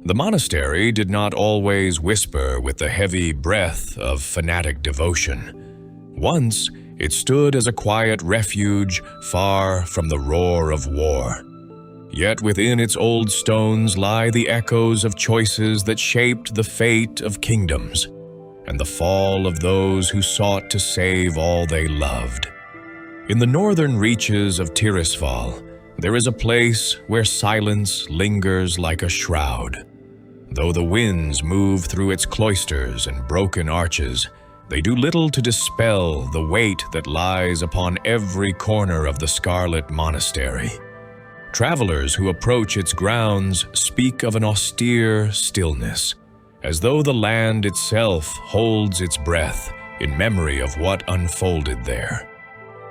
The monastery did not always whisper with the heavy breath of fanatic devotion. Once, it stood as a quiet refuge far from the roar of war. Yet within its old stones lie the echoes of choices that shaped the fate of kingdoms and the fall of those who sought to save all they loved. In the northern reaches of Tirisfal, there is a place where silence lingers like a shroud. Though the winds move through its cloisters and broken arches, they do little to dispel the weight that lies upon every corner of the Scarlet Monastery. Travelers who approach its grounds speak of an austere stillness, as though the land itself holds its breath in memory of what unfolded there.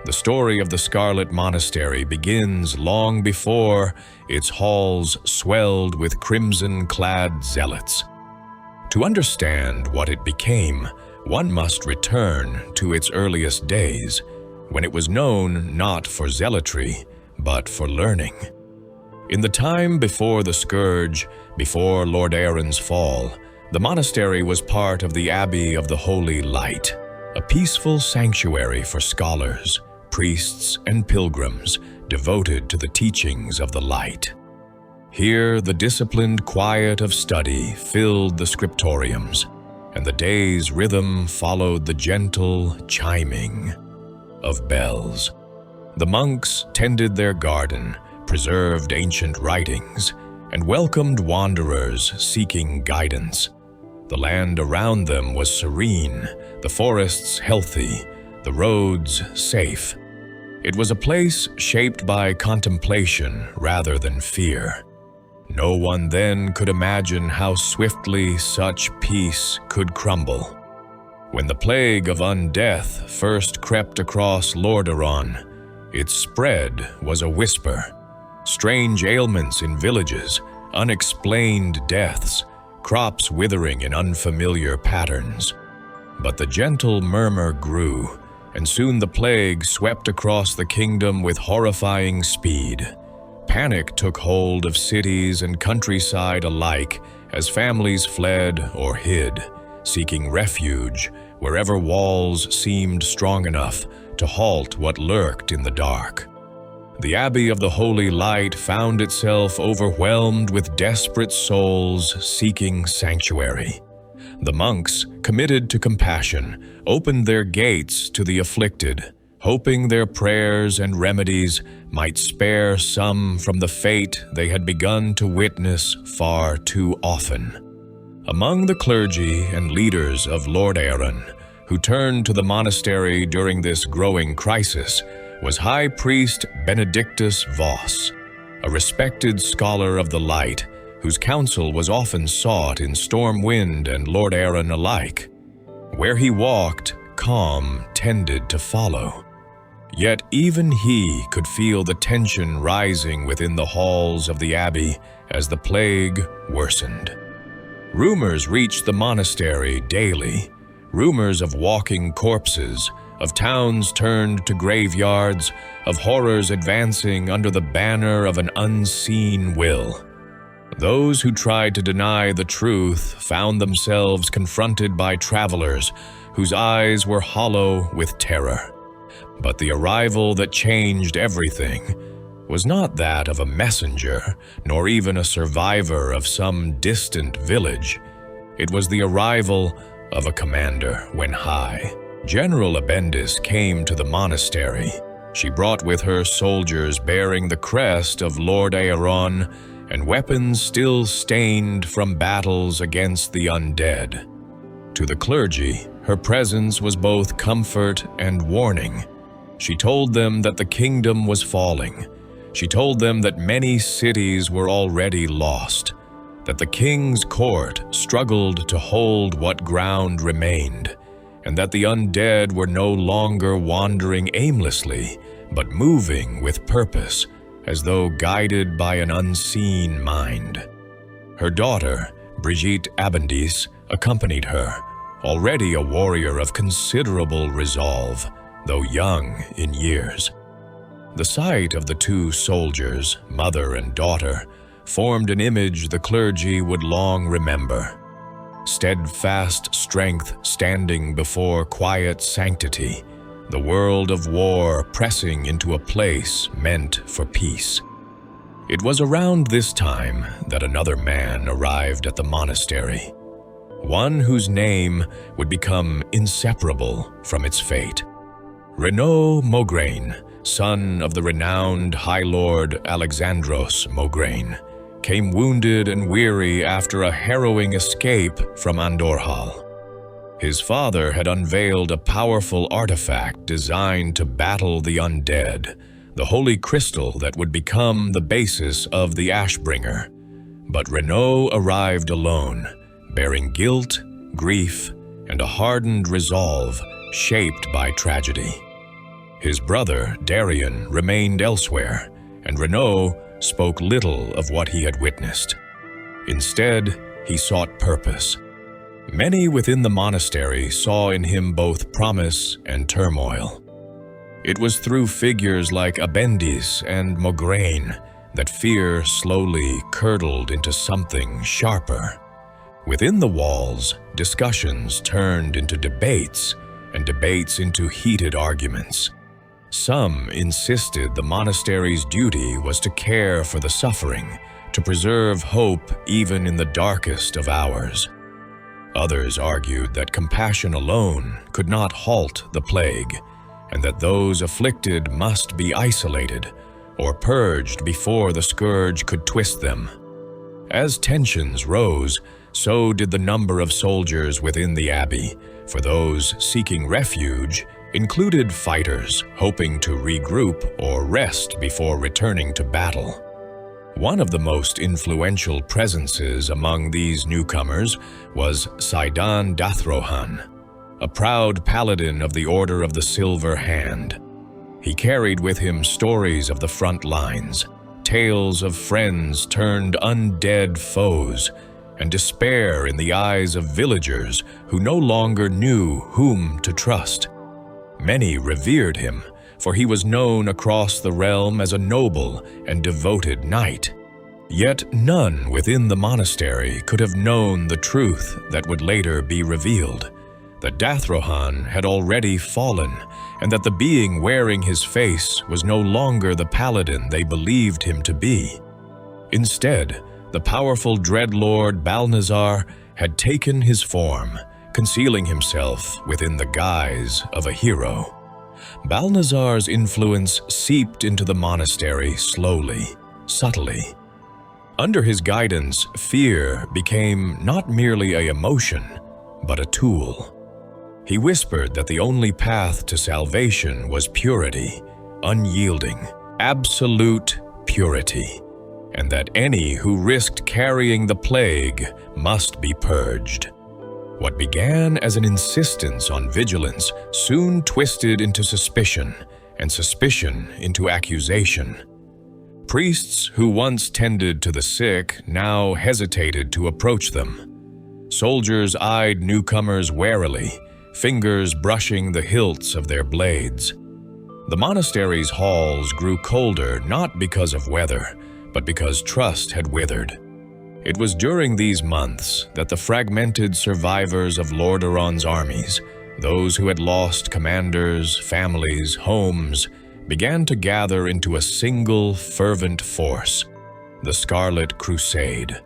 The story of the Scarlet Monastery begins long before its halls swelled with crimson-clad zealots. To understand what it became, one must return to its earliest days, when it was known not for zealotry, but for learning. In the time before the Scourge, before Lord Aaron's fall, the monastery was part of the Abbey of the Holy Light, a peaceful sanctuary for scholars, priests, and pilgrims devoted to the teachings of the light. Here, the disciplined quiet of study filled the scriptoriums, and the day's rhythm followed the gentle chiming of bells. The monks tended their garden, preserved ancient writings, and welcomed wanderers seeking guidance. The land around them was serene, the forests healthy, the roads safe. It was a place shaped by contemplation rather than fear. No one then could imagine how swiftly such peace could crumble. When the plague of undeath first crept across Lordaeron, its spread was a whisper. Strange ailments in villages, unexplained deaths, crops withering in unfamiliar patterns. But the gentle murmur grew, and soon the plague swept across the kingdom with horrifying speed. Panic took hold of cities and countryside alike as families fled or hid, seeking refuge wherever walls seemed strong enough to halt what lurked in the dark. The Abbey of the Holy Light found itself overwhelmed with desperate souls seeking sanctuary. The monks, committed to compassion, opened their gates to the afflicted, hoping their prayers and remedies might spare some from the fate they had begun to witness far too often. Among the clergy and leaders of Lordaeron, who turned to the monastery during this growing crisis, was High Priest Benedictus Voss, a respected scholar of the light, whose counsel was often sought in Stormwind and Lordaeron alike. Where he walked, calm tended to follow. Yet even he could feel the tension rising within the halls of the abbey as the plague worsened. Rumors reached the monastery daily, rumors of walking corpses, of towns turned to graveyards, of horrors advancing under the banner of an unseen will. Those who tried to deny the truth found themselves confronted by travelers whose eyes were hollow with terror. But the arrival that changed everything was not that of a messenger, nor even a survivor of some distant village. It was the arrival of a commander when high. General Abendis came to the monastery. She brought with her soldiers bearing the crest of Lord Aeron and weapons still stained from battles against the undead. To the clergy, her presence was both comfort and warning. She told them that the kingdom was falling. She told them that many cities were already lost, that the king's court struggled to hold what ground remained, and that the undead were no longer wandering aimlessly, but moving with purpose, as though guided by an unseen mind. Her daughter, Brigitte Abendis, accompanied her, already a warrior of considerable resolve, though young in years. The sight of the two soldiers, mother and daughter, formed an image the clergy would long remember. Steadfast strength standing before quiet sanctity, the world of war pressing into a place meant for peace. It was around this time that another man arrived at the monastery, one whose name would become inseparable from its fate. Renaud Mograine, son of the renowned High Lord Alexandros Mograine, came wounded and weary after a harrowing escape from Andorhal. His father had unveiled a powerful artifact designed to battle the undead, the holy crystal that would become the basis of the Ashbringer. But Renaud arrived alone, bearing guilt, grief, and a hardened resolve shaped by tragedy. His brother, Darian, remained elsewhere, and Renaud spoke little of what he had witnessed. Instead, he sought purpose. Many within the monastery saw in him both promise and turmoil. It was through figures like Abendis and Mograine that fear slowly curdled into something sharper. Within the walls, discussions turned into debates, and debates into heated arguments. Some insisted the monastery's duty was to care for the suffering, to preserve hope even in the darkest of hours. Others argued that compassion alone could not halt the plague, and that those afflicted must be isolated or purged before the scourge could twist them. As tensions rose, so did the number of soldiers within the abbey. For those seeking refuge included fighters hoping to regroup or rest before returning to battle. One of the most influential presences among these newcomers was Saidan Dathrohan, a proud paladin of the Order of the Silver Hand. He carried with him stories of the front lines, tales of friends turned undead foes, and despair in the eyes of villagers who no longer knew whom to trust. Many revered him, for he was known across the realm as a noble and devoted knight. Yet none within the monastery could have known the truth that would later be revealed, that Dathrohan had already fallen, and that the being wearing his face was no longer the paladin they believed him to be. Instead, the powerful dreadlord Balnazar had taken his form, concealing himself within the guise of a hero. Balnazar's influence seeped into the monastery slowly, subtly. Under his guidance, fear became not merely an emotion, but a tool. He whispered that the only path to salvation was purity, unyielding, absolute purity, and that any who risked carrying the plague must be purged. What began as an insistence on vigilance soon twisted into suspicion, and suspicion into accusation. Priests who once tended to the sick now hesitated to approach them. Soldiers eyed newcomers warily, fingers brushing the hilts of their blades. The monastery's halls grew colder not because of weather, but because trust had withered. It was during these months that the fragmented survivors of Lordaeron's armies, those who had lost commanders, families, homes, began to gather into a single fervent force, the Scarlet Crusade.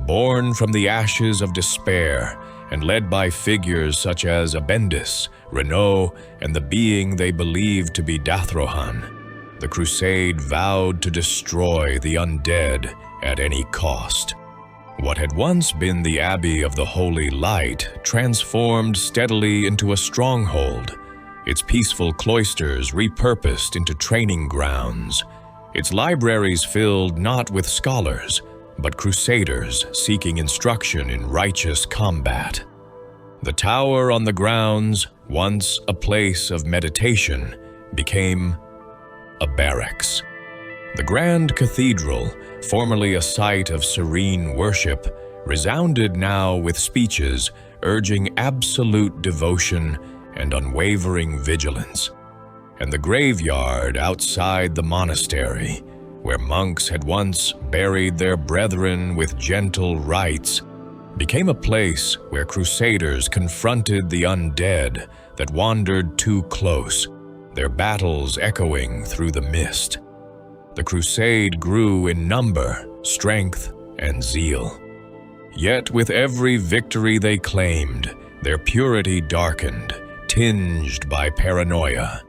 Born from the ashes of despair and led by figures such as Abendis, Renaud, and the being they believed to be Dathrohan, the crusade vowed to destroy the undead at any cost. What had once been the Abbey of the Holy Light transformed steadily into a stronghold, its peaceful cloisters repurposed into training grounds, its libraries filled not with scholars, but crusaders seeking instruction in righteous combat. The tower on the grounds, once a place of meditation, became a barracks. The grand cathedral, formerly a site of serene worship, resounded now with speeches urging absolute devotion and unwavering vigilance. And the graveyard outside the monastery, where monks had once buried their brethren with gentle rites, became a place where crusaders confronted the undead that wandered too close, their battles echoing through the mist. The crusade grew in number, strength, and zeal. Yet with every victory they claimed, their purity darkened, tinged by paranoia.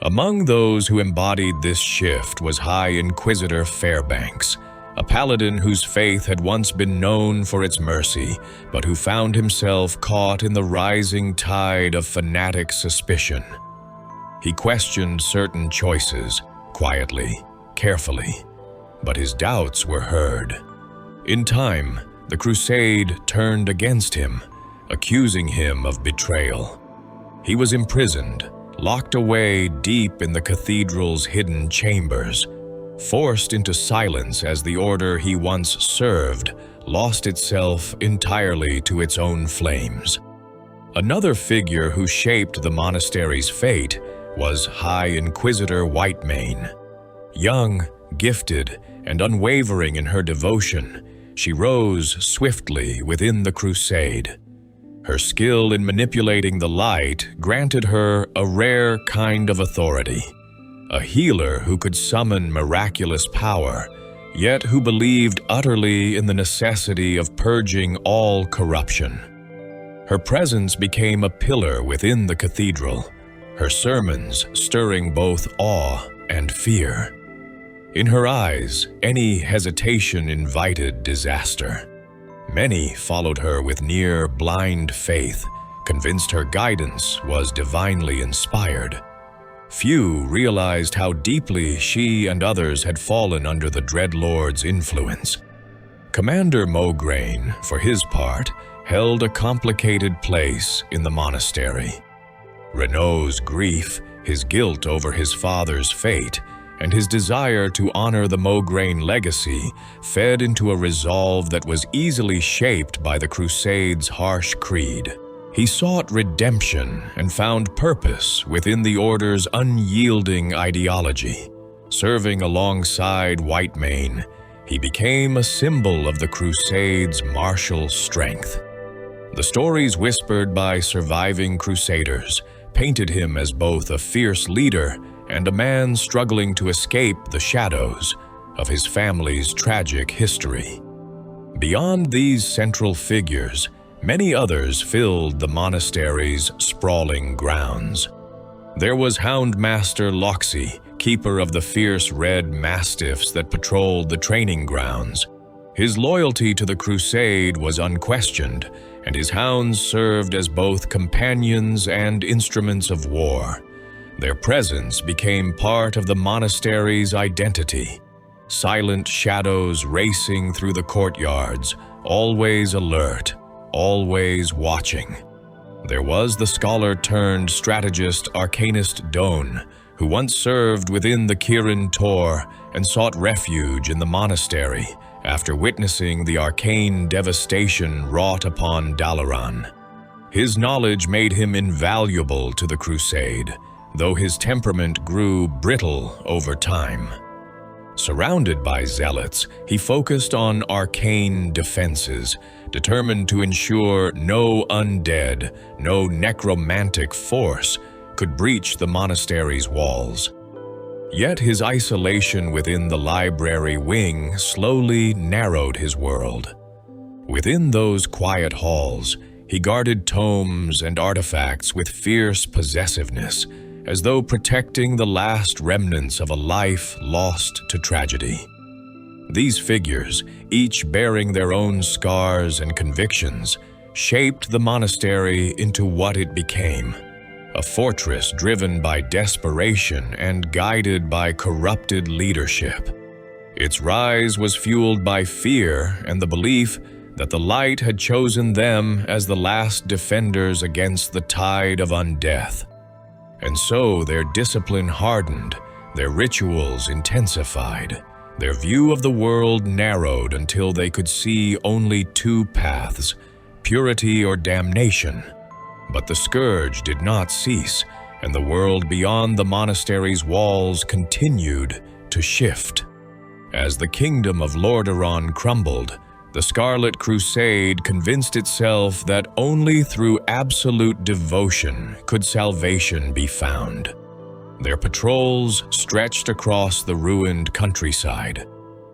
Among those who embodied this shift was High Inquisitor Fairbanks, a paladin whose faith had once been known for its mercy, but who found himself caught in the rising tide of fanatic suspicion. He questioned certain choices, quietly, carefully, but his doubts were heard. In time, the crusade turned against him, accusing him of betrayal. He was imprisoned, locked away deep in the cathedral's hidden chambers, forced into silence as the order he once served lost itself entirely to its own flames. Another figure who shaped the monastery's fate was High Inquisitor Whitemane. Young, gifted, and unwavering in her devotion, she rose swiftly within the crusade. Her skill in manipulating the light granted her a rare kind of authority, a healer who could summon miraculous power, yet who believed utterly in the necessity of purging all corruption. Her presence became a pillar within the cathedral, her sermons stirring both awe and fear. In her eyes, any hesitation invited disaster. Many followed her with near blind faith, convinced her guidance was divinely inspired. Few realized how deeply she and others had fallen under the Dreadlord's influence. Commander Mograine, for his part, held a complicated place in the monastery. Renault's grief, his guilt over his father's fate, and his desire to honor the Mograine legacy fed into a resolve that was easily shaped by the Crusade's harsh creed. He sought redemption and found purpose within the Order's unyielding ideology. Serving alongside Whitemane, he became a symbol of the Crusade's martial strength. The stories whispered by surviving Crusaders painted him as both a fierce leader and a man struggling to escape the shadows of his family's tragic history. Beyond these central figures, many others filled the monastery's sprawling grounds. There was Houndmaster Loxy, keeper of the fierce red mastiffs that patrolled the training grounds. His loyalty to the crusade was unquestioned, and his hounds served as both companions and instruments of war. Their presence became part of the monastery's identity. Silent shadows racing through the courtyards, always alert, always watching. There was the scholar-turned-strategist Arcanist Doan, who once served within the Kirin Tor and sought refuge in the monastery after witnessing the arcane devastation wrought upon Dalaran. His knowledge made him invaluable to the crusade, though his temperament grew brittle over time. Surrounded by zealots, he focused on arcane defenses, determined to ensure no undead, no necromantic force could breach the monastery's walls. Yet his isolation within the library wing slowly narrowed his world. Within those quiet halls, he guarded tomes and artifacts with fierce possessiveness, as though protecting the last remnants of a life lost to tragedy. These figures, each bearing their own scars and convictions, shaped the monastery into what it became, a fortress driven by desperation and guided by corrupted leadership. Its rise was fueled by fear and the belief that the light had chosen them as the last defenders against the tide of undeath. And so their discipline hardened, their rituals intensified, their view of the world narrowed until they could see only two paths, purity or damnation. But the scourge did not cease, and the world beyond the monastery's walls continued to shift. As the kingdom of Lordaeron crumbled, the Scarlet Crusade convinced itself that only through absolute devotion could salvation be found. Their patrols stretched across the ruined countryside.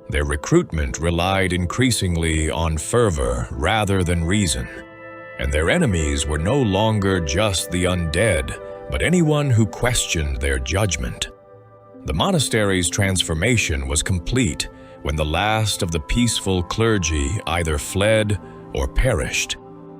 Their recruitment relied increasingly on fervor rather than reason, and their enemies were no longer just the undead, but anyone who questioned their judgment. The monastery's transformation was complete when the last of the peaceful clergy either fled or perished.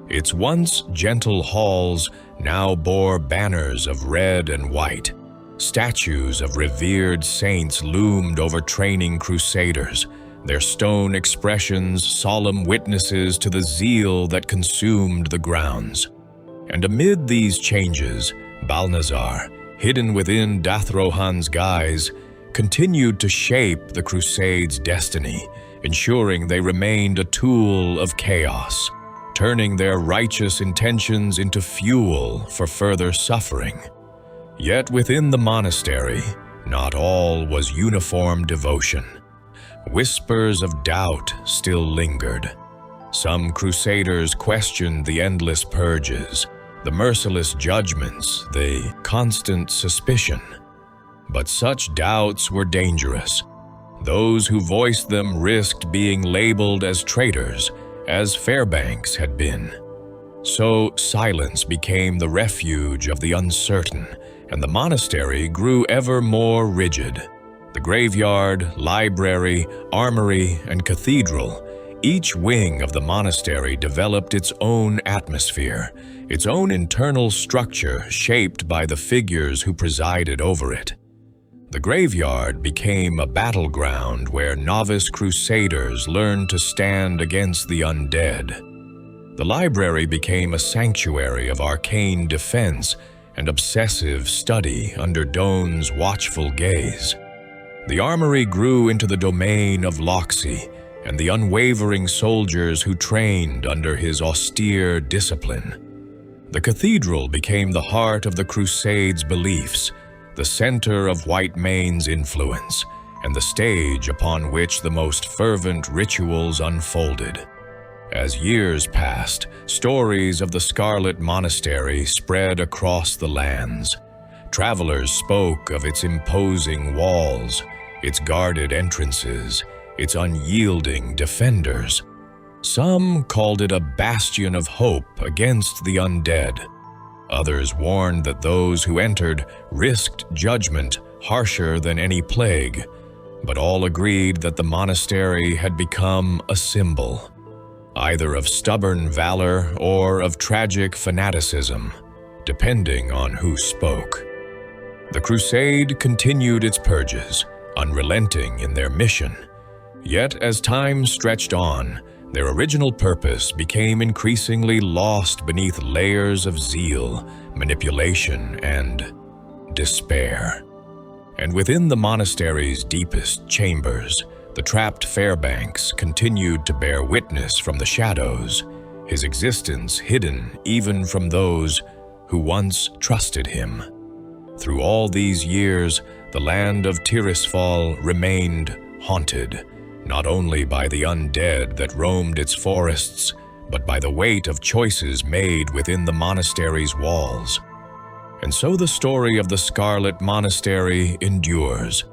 Its once gentle halls now bore banners of red and white. Statues of revered saints loomed over training crusaders, their stone expressions solemn witnesses to the zeal that consumed the grounds. And amid these changes, Balnazar, hidden within Dathrohan's guise, continued to shape the Crusade's destiny, ensuring they remained a tool of chaos, turning their righteous intentions into fuel for further suffering. Yet within the monastery, not all was uniform devotion. Whispers of doubt still lingered. Some crusaders questioned the endless purges, the merciless judgments, the constant suspicion. But such doubts were dangerous. Those who voiced them risked being labeled as traitors, as Fairbanks had been. So silence became the refuge of the uncertain, and the monastery grew ever more rigid. The graveyard, library, armory, and cathedral, each wing of the monastery developed its own atmosphere, its own internal structure shaped by the figures who presided over it. The graveyard became a battleground where novice crusaders learned to stand against the undead. The library became a sanctuary of arcane defense and obsessive study under Doan's watchful gaze. The armory grew into the domain of Loxy and the unwavering soldiers who trained under his austere discipline. The cathedral became the heart of the Crusade's beliefs, the center of Whitemane's influence, and the stage upon which the most fervent rituals unfolded. As years passed, stories of the Scarlet Monastery spread across the lands. Travelers spoke of its imposing walls, its guarded entrances, its unyielding defenders. Some called it a bastion of hope against the undead. Others warned that those who entered risked judgment harsher than any plague, but all agreed that the monastery had become a symbol, either of stubborn valor or of tragic fanaticism, depending on who spoke. The Crusade continued its purges, unrelenting in their mission. Yet as time stretched on, their original purpose became increasingly lost beneath layers of zeal, manipulation, and despair. And within the monastery's deepest chambers, the trapped Fairbanks continued to bear witness from the shadows, his existence hidden even from those who once trusted him. Through all these years, the land of Tirisfal remained haunted, not only by the undead that roamed its forests, but by the weight of choices made within the monastery's walls. And so the story of the Scarlet Monastery endures,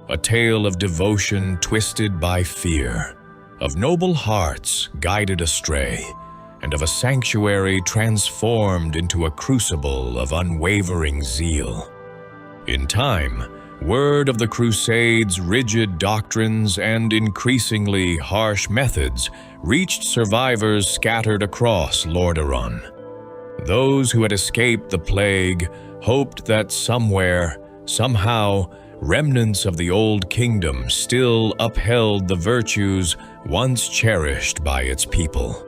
a tale of devotion twisted by fear, of noble hearts guided astray, and of a sanctuary transformed into a crucible of unwavering zeal. In time, word of the Crusade's rigid doctrines and increasingly harsh methods reached survivors scattered across Lordaeron. Those who had escaped the plague hoped that somewhere, somehow, remnants of the old kingdom still upheld the virtues once cherished by its people.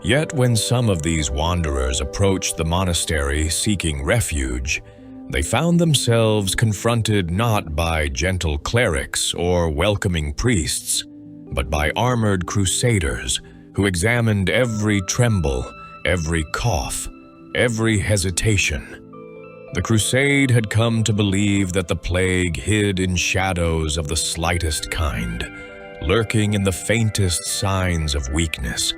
Yet when some of these wanderers approached the monastery seeking refuge, they found themselves confronted not by gentle clerics or welcoming priests, but by armored crusaders who examined every tremble, every cough, every hesitation. The Crusade had come to believe that the plague hid in shadows of the slightest kind, lurking in the faintest signs of weakness.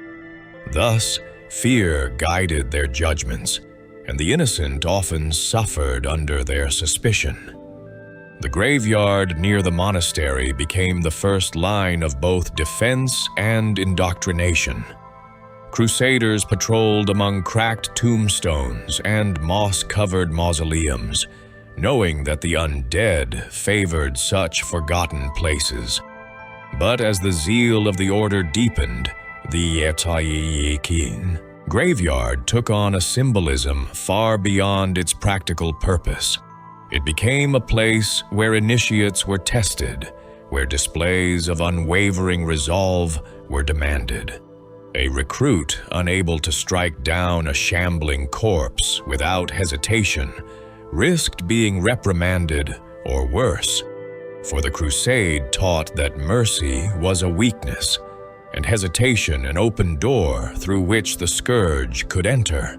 Thus, fear guided their judgments, and the innocent often suffered under their suspicion. The graveyard near the monastery became the first line of both defense and indoctrination. Crusaders patrolled among cracked tombstones and moss-covered mausoleums, knowing that the undead favored such forgotten places. But as the zeal of the order deepened, the Yetayikin graveyard took on a symbolism far beyond its practical purpose. It became a place where initiates were tested, where displays of unwavering resolve were demanded. A recruit unable to strike down a shambling corpse without hesitation risked being reprimanded or worse, for the Crusade taught that mercy was a weakness, and hesitation an open door through which the scourge could enter.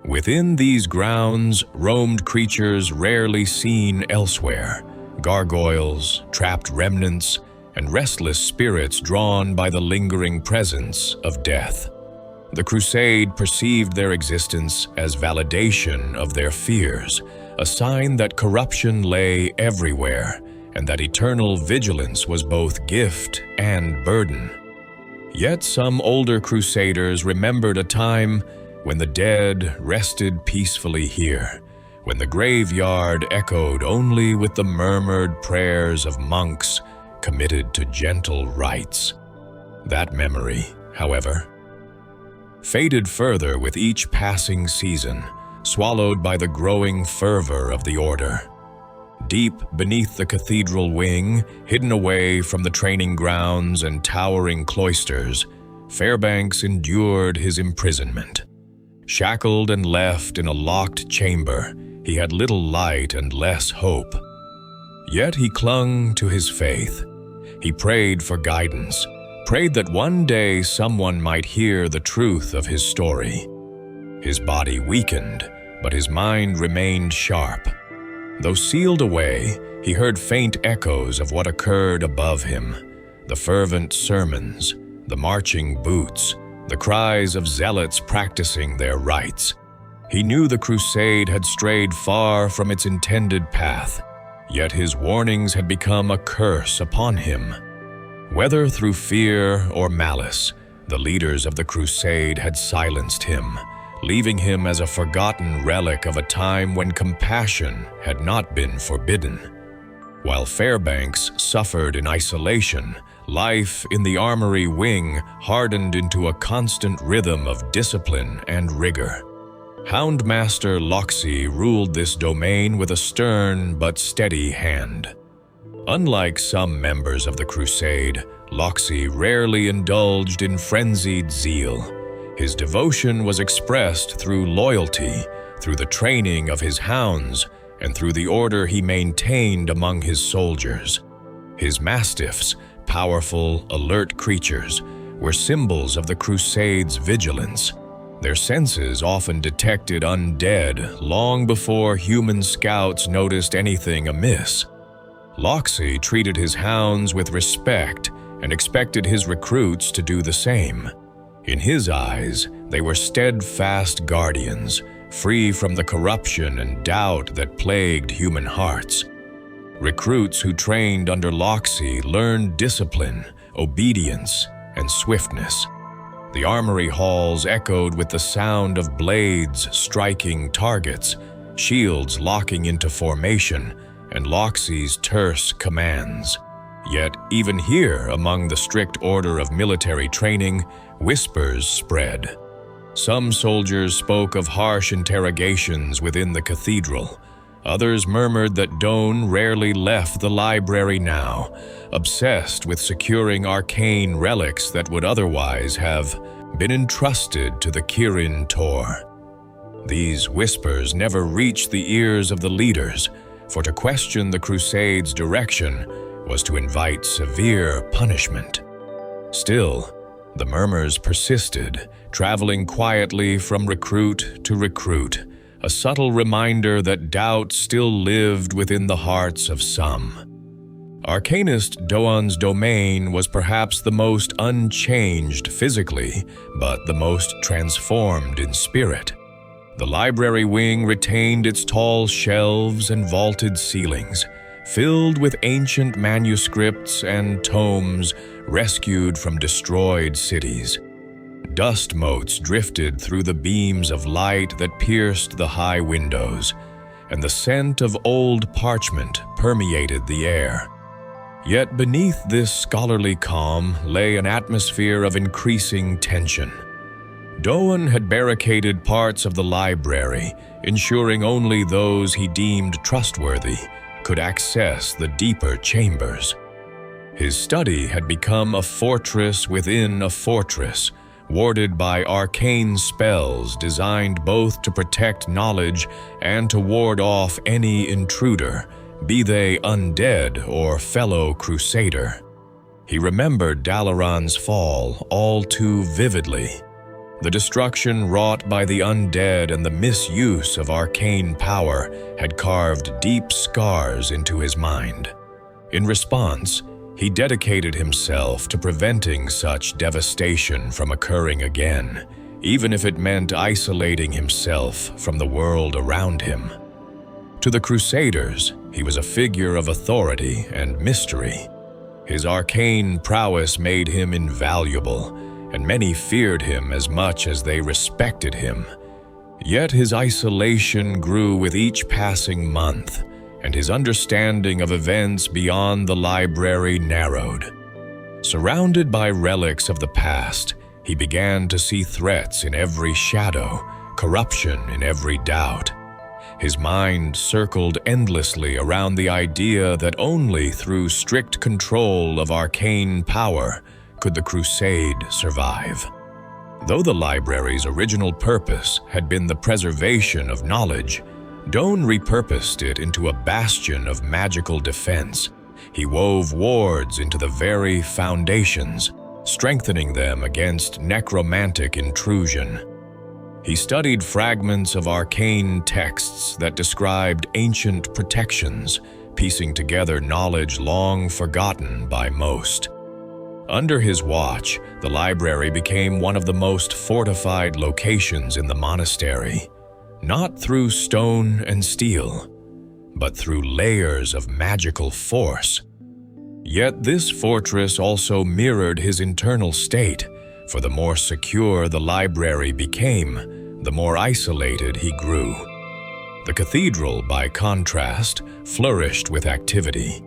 Within these grounds roamed creatures rarely seen elsewhere, gargoyles, trapped remnants, and restless spirits drawn by the lingering presence of death. The Crusade perceived their existence as validation of their fears, a sign that corruption lay everywhere, and that eternal vigilance was both gift and burden. Yet some older Crusaders remembered a time when the dead rested peacefully here, when the graveyard echoed only with the murmured prayers of monks committed to gentle rites. That memory, however, faded further with each passing season, swallowed by the growing fervor of the order. Deep beneath the cathedral wing, hidden away from the training grounds and towering cloisters, Fairbanks endured his imprisonment. Shackled and left in a locked chamber, he had little light and less hope. Yet he clung to his faith. He prayed for guidance, prayed that one day someone might hear the truth of his story. His body weakened, but his mind remained sharp. Though sealed away, he heard faint echoes of what occurred above him: the fervent sermons, the marching boots, the cries of zealots practicing their rites. He knew the Crusade had strayed far from its intended path, yet his warnings had become a curse upon him. Whether through fear or malice, the leaders of the Crusade had silenced him, leaving him as a forgotten relic of a time when compassion had not been forbidden. While Fairbanks suffered in isolation, life in the armory wing hardened into a constant rhythm of discipline and rigor. Houndmaster Loxy ruled this domain with a stern but steady hand. Unlike some members of the Crusade, Loxy rarely indulged in frenzied zeal. His devotion was expressed through loyalty, through the training of his hounds, and through the order he maintained among his soldiers. His mastiffs, powerful, alert creatures, were symbols of the Crusade's vigilance. Their senses often detected undead long before human scouts noticed anything amiss. Loxy treated his hounds with respect and expected his recruits to do the same. In his eyes, they were steadfast guardians, free from the corruption and doubt that plagued human hearts. Recruits who trained under Loxy learned discipline, obedience, and swiftness. The armory halls echoed with the sound of blades striking targets, shields locking into formation, and Loxy's terse commands. Yet even here, among the strict order of military training, whispers spread. Some soldiers spoke of harsh interrogations within the cathedral. Others murmured that Doan rarely left the library now, obsessed with securing arcane relics that would otherwise have been entrusted to the Kirin Tor. These whispers never reached the ears of the leaders, for to question the Crusade's direction was to invite severe punishment. Still, the murmurs persisted, traveling quietly from recruit to recruit, a subtle reminder that doubt still lived within the hearts of some. Arcanist Doan's domain was perhaps the most unchanged physically, but the most transformed in spirit. The library wing retained its tall shelves and vaulted ceilings, filled with ancient manuscripts and tomes rescued from destroyed cities. Dust motes drifted through the beams of light that pierced the high windows, and the scent of old parchment permeated the air. Yet beneath this scholarly calm lay an atmosphere of increasing tension. Doan had barricaded parts of the library, ensuring only those he deemed trustworthy could access the deeper chambers. His study had become a fortress within a fortress, warded by arcane spells designed both to protect knowledge and to ward off any intruder, be they undead or fellow crusader. He remembered Dalaran's fall all too vividly. The destruction wrought by the undead and the misuse of arcane power had carved deep scars into his mind. In response, he dedicated himself to preventing such devastation from occurring again, even if it meant isolating himself from the world around him. To the Crusaders, he was a figure of authority and mystery. His arcane prowess made him invaluable, and many feared him as much as they respected him. Yet his isolation grew with each passing month, and his understanding of events beyond the library narrowed. Surrounded by relics of the past, he began to see threats in every shadow, corruption in every doubt. His mind circled endlessly around the idea that only through strict control of arcane power could the Crusade survive. Though the library's original purpose had been the preservation of knowledge, Doan repurposed it into a bastion of magical defense. He wove wards into the very foundations, strengthening them against necromantic intrusion. He studied fragments of arcane texts that described ancient protections, piecing together knowledge long forgotten by most. Under his watch, the library became one of the most fortified locations in the monastery, not through stone and steel, but through layers of magical force. Yet this fortress also mirrored his internal state, for the more secure the library became, the more isolated he grew. The cathedral, by contrast, flourished with activity.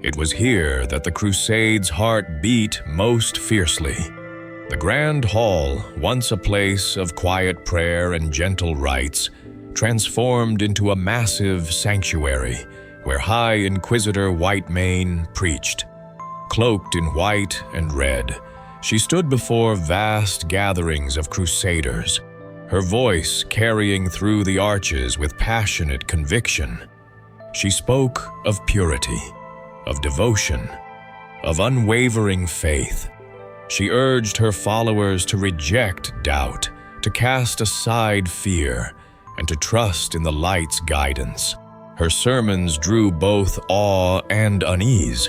It was here that the Crusade's heart beat most fiercely. The Grand Hall, once a place of quiet prayer and gentle rites, transformed into a massive sanctuary where High Inquisitor Whitemane preached. Cloaked in white and red, she stood before vast gatherings of crusaders, her voice carrying through the arches with passionate conviction. She spoke of purity, of devotion, of unwavering faith. She urged her followers to reject doubt, to cast aside fear, and to trust in the light's guidance. Her sermons drew both awe and unease,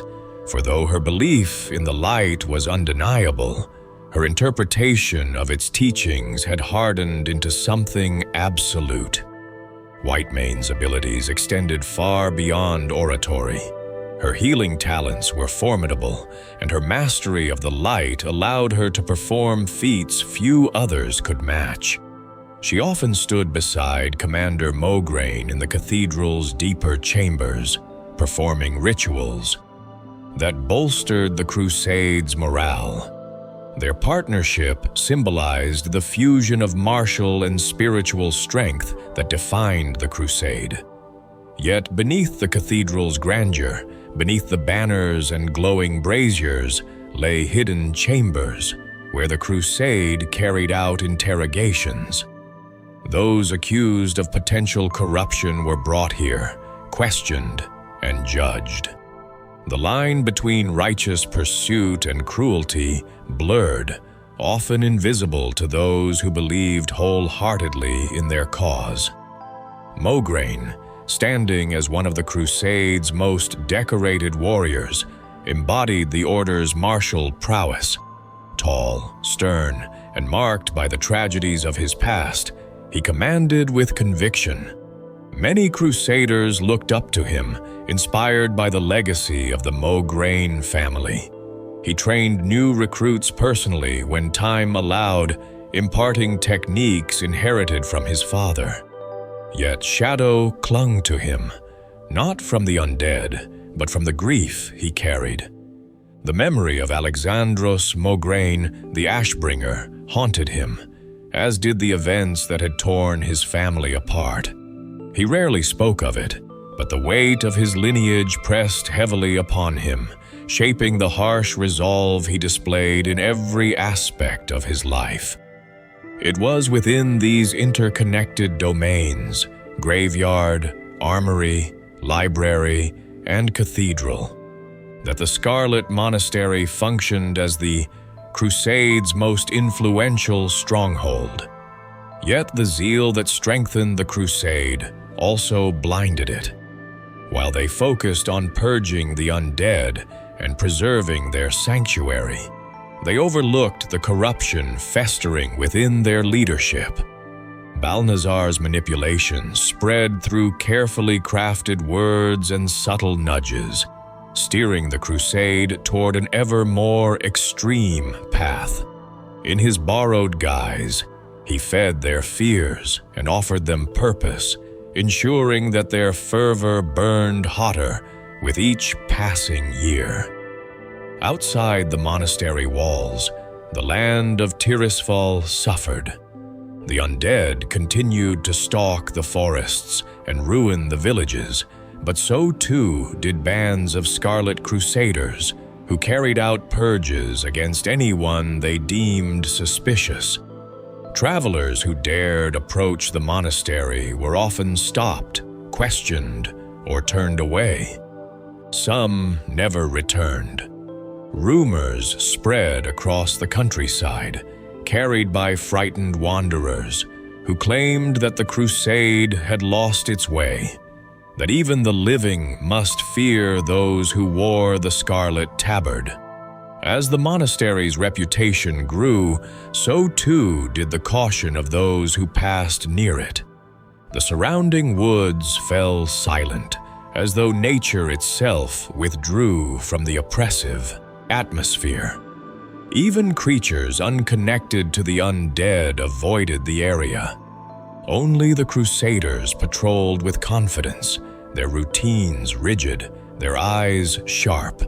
for though her belief in the light was undeniable, her interpretation of its teachings had hardened into something absolute. Whitemane's abilities extended far beyond oratory. Her healing talents were formidable, and her mastery of the light allowed her to perform feats few others could match. She often stood beside Commander Mograine in the cathedral's deeper chambers, performing rituals that bolstered the Crusade's morale. Their partnership symbolized the fusion of martial and spiritual strength that defined the Crusade. Yet beneath the cathedral's grandeur, beneath the banners and glowing braziers, lay hidden chambers where the Crusade carried out interrogations. Those accused of potential corruption were brought here, questioned, and judged. The line between righteous pursuit and cruelty blurred, often invisible to those who believed wholeheartedly in their cause. Mograine, standing as one of the Crusade's most decorated warriors, embodied the Order's martial prowess. Tall, stern, and marked by the tragedies of his past, he commanded with conviction. Many Crusaders looked up to him, inspired by the legacy of the Mograine family. He trained new recruits personally when time allowed, imparting techniques inherited from his father. Yet shadow clung to him, not from the undead, but from the grief he carried. The memory of Alexandros Mograine, the Ashbringer, haunted him, as did the events that had torn his family apart. He rarely spoke of it, but the weight of his lineage pressed heavily upon him, shaping the harsh resolve he displayed in every aspect of his life. It was within these interconnected domains, graveyard, armory, library, and cathedral, that the Scarlet Monastery functioned as the Crusade's most influential stronghold. Yet the zeal that strengthened the Crusade also blinded it. While they focused on purging the undead and preserving their sanctuary, they overlooked the corruption festering within their leadership. Balnazar's manipulations spread through carefully crafted words and subtle nudges, steering the Crusade toward an ever more extreme path. In his borrowed guise, he fed their fears and offered them purpose, ensuring that their fervor burned hotter with each passing year. Outside the monastery walls, the land of Tirisfal suffered. The undead continued to stalk the forests and ruin the villages, but so too did bands of Scarlet Crusaders who carried out purges against anyone they deemed suspicious. Travelers who dared approach the monastery were often stopped, questioned, or turned away. Some never returned. Rumors spread across the countryside, carried by frightened wanderers who claimed that the Crusade had lost its way, that even the living must fear those who wore the scarlet tabard. As the monastery's reputation grew, so too did the caution of those who passed near it. The surrounding woods fell silent, as though nature itself withdrew from the oppressive atmosphere. Even creatures unconnected to the undead avoided the area. Only the Crusaders patrolled with confidence, their routines rigid, their eyes sharp,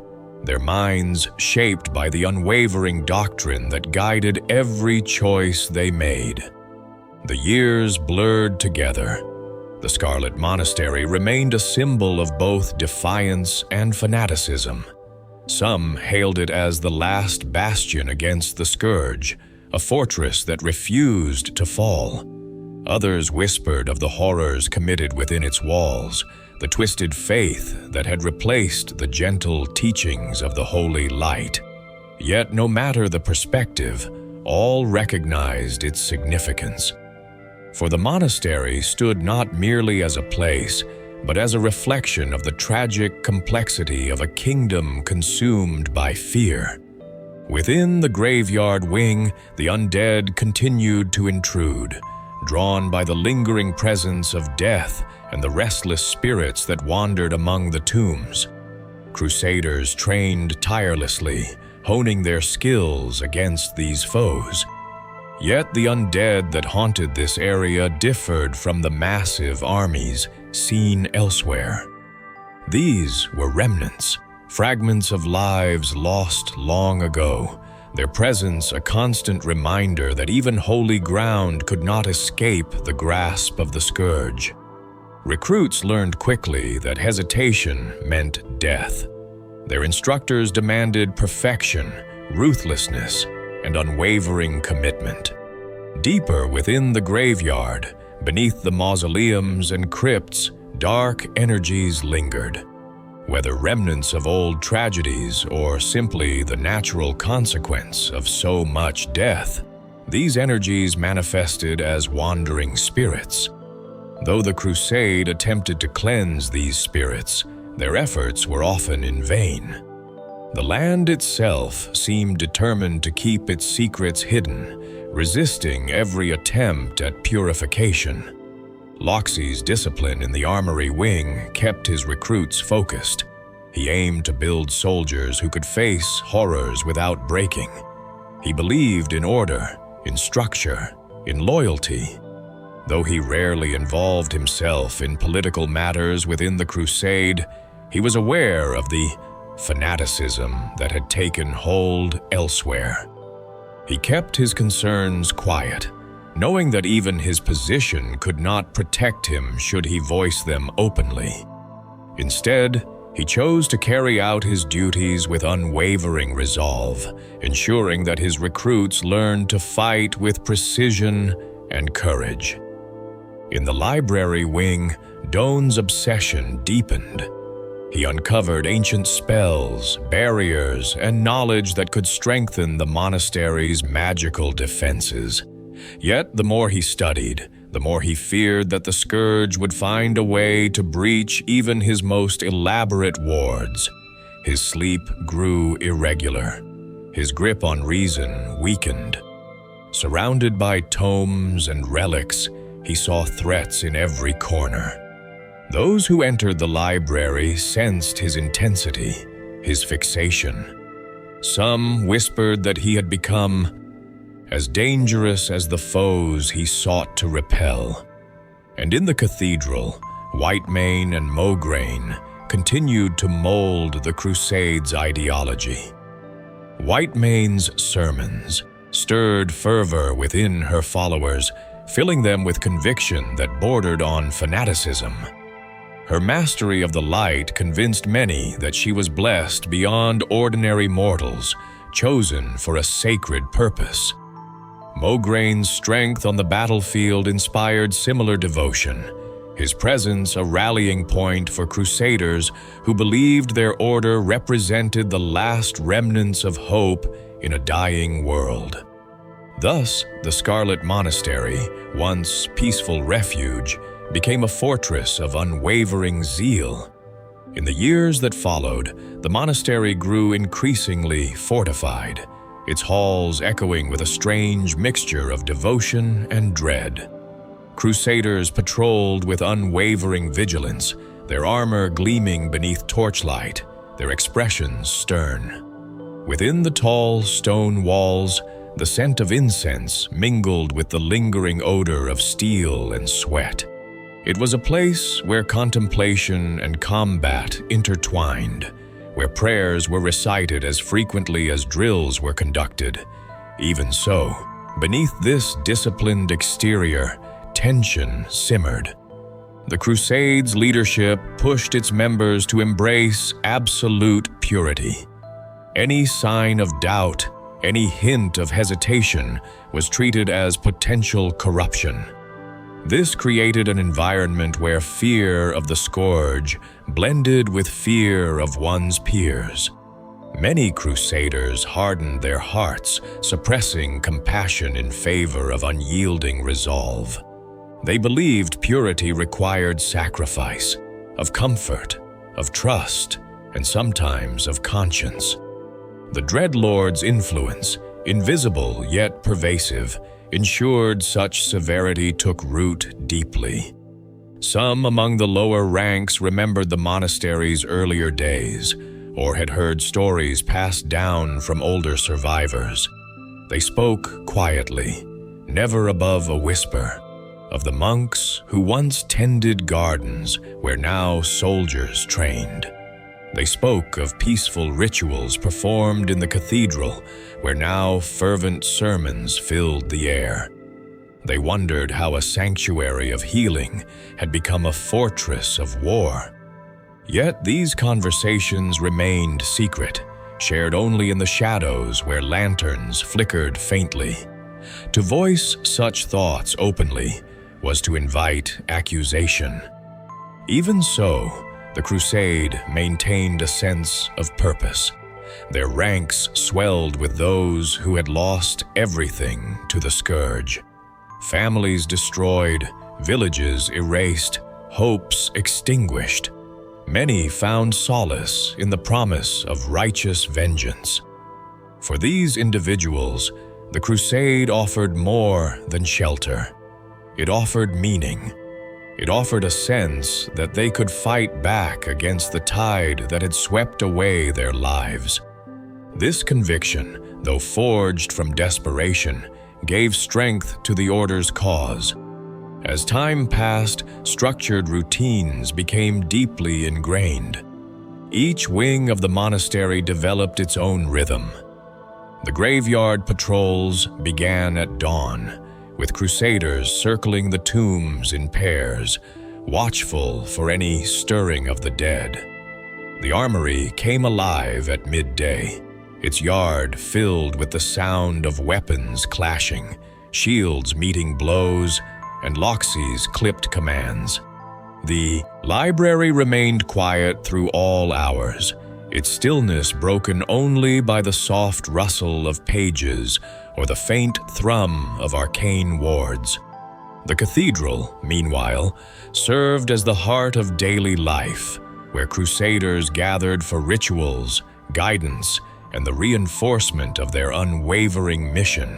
their minds shaped by the unwavering doctrine that guided every choice they made. The years blurred together. The Scarlet Monastery remained a symbol of both defiance and fanaticism. Some hailed it as the last bastion against the Scourge, a fortress that refused to fall. Others whispered of the horrors committed within its walls, the twisted faith that had replaced the gentle teachings of the Holy Light. Yet no matter the perspective, all recognized its significance. For the monastery stood not merely as a place, but as a reflection of the tragic complexity of a kingdom consumed by fear. Within the graveyard wing, the undead continued to intrude, drawn by the lingering presence of death and the restless spirits that wandered among the tombs. Crusaders trained tirelessly, honing their skills against these foes. Yet the undead that haunted this area differed from the massive armies seen elsewhere. These were remnants, fragments of lives lost long ago, their presence a constant reminder that even holy ground could not escape the grasp of the Scourge. Recruits learned quickly that hesitation meant death. Their instructors demanded perfection, ruthlessness, and unwavering commitment. Deeper within the graveyard, beneath the mausoleums and crypts, dark energies lingered. Whether remnants of old tragedies or simply the natural consequence of so much death, these energies manifested as wandering spirits. Though the crusade attempted to cleanse these spirits, their efforts were often in vain. The land itself seemed determined to keep its secrets hidden, resisting every attempt at purification. Loxy's discipline in the armory wing kept his recruits focused. He aimed to build soldiers who could face horrors without breaking. He believed in order, in structure, in loyalty. Though he rarely involved himself in political matters within the crusade, he was aware of the fanaticism that had taken hold elsewhere. He kept his concerns quiet, knowing that even his position could not protect him should he voice them openly. Instead, he chose to carry out his duties with unwavering resolve, ensuring that his recruits learned to fight with precision and courage. In the library wing, Doan's obsession deepened. He uncovered ancient spells, barriers, and knowledge that could strengthen the monastery's magical defenses. Yet, the more he studied, the more he feared that the Scourge would find a way to breach even his most elaborate wards. His sleep grew irregular. His grip on reason weakened. Surrounded by tomes and relics, he saw threats in every corner. Those who entered the library sensed his intensity, his fixation. Some whispered that he had become as dangerous as the foes he sought to repel. And in the cathedral, Whitemane and Mograine continued to mold the Crusade's ideology. Whitemane's sermons stirred fervor within her followers, filling them with conviction that bordered on fanaticism. Her mastery of the light convinced many that she was blessed beyond ordinary mortals, chosen for a sacred purpose. Mograine's strength on the battlefield inspired similar devotion, his presence a rallying point for crusaders who believed their order represented the last remnants of hope in a dying world. Thus, the Scarlet Monastery, once peaceful refuge, became a fortress of unwavering zeal. In the years that followed, the monastery grew increasingly fortified, its halls echoing with a strange mixture of devotion and dread. Crusaders patrolled with unwavering vigilance, their armor gleaming beneath torchlight, their expressions stern. Within the tall stone walls, the scent of incense mingled with the lingering odor of steel and sweat. It was a place where contemplation and combat intertwined, where prayers were recited as frequently as drills were conducted. Even so, beneath this disciplined exterior, tension simmered. The Crusade's leadership pushed its members to embrace absolute purity. Any sign of doubt, any hint of hesitation was treated as potential corruption. This created an environment where fear of the Scourge blended with fear of one's peers. Many crusaders hardened their hearts, suppressing compassion in favor of unyielding resolve. They believed purity required sacrifice, of comfort, of trust, and sometimes of conscience. The Dreadlord's influence, invisible yet pervasive, ensured such severity took root deeply. Some among the lower ranks remembered the monastery's earlier days, or had heard stories passed down from older survivors. They spoke quietly, never above a whisper, of the monks who once tended gardens where now soldiers trained. They spoke of peaceful rituals performed in the cathedral, where now fervent sermons filled the air. They wondered how a sanctuary of healing had become a fortress of war. Yet these conversations remained secret, shared only in the shadows where lanterns flickered faintly. To voice such thoughts openly was to invite accusation. Even so, the Crusade maintained a sense of purpose. Their ranks swelled with those who had lost everything to the Scourge. Families destroyed, villages erased, hopes extinguished. Many found solace in the promise of righteous vengeance. For these individuals, the crusade offered more than shelter. It offered meaning. It offered a sense that they could fight back against the tide that had swept away their lives. This conviction, though forged from desperation, gave strength to the Order's cause. As time passed, structured routines became deeply ingrained. Each wing of the monastery developed its own rhythm. The graveyard patrols began at dawn, with crusaders circling the tombs in pairs, watchful for any stirring of the dead. The armory came alive at midday, its yard filled with the sound of weapons clashing, shields meeting blows, and Loxi's clipped commands. The library remained quiet through all hours, its stillness broken only by the soft rustle of pages or the faint thrum of arcane wards. The cathedral, meanwhile, served as the heart of daily life, where crusaders gathered for rituals, guidance, and the reinforcement of their unwavering mission.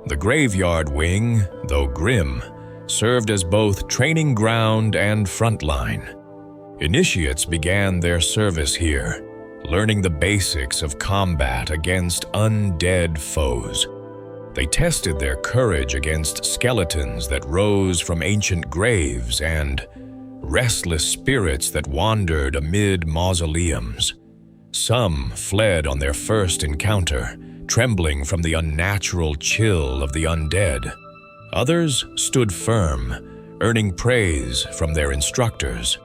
The graveyard wing, though grim, served as both training ground and frontline. Initiates began their service here, learning the basics of combat against undead foes. They tested their courage against skeletons that rose from ancient graves and restless spirits that wandered amid mausoleums. Some fled on their first encounter, trembling from the unnatural chill of the undead. Others stood firm, earning praise from their instructors.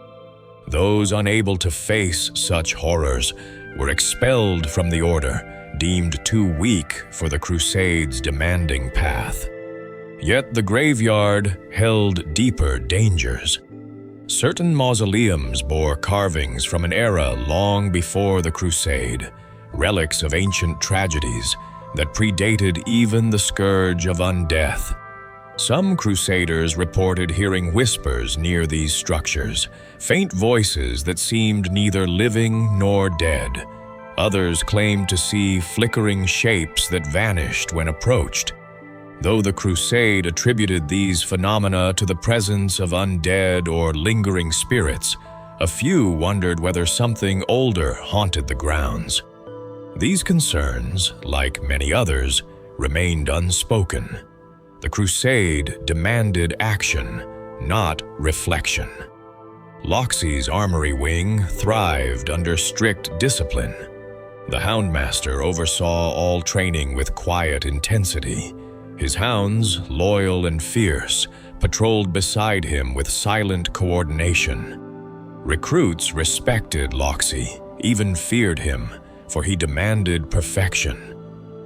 Those unable to face such horrors were expelled from the Order, deemed too weak for the Crusade's demanding path. Yet the graveyard held deeper dangers. Certain mausoleums bore carvings from an era long before the Crusade, relics of ancient tragedies that predated even the scourge of undeath. Some crusaders reported hearing whispers near these structures, faint voices that seemed neither living nor dead. Others claimed to see flickering shapes that vanished when approached. Though the crusade attributed these phenomena to the presence of undead or lingering spirits, a few wondered whether something older haunted the grounds. These concerns, like many others, remained unspoken. The crusade demanded action, not reflection. Loxi's armory wing thrived under strict discipline. The Houndmaster oversaw all training with quiet intensity. His hounds, loyal and fierce, patrolled beside him with silent coordination. Recruits respected Loxi, even feared him, for he demanded perfection.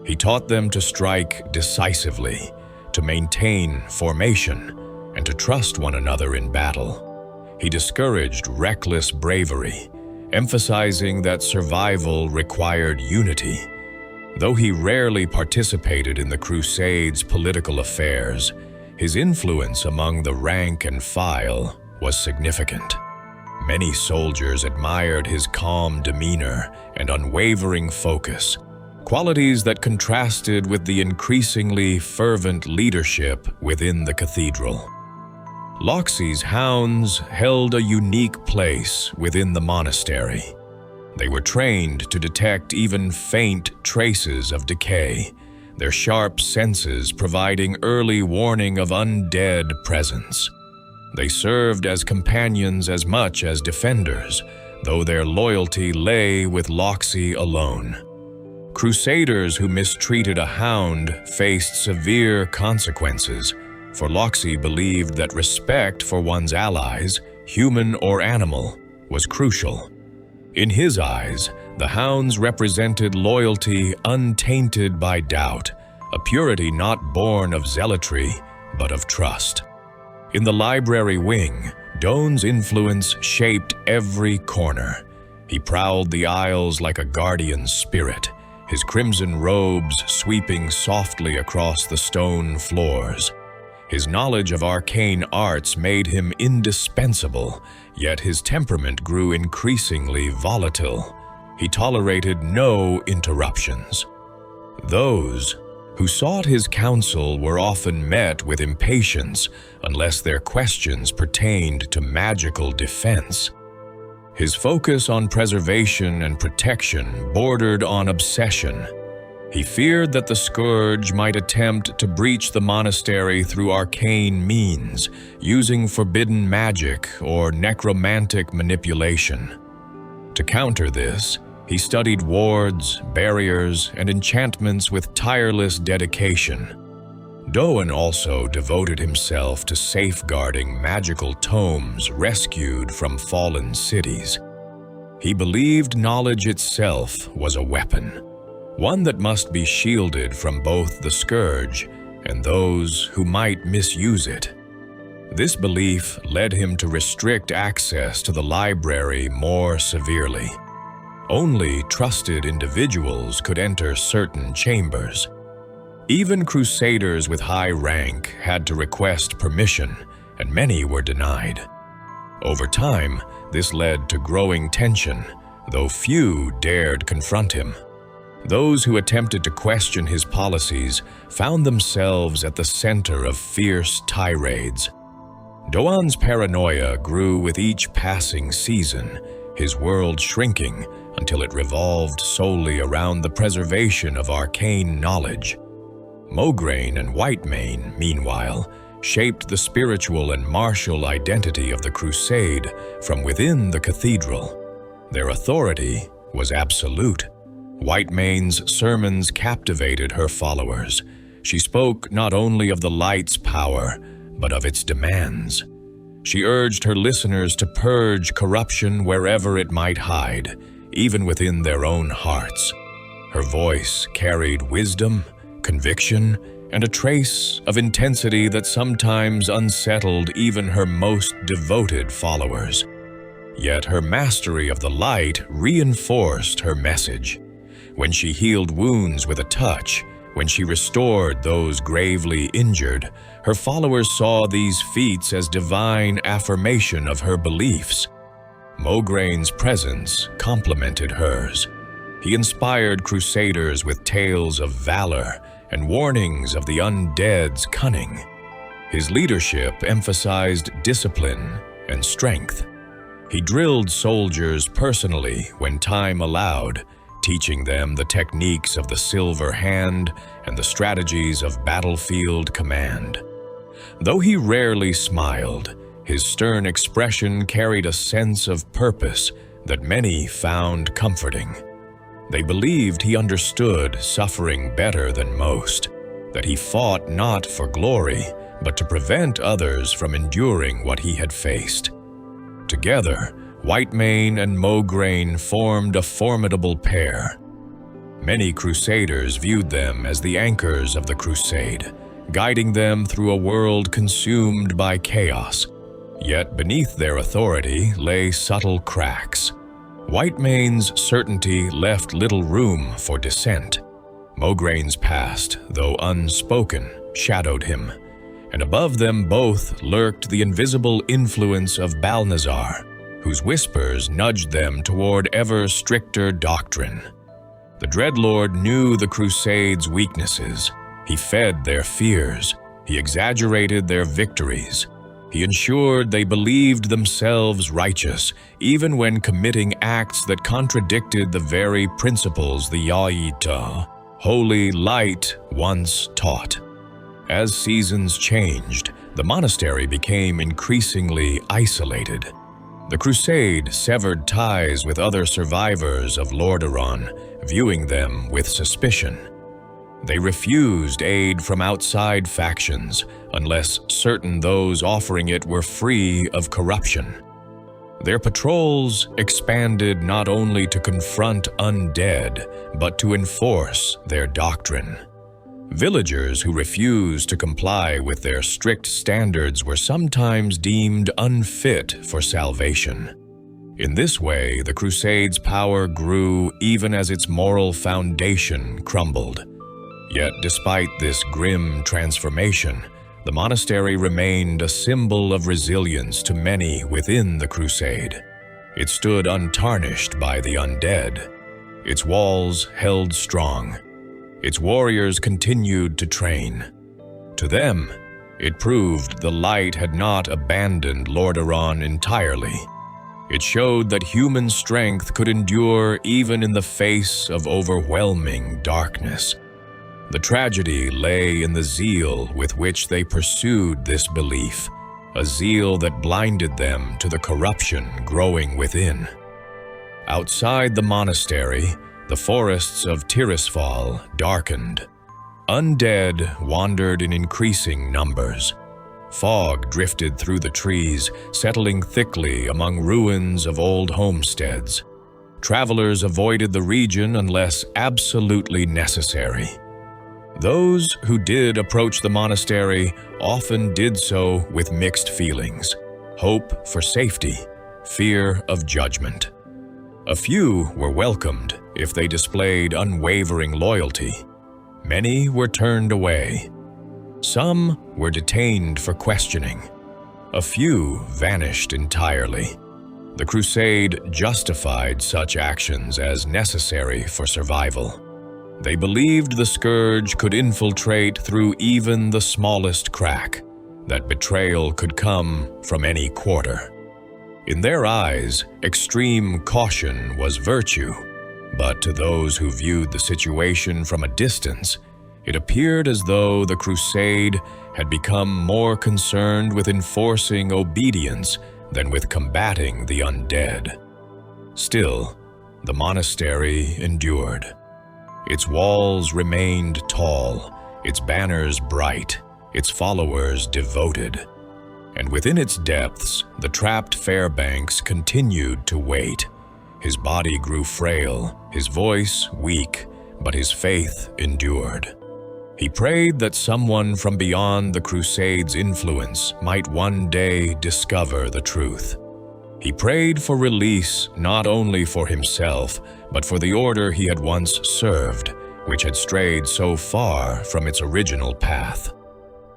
He taught them to strike decisively, to maintain formation, and to trust one another in battle. He discouraged reckless bravery, emphasizing that survival required unity. Though he rarely participated in the Crusade's political affairs, his influence among the rank and file was significant. Many soldiers admired his calm demeanor and unwavering focus, qualities that contrasted with the increasingly fervent leadership within the cathedral. Loxi's hounds held a unique place within the monastery. They were trained to detect even faint traces of decay, their sharp senses providing early warning of undead presence. They served as companions as much as defenders, though their loyalty lay with Loxi alone. Crusaders who mistreated a hound faced severe consequences, for Loxi believed that respect for one's allies, human or animal, was crucial. In his eyes, the hounds represented loyalty untainted by doubt, a purity not born of zealotry, but of trust. In the library wing, Doan's influence shaped every corner. He prowled the aisles like a guardian spirit, his crimson robes sweeping softly across the stone floors. His knowledge of arcane arts made him indispensable, yet his temperament grew increasingly volatile. He tolerated no interruptions. Those who sought his counsel were often met with impatience unless their questions pertained to magical defense. His focus on preservation and protection bordered on obsession. He feared that the Scourge might attempt to breach the monastery through arcane means, using forbidden magic or necromantic manipulation. To counter this, he studied wards, barriers, and enchantments with tireless dedication. Doan also devoted himself to safeguarding magical tomes rescued from fallen cities. He believed knowledge itself was a weapon, one that must be shielded from both the Scourge and those who might misuse it. This belief led him to restrict access to the library more severely. Only trusted individuals could enter certain chambers. Even crusaders with high rank had to request permission, and many were denied. Over time, this led to growing tension, though few dared confront him. Those who attempted to question his policies found themselves at the center of fierce tirades. Doan's paranoia grew with each passing season, his world shrinking until it revolved solely around the preservation of arcane knowledge. Mograine and Whitemane, meanwhile, shaped the spiritual and martial identity of the Crusade from within the cathedral. Their authority was absolute. Whitemane's sermons captivated her followers. She spoke not only of the light's power, but of its demands. She urged her listeners to purge corruption wherever it might hide, even within their own hearts. Her voice carried wisdom, conviction, and a trace of intensity that sometimes unsettled even her most devoted followers. Yet her mastery of the light reinforced her message. When she healed wounds with a touch, when she restored those gravely injured, her followers saw these feats as divine affirmation of her beliefs. Mograine's presence complemented hers. He inspired crusaders with tales of valor and warnings of the undead's cunning. His leadership emphasized discipline and strength. He drilled soldiers personally when time allowed, teaching them the techniques of the silver hand and the strategies of battlefield command. Though he rarely smiled, his stern expression carried a sense of purpose that many found comforting. They believed he understood suffering better than most, that he fought not for glory, but to prevent others from enduring what he had faced. Together, Whitemane and Mograine formed a formidable pair. Many crusaders viewed them as the anchors of the crusade, guiding them through a world consumed by chaos. Yet beneath their authority lay subtle cracks. Whitemane's certainty left little room for dissent. Mograine's past, though unspoken, shadowed him, and above them both lurked the invisible influence of Balnazar, whose whispers nudged them toward ever stricter doctrine. The Dreadlord knew the Crusade's weaknesses. He fed their fears. He exaggerated their victories. He ensured they believed themselves righteous, even when committing acts that contradicted the very principles the Yaita, holy light, once taught. As seasons changed, the monastery became increasingly isolated. The Crusade severed ties with other survivors of Lordaeron, viewing them with suspicion. They refused aid from outside factions unless certain those offering it were free of corruption. Their patrols expanded not only to confront undead, but to enforce their doctrine. Villagers who refused to comply with their strict standards were sometimes deemed unfit for salvation. In this way, the Crusade's power grew even as its moral foundation crumbled. Yet, despite this grim transformation, the monastery remained a symbol of resilience to many within the crusade. It stood untarnished by the undead. Its walls held strong. Its warriors continued to train. To them, it proved the light had not abandoned Lordaeron entirely. It showed that human strength could endure even in the face of overwhelming darkness. The tragedy lay in the zeal with which they pursued this belief, a zeal that blinded them to the corruption growing within. Outside the monastery, the forests of Tirisfal darkened. Undead wandered in increasing numbers. Fog drifted through the trees, settling thickly among ruins of old homesteads. Travelers avoided the region unless absolutely necessary. Those who did approach the monastery often did so with mixed feelings: hope for safety, fear of judgment. A few were welcomed if they displayed unwavering loyalty. Many were turned away. Some were detained for questioning. A few vanished entirely. The crusade justified such actions as necessary for survival. They believed the scourge could infiltrate through even the smallest crack, that betrayal could come from any quarter. In their eyes, extreme caution was virtue, but to those who viewed the situation from a distance, it appeared as though the crusade had become more concerned with enforcing obedience than with combating the undead. Still, the monastery endured. Its walls remained tall, its banners bright, its followers devoted. And within its depths, the trapped Fairbanks continued to wait. His body grew frail, his voice weak, but his faith endured. He prayed that someone from beyond the Crusade's influence might one day discover the truth. He prayed for release not only for himself, but for the order he had once served, which had strayed so far from its original path.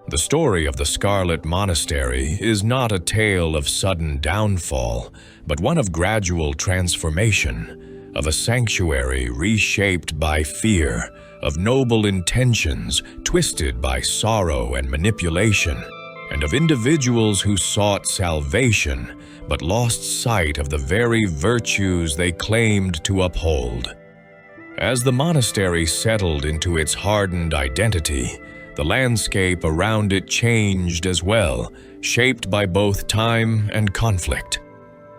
The story of the Scarlet Monastery is not a tale of sudden downfall, but one of gradual transformation, of a sanctuary reshaped by fear, of noble intentions twisted by sorrow and manipulation, and of individuals who sought salvation but lost sight of the very virtues they claimed to uphold. As the monastery settled into its hardened identity, the landscape around it changed as well, shaped by both time and conflict.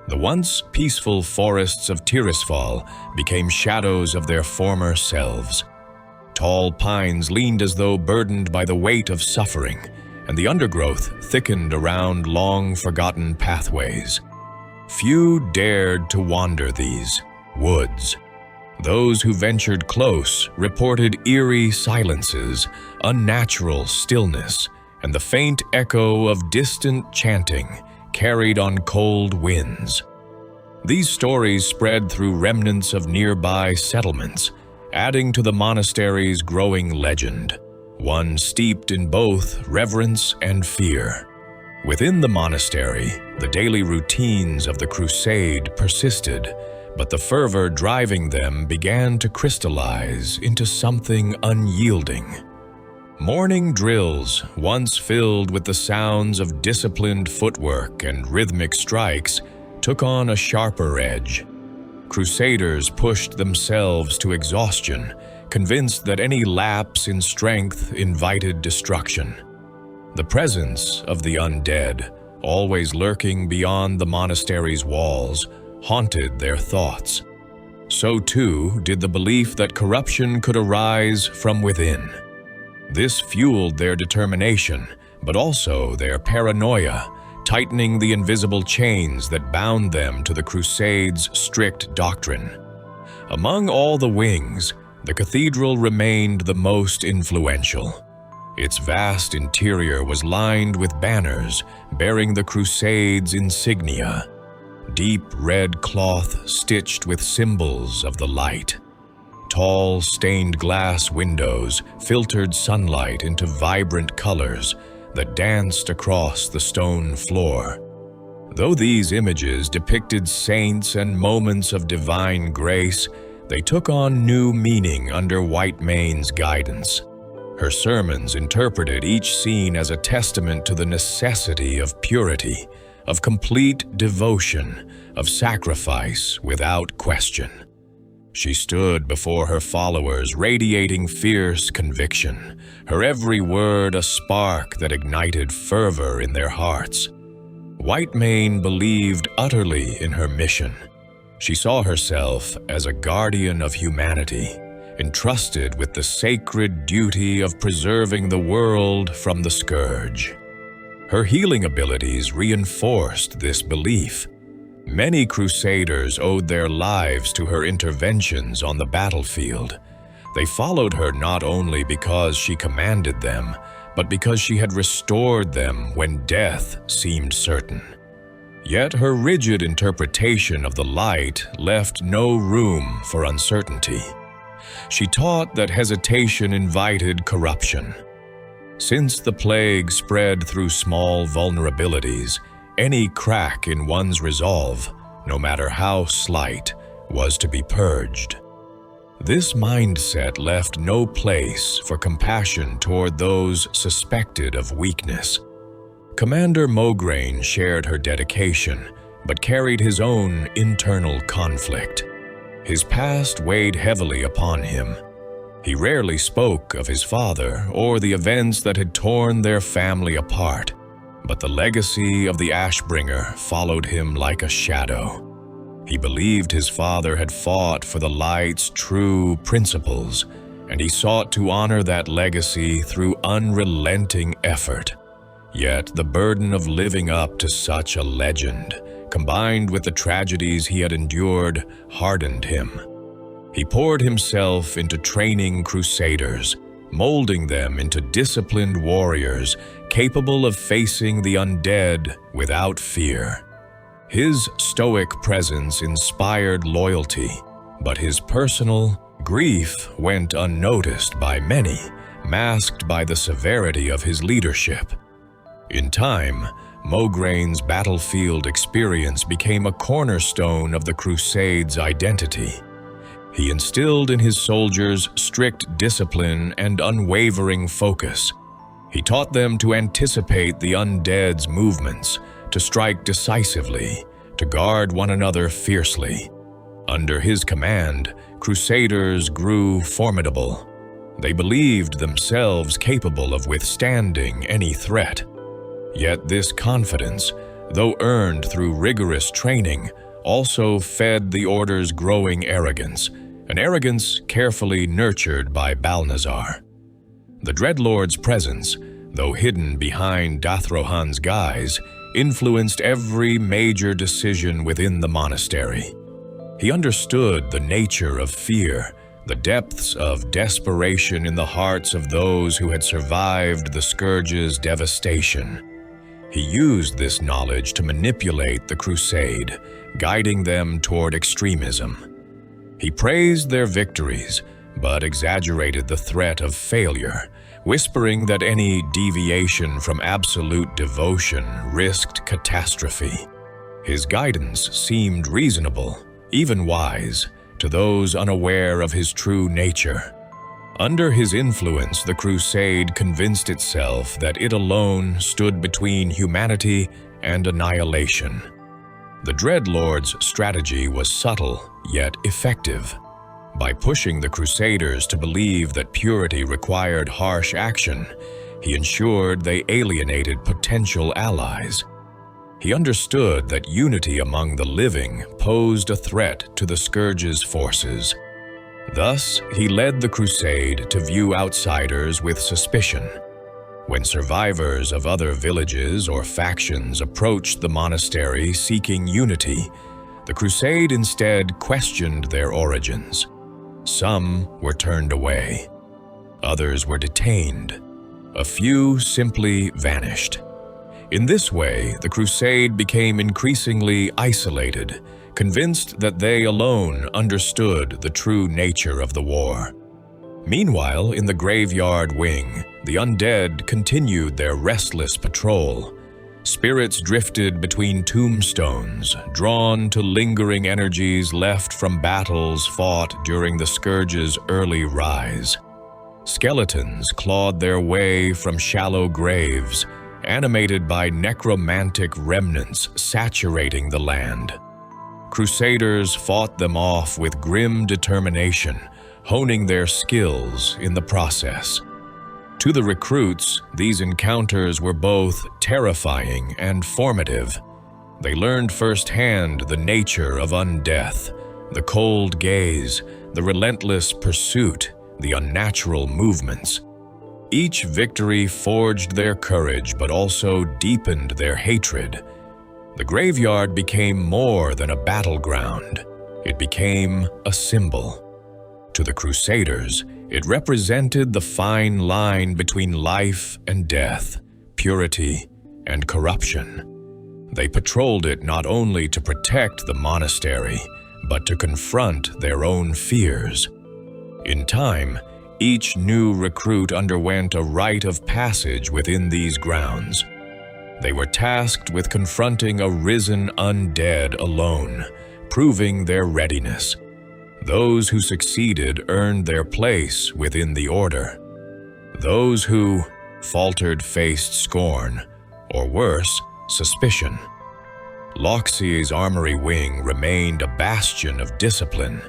The once peaceful forests of Tirisfal became shadows of their former selves. Tall pines leaned as though burdened by the weight of suffering, and the undergrowth thickened around long-forgotten pathways. Few dared to wander these woods. Those who ventured close reported eerie silences, unnatural stillness, and the faint echo of distant chanting carried on cold winds. These stories spread through remnants of nearby settlements, adding to the monastery's growing legend, one steeped in both reverence and fear. Within the monastery, the daily routines of the crusade persisted, but the fervor driving them began to crystallize into something unyielding. Morning drills, once filled with the sounds of disciplined footwork and rhythmic strikes, took on a sharper edge. Crusaders pushed themselves to exhaustion, convinced that any lapse in strength invited destruction. The presence of the undead, always lurking beyond the monastery's walls, haunted their thoughts. So too did the belief that corruption could arise from within. This fueled their determination, but also their paranoia, tightening the invisible chains that bound them to the Crusade's strict doctrine. Among all the wings, the cathedral remained the most influential. Its vast interior was lined with banners bearing the Crusade's insignia, deep red cloth stitched with symbols of the light. Tall, stained glass windows filtered sunlight into vibrant colors, that danced across the stone floor. Though these images depicted saints and moments of divine grace, they took on new meaning under Whitemane's guidance. Her sermons interpreted each scene as a testament to the necessity of purity, of complete devotion, of sacrifice without question. She stood before her followers, radiating fierce conviction, her every word a spark that ignited fervor in their hearts. Whitemane believed utterly in her mission. She saw herself as a guardian of humanity, entrusted with the sacred duty of preserving the world from the scourge. Her healing abilities reinforced this belief. Many crusaders owed their lives to her interventions on the battlefield. They followed her not only because she commanded them, but because she had restored them when death seemed certain. Yet her rigid interpretation of the light left no room for uncertainty. She taught that hesitation invited corruption. Since the plague spread through small vulnerabilities, any crack in one's resolve, no matter how slight, was to be purged. This mindset left no place for compassion toward those suspected of weakness. Commander Mograine shared her dedication, but carried his own internal conflict. His past weighed heavily upon him. He rarely spoke of his father or the events that had torn their family apart, but the legacy of the Ashbringer followed him like a shadow. He believed his father had fought for the light's true principles, and he sought to honor that legacy through unrelenting effort. Yet the burden of living up to such a legend, combined with the tragedies he had endured, hardened him. He poured himself into training crusaders, molding them into disciplined warriors capable of facing the undead without fear. His stoic presence inspired loyalty, but his personal grief went unnoticed by many, masked by the severity of his leadership. In time, Mograine's battlefield experience became a cornerstone of the Crusade's identity. He instilled in his soldiers strict discipline and unwavering focus. He taught them to anticipate the undead's movements, to strike decisively, to guard one another fiercely. Under his command, crusaders grew formidable. They believed themselves capable of withstanding any threat. Yet this confidence, though earned through rigorous training, also fed the Order's growing arrogance, an arrogance carefully nurtured by Balnazar. The Dreadlord's presence, though hidden behind Dathrohan's guise, influenced every major decision within the monastery. He understood the nature of fear, the depths of desperation in the hearts of those who had survived the Scourge's devastation. He used this knowledge to manipulate the Crusade, guiding them toward extremism. He praised their victories, but exaggerated the threat of failure, whispering that any deviation from absolute devotion risked catastrophe. His guidance seemed reasonable, even wise, to those unaware of his true nature. Under his influence, the Crusade convinced itself that it alone stood between humanity and annihilation. The Dreadlord's strategy was subtle, yet effective. By pushing the Crusaders to believe that purity required harsh action, he ensured they alienated potential allies. He understood that unity among the living posed a threat to the Scourge's forces. Thus, he led the Crusade to view outsiders with suspicion. When survivors of other villages or factions approached the monastery seeking unity, the Crusade instead questioned their origins. Some were turned away. Others were detained. A few simply vanished. In this way, the Crusade became increasingly isolated, convinced that they alone understood the true nature of the war. Meanwhile, in the graveyard wing, the undead continued their restless patrol. Spirits drifted between tombstones, drawn to lingering energies left from battles fought during the Scourge's early rise. Skeletons clawed their way from shallow graves, animated by necromantic remnants saturating the land. Crusaders fought them off with grim determination, honing their skills in the process. To the recruits, these encounters were both terrifying and formative. They learned firsthand the nature of undeath, the cold gaze, the relentless pursuit, the unnatural movements. Each victory forged their courage but also deepened their hatred. The graveyard became more than a battleground. It became a symbol. To the Crusaders, it represented the fine line between life and death, purity and corruption. They patrolled it not only to protect the monastery, but to confront their own fears. In time, each new recruit underwent a rite of passage within these grounds. They were tasked with confronting a risen undead alone, proving their readiness. Those who succeeded earned their place within the order. Those who faltered faced scorn, or worse, suspicion. Loxi's armory wing remained a bastion of discipline.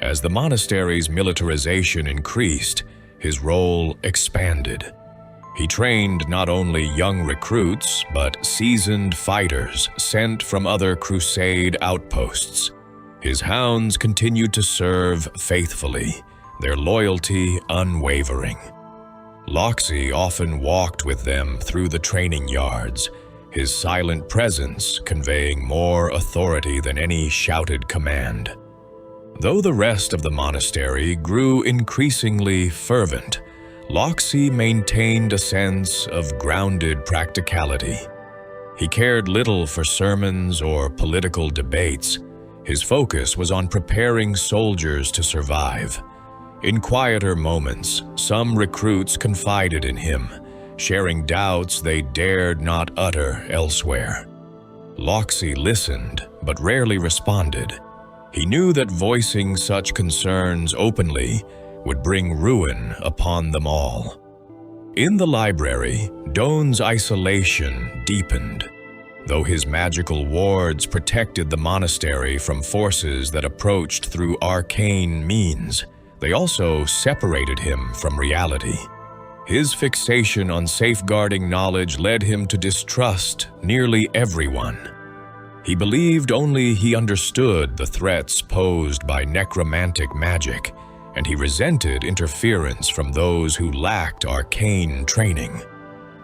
As the monastery's militarization increased, his role expanded. He trained not only young recruits, but seasoned fighters sent from other Crusade outposts. His hounds continued to serve faithfully, their loyalty unwavering. Loxi often walked with them through the training yards, his silent presence conveying more authority than any shouted command. Though the rest of the monastery grew increasingly fervent, Loxi maintained a sense of grounded practicality. He cared little for sermons or political debates. His focus was on preparing soldiers to survive. In quieter moments, some recruits confided in him, sharing doubts they dared not utter elsewhere. Loxi listened, but rarely responded. He knew that voicing such concerns openly would bring ruin upon them all. In the library, Doan's isolation deepened. Though his magical wards protected the monastery from forces that approached through arcane means, they also separated him from reality. His fixation on safeguarding knowledge led him to distrust nearly everyone. He believed only he understood the threats posed by necromantic magic, and he resented interference from those who lacked arcane training.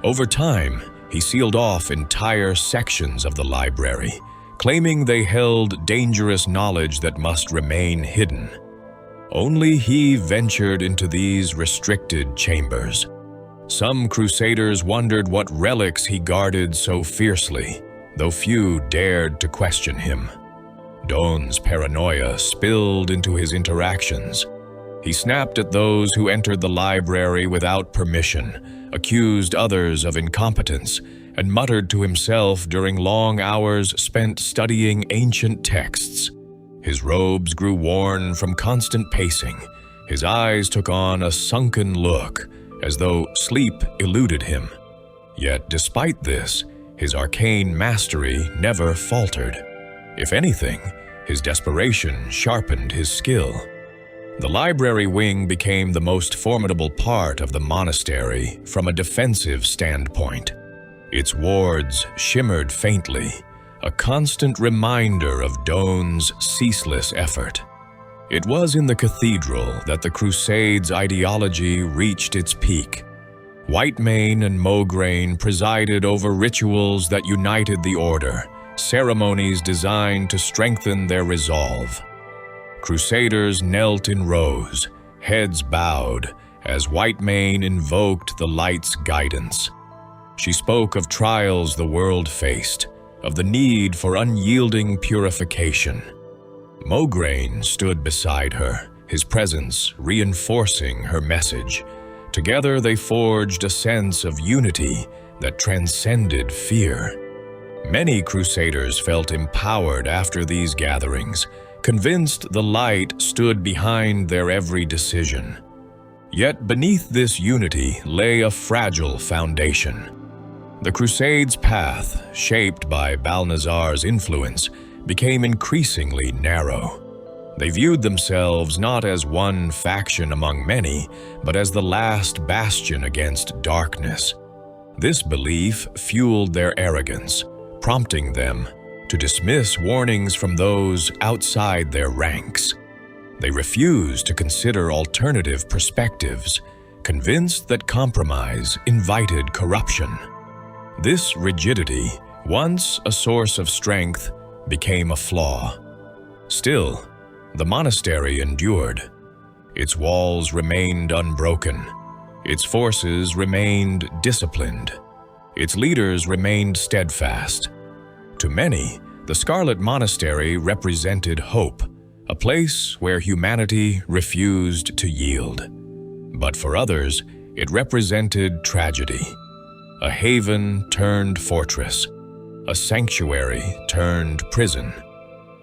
Over time, he sealed off entire sections of the library, claiming they held dangerous knowledge that must remain hidden. Only he ventured into these restricted chambers. Some Crusaders wondered what relics he guarded so fiercely, though few dared to question him. Doan's paranoia spilled into his interactions. He snapped at those who entered the library without permission, accused others of incompetence, and muttered to himself during long hours spent studying ancient texts. His robes grew worn from constant pacing. His eyes took on a sunken look, as though sleep eluded him. Yet despite this, his arcane mastery never faltered. If anything, his desperation sharpened his skill. The library wing became the most formidable part of the monastery from a defensive standpoint. Its wards shimmered faintly, a constant reminder of Doan's ceaseless effort. It was in the cathedral that the Crusade's ideology reached its peak. Whitemane and Mograine presided over rituals that united the order, ceremonies designed to strengthen their resolve. Crusaders knelt in rows, heads bowed, as Whitemane invoked the light's guidance. She spoke of trials the world faced, of the need for unyielding purification. Mograine stood beside her, his presence reinforcing her message. Together they forged a sense of unity that transcended fear. Many crusaders felt empowered after these gatherings, convinced the light stood behind their every decision. Yet beneath this unity lay a fragile foundation. The Crusade's path, shaped by Balnazar's influence, became increasingly narrow. They viewed themselves not as one faction among many, but as the last bastion against darkness. This belief fueled their arrogance, prompting them to dismiss warnings from those outside their ranks. They refused to consider alternative perspectives, convinced that compromise invited corruption. This rigidity, once a source of strength, became a flaw. Still, the monastery endured. Its walls remained unbroken. Its forces remained disciplined. Its leaders remained steadfast. To many, the Scarlet Monastery represented hope, a place where humanity refused to yield. But for others, it represented tragedy. A haven turned fortress, a sanctuary turned prison,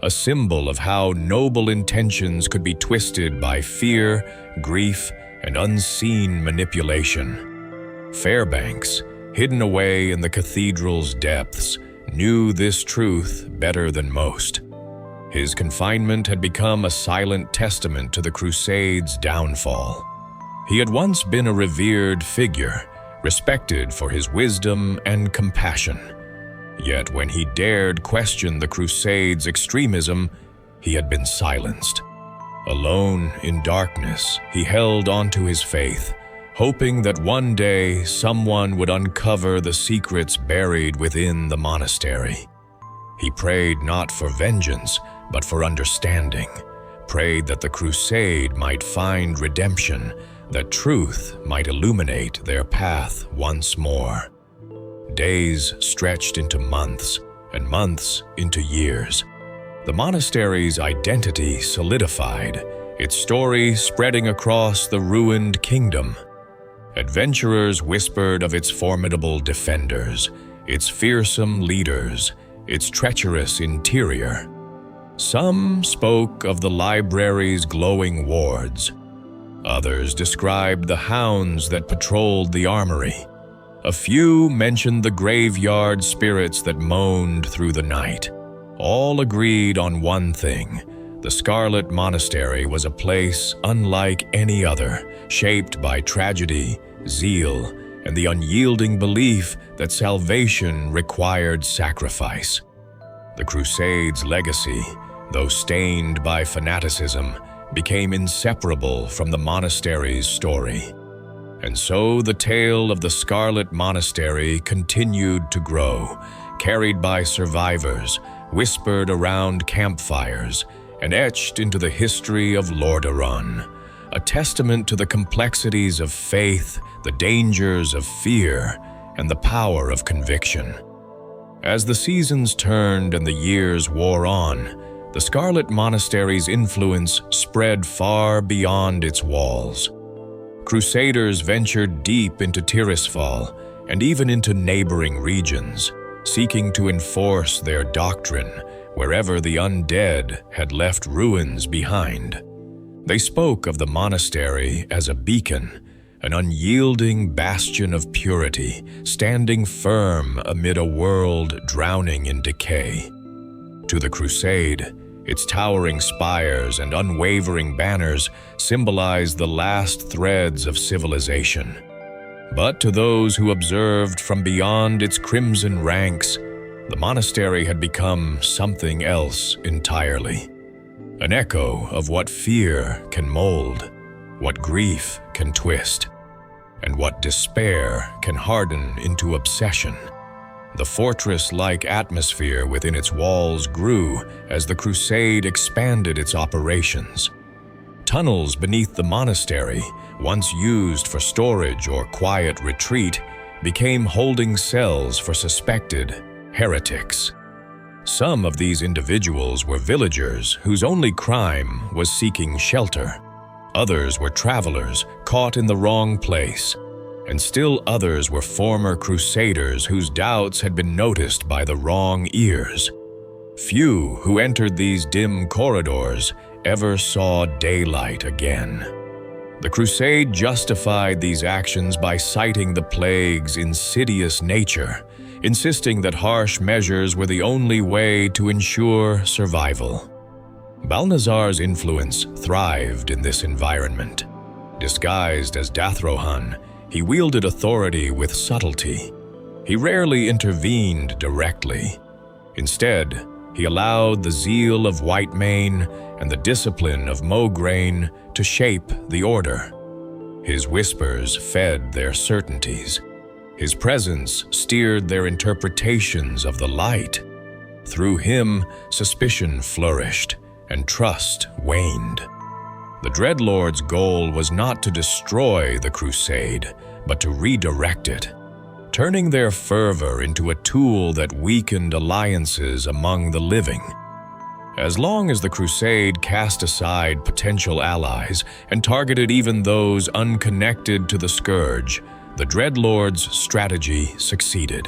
a symbol of how noble intentions could be twisted by fear, grief, and unseen manipulation. Fairbanks, hidden away in the cathedral's depths, knew this truth better than most. His confinement had become a silent testament to the Crusade's downfall. He had once been a revered figure, respected for his wisdom and compassion. Yet when he dared question the Crusade's extremism, he had been silenced. Alone in darkness, he held onto his faith, hoping that one day someone would uncover the secrets buried within the monastery. He prayed not for vengeance, but for understanding, prayed that the Crusade might find redemption, that truth might illuminate their path once more. Days stretched into months, and months into years. The monastery's identity solidified, its story spreading across the ruined kingdom. Adventurers whispered of its formidable defenders, its fearsome leaders, its treacherous interior. Some spoke of the library's glowing wards. Others described the hounds that patrolled the armory. A few mentioned the graveyard spirits that moaned through the night. All agreed on one thing: the Scarlet Monastery was a place unlike any other, shaped by tragedy, zeal, and the unyielding belief that salvation required sacrifice. The Crusade's legacy, though stained by fanaticism, became inseparable from the monastery's story. And so the tale of the Scarlet Monastery continued to grow, carried by survivors, whispered around campfires, and etched into the history of Lordaeron, a testament to the complexities of faith, the dangers of fear, and the power of conviction. As the seasons turned and the years wore on, the Scarlet Monastery's influence spread far beyond its walls. Crusaders ventured deep into Tirisfal and even into neighboring regions, seeking to enforce their doctrine wherever the undead had left ruins behind. They spoke of the monastery as a beacon, an unyielding bastion of purity, standing firm amid a world drowning in decay. To the Crusade, its towering spires and unwavering banners symbolized the last threads of civilization. But to those who observed from beyond its crimson ranks, the monastery had become something else entirely. An echo of what fear can mold, what grief can twist, and what despair can harden into obsession. The fortress-like atmosphere within its walls grew as the Crusade expanded its operations. Tunnels beneath the monastery, once used for storage or quiet retreat, became holding cells for suspected heretics. Some of these individuals were villagers whose only crime was seeking shelter. Others were travelers caught in the wrong place, and still others were former crusaders whose doubts had been noticed by the wrong ears. Few who entered these dim corridors ever saw daylight again. The crusade justified these actions by citing the plague's insidious nature, insisting that harsh measures were the only way to ensure survival. Balnazar's influence thrived in this environment. Disguised as Dathrohan, he wielded authority with subtlety. He rarely intervened directly. Instead, he allowed the zeal of Whitemane and the discipline of Mograine to shape the order. His whispers fed their certainties. His presence steered their interpretations of the light. Through him, suspicion flourished and trust waned. The Dreadlord's goal was not to destroy the crusade, but to redirect it, turning their fervor into a tool that weakened alliances among the living. As long as the crusade cast aside potential allies and targeted even those unconnected to the scourge, the Dreadlord's strategy succeeded.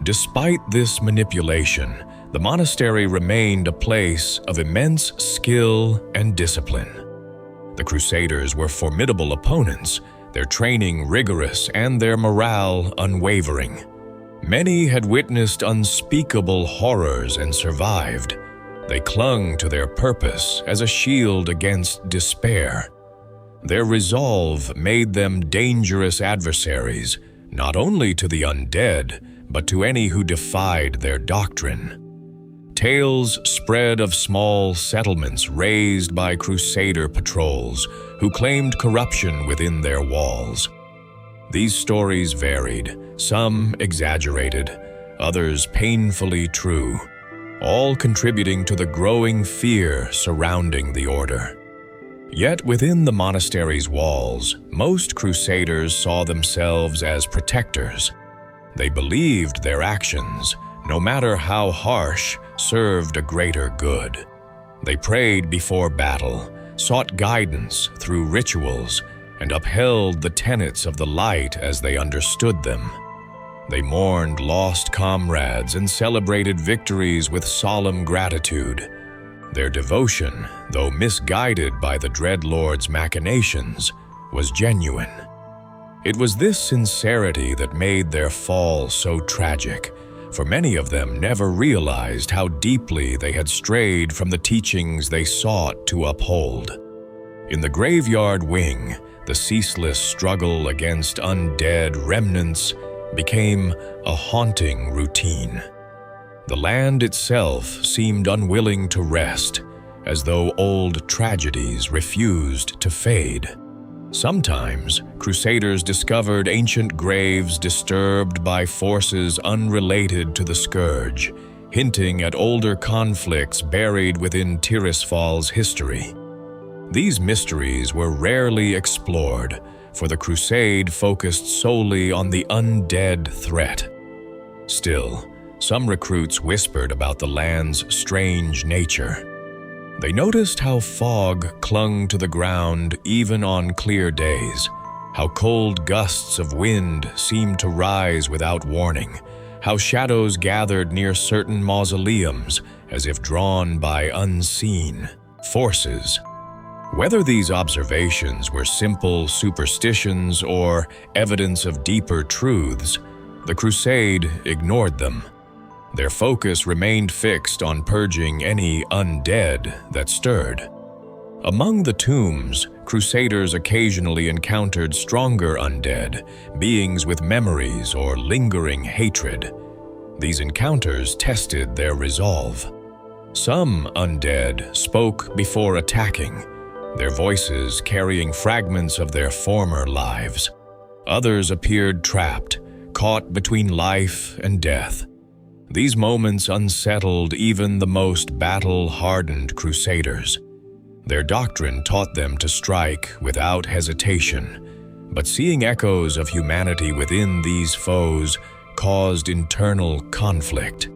Despite this manipulation, the monastery remained a place of immense skill and discipline. The Crusaders were formidable opponents, their training rigorous and their morale unwavering. Many had witnessed unspeakable horrors and survived. They clung to their purpose as a shield against despair. Their resolve made them dangerous adversaries, not only to the undead, but to any who defied their doctrine. Tales spread of small settlements razed by crusader patrols who claimed corruption within their walls. These stories varied, some exaggerated, others painfully true, all contributing to the growing fear surrounding the order. Yet within the monastery's walls, most crusaders saw themselves as protectors. They believed their actions, no matter how harsh, served a greater good. They prayed before battle, sought guidance through rituals, and upheld the tenets of the light as they understood them. They mourned lost comrades and celebrated victories with solemn gratitude. Their devotion, though misguided by the Dreadlord's machinations, was genuine. It was this sincerity that made their fall so tragic, for many of them never realized how deeply they had strayed from the teachings they sought to uphold. In the graveyard wing, the ceaseless struggle against undead remnants became a haunting routine. The land itself seemed unwilling to rest, as though old tragedies refused to fade. Sometimes, crusaders discovered ancient graves disturbed by forces unrelated to the scourge, hinting at older conflicts buried within Tirisfal's history. These mysteries were rarely explored, for the crusade focused solely on the undead threat. Still, some recruits whispered about the land's strange nature. They noticed how fog clung to the ground even on clear days, how cold gusts of wind seemed to rise without warning, how shadows gathered near certain mausoleums as if drawn by unseen forces. Whether these observations were simple superstitions or evidence of deeper truths, the crusade ignored them. Their focus remained fixed on purging any undead that stirred. Among the tombs, crusaders occasionally encountered stronger undead, beings with memories or lingering hatred. These encounters tested their resolve. Some undead spoke before attacking, their voices carrying fragments of their former lives. Others appeared trapped, caught between life and death. These moments unsettled even the most battle-hardened crusaders. Their doctrine taught them to strike without hesitation, but seeing echoes of humanity within these foes caused internal conflict.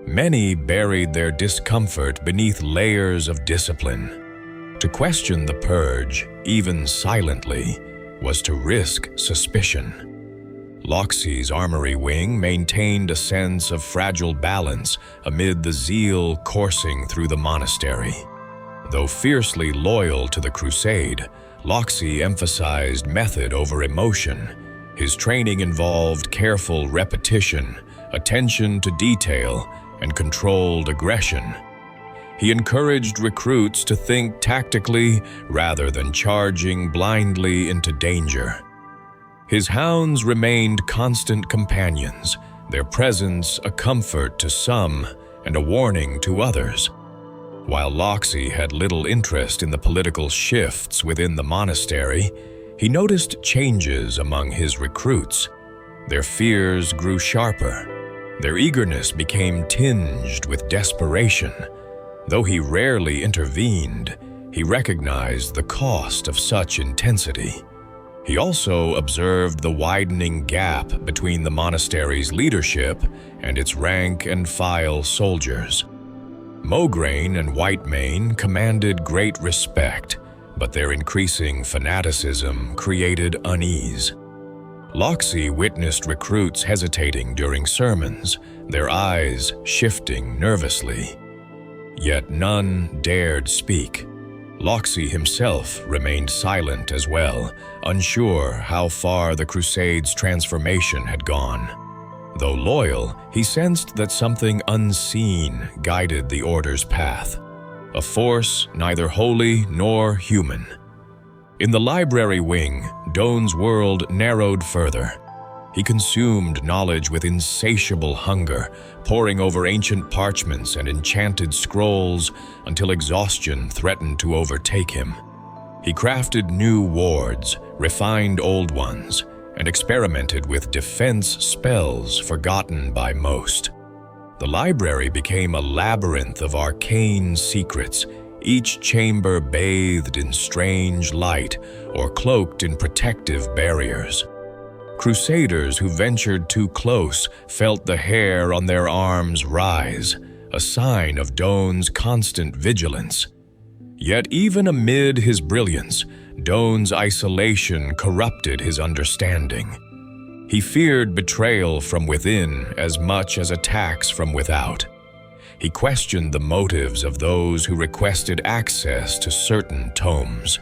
Many buried their discomfort beneath layers of discipline. To question the purge, even silently, was to risk suspicion. Loxie's armory wing maintained a sense of fragile balance amid the zeal coursing through the monastery. Though fiercely loyal to the Crusade, Loxie emphasized method over emotion. His training involved careful repetition, attention to detail, and controlled aggression. He encouraged recruits to think tactically rather than charging blindly into danger. His hounds remained constant companions, their presence a comfort to some and a warning to others. While Loxie had little interest in the political shifts within the monastery, he noticed changes among his recruits. Their fears grew sharper. Their eagerness became tinged with desperation. Though he rarely intervened, he recognized the cost of such intensity. He also observed the widening gap between the monastery's leadership and its rank-and-file soldiers. Mograine and Whitemane commanded great respect, but their increasing fanaticism created unease. Loxie witnessed recruits hesitating during sermons, their eyes shifting nervously. Yet none dared speak. Loxie himself remained silent as well, unsure how far the Crusade's transformation had gone. Though loyal, he sensed that something unseen guided the Order's path, a force neither holy nor human. In the library wing, Doan's world narrowed further. He consumed knowledge with insatiable hunger, poring over ancient parchments and enchanted scrolls until exhaustion threatened to overtake him. He crafted new wards, refined old ones, and experimented with defense spells forgotten by most. The library became a labyrinth of arcane secrets, each chamber bathed in strange light or cloaked in protective barriers. Crusaders who ventured too close felt the hair on their arms rise, a sign of Doan's constant vigilance. Yet even amid his brilliance, Doan's isolation corrupted his understanding. He feared betrayal from within as much as attacks from without. He questioned the motives of those who requested access to certain tomes.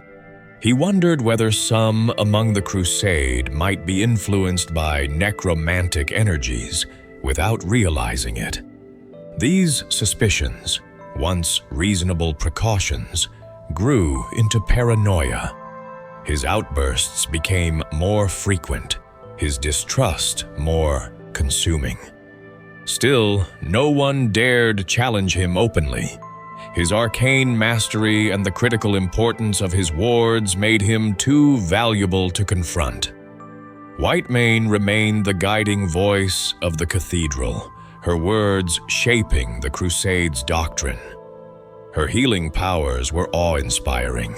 He wondered whether some among the Crusade might be influenced by necromantic energies without realizing it. These suspicions, once reasonable precautions, grew into paranoia. His outbursts became more frequent, his distrust more consuming. Still, no one dared challenge him openly. His arcane mastery and the critical importance of his wards made him too valuable to confront. Whitemane remained the guiding voice of the cathedral, her words shaping the Crusade's doctrine. Her healing powers were awe-inspiring.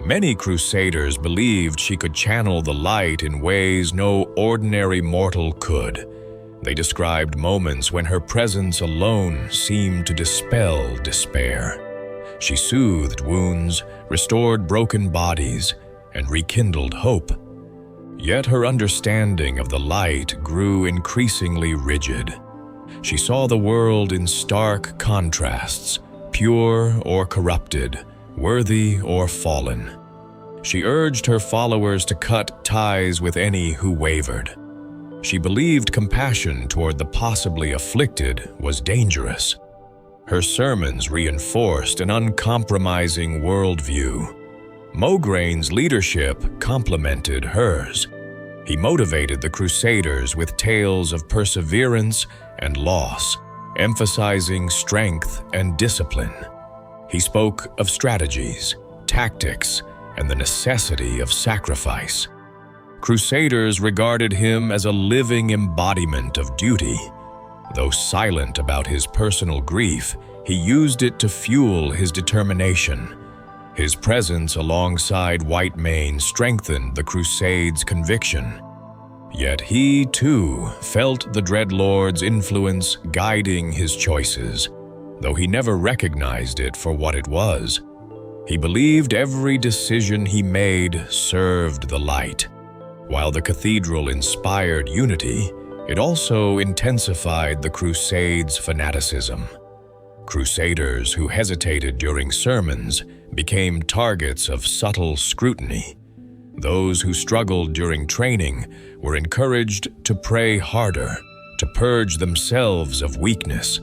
Many Crusaders believed she could channel the light in ways no ordinary mortal could. They described moments when her presence alone seemed to dispel despair. She soothed wounds, restored broken bodies, and rekindled hope. Yet her understanding of the light grew increasingly rigid. She saw the world in stark contrasts, pure or corrupted, worthy or fallen. She urged her followers to cut ties with any who wavered. She believed compassion toward the possibly afflicted was dangerous. Her sermons reinforced an uncompromising worldview. Mograine's leadership complemented hers. He motivated the Crusaders with tales of perseverance and loss, emphasizing strength and discipline. He spoke of strategies, tactics, and the necessity of sacrifice. Crusaders regarded him as a living embodiment of duty. Though silent about his personal grief, he used it to fuel his determination. His presence alongside Whitemane strengthened the Crusade's conviction. Yet he, too, felt the Dreadlord's influence guiding his choices, though he never recognized it for what it was. He believed every decision he made served the light. While the cathedral inspired unity, it also intensified the Crusades' fanaticism. Crusaders who hesitated during sermons became targets of subtle scrutiny. Those who struggled during training were encouraged to pray harder, to purge themselves of weakness.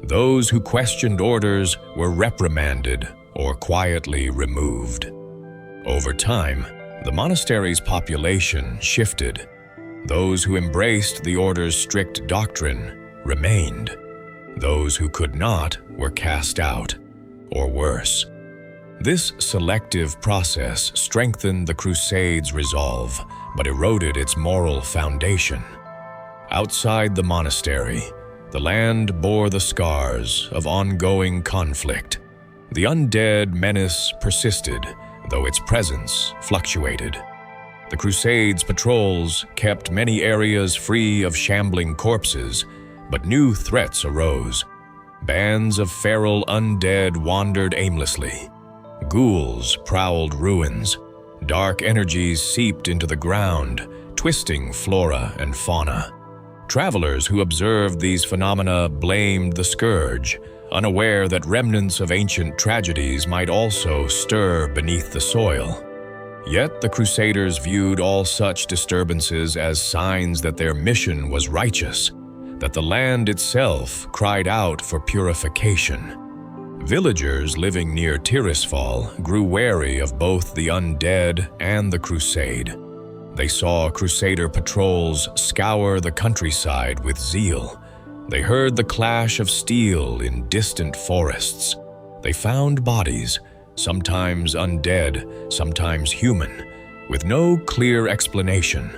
Those who questioned orders were reprimanded or quietly removed. Over time, the monastery's population shifted. Those who embraced the order's strict doctrine remained. Those who could not were cast out, or worse. This selective process strengthened the Crusades' resolve, but eroded its moral foundation. Outside the monastery, the land bore the scars of ongoing conflict. The undead menace persisted, though its presence fluctuated. The Crusades' patrols kept many areas free of shambling corpses, but new threats arose. Bands of feral undead wandered aimlessly. Ghouls prowled ruins. Dark energies seeped into the ground, twisting flora and fauna. Travelers who observed these phenomena blamed the scourge, unaware that remnants of ancient tragedies might also stir beneath the soil. Yet the Crusaders viewed all such disturbances as signs that their mission was righteous, that the land itself cried out for purification. Villagers living near Tirisfal grew wary of both the undead and the crusade. They saw Crusader patrols scour the countryside with zeal. They heard the clash of steel in distant forests. They found bodies, sometimes undead, sometimes human, with no clear explanation.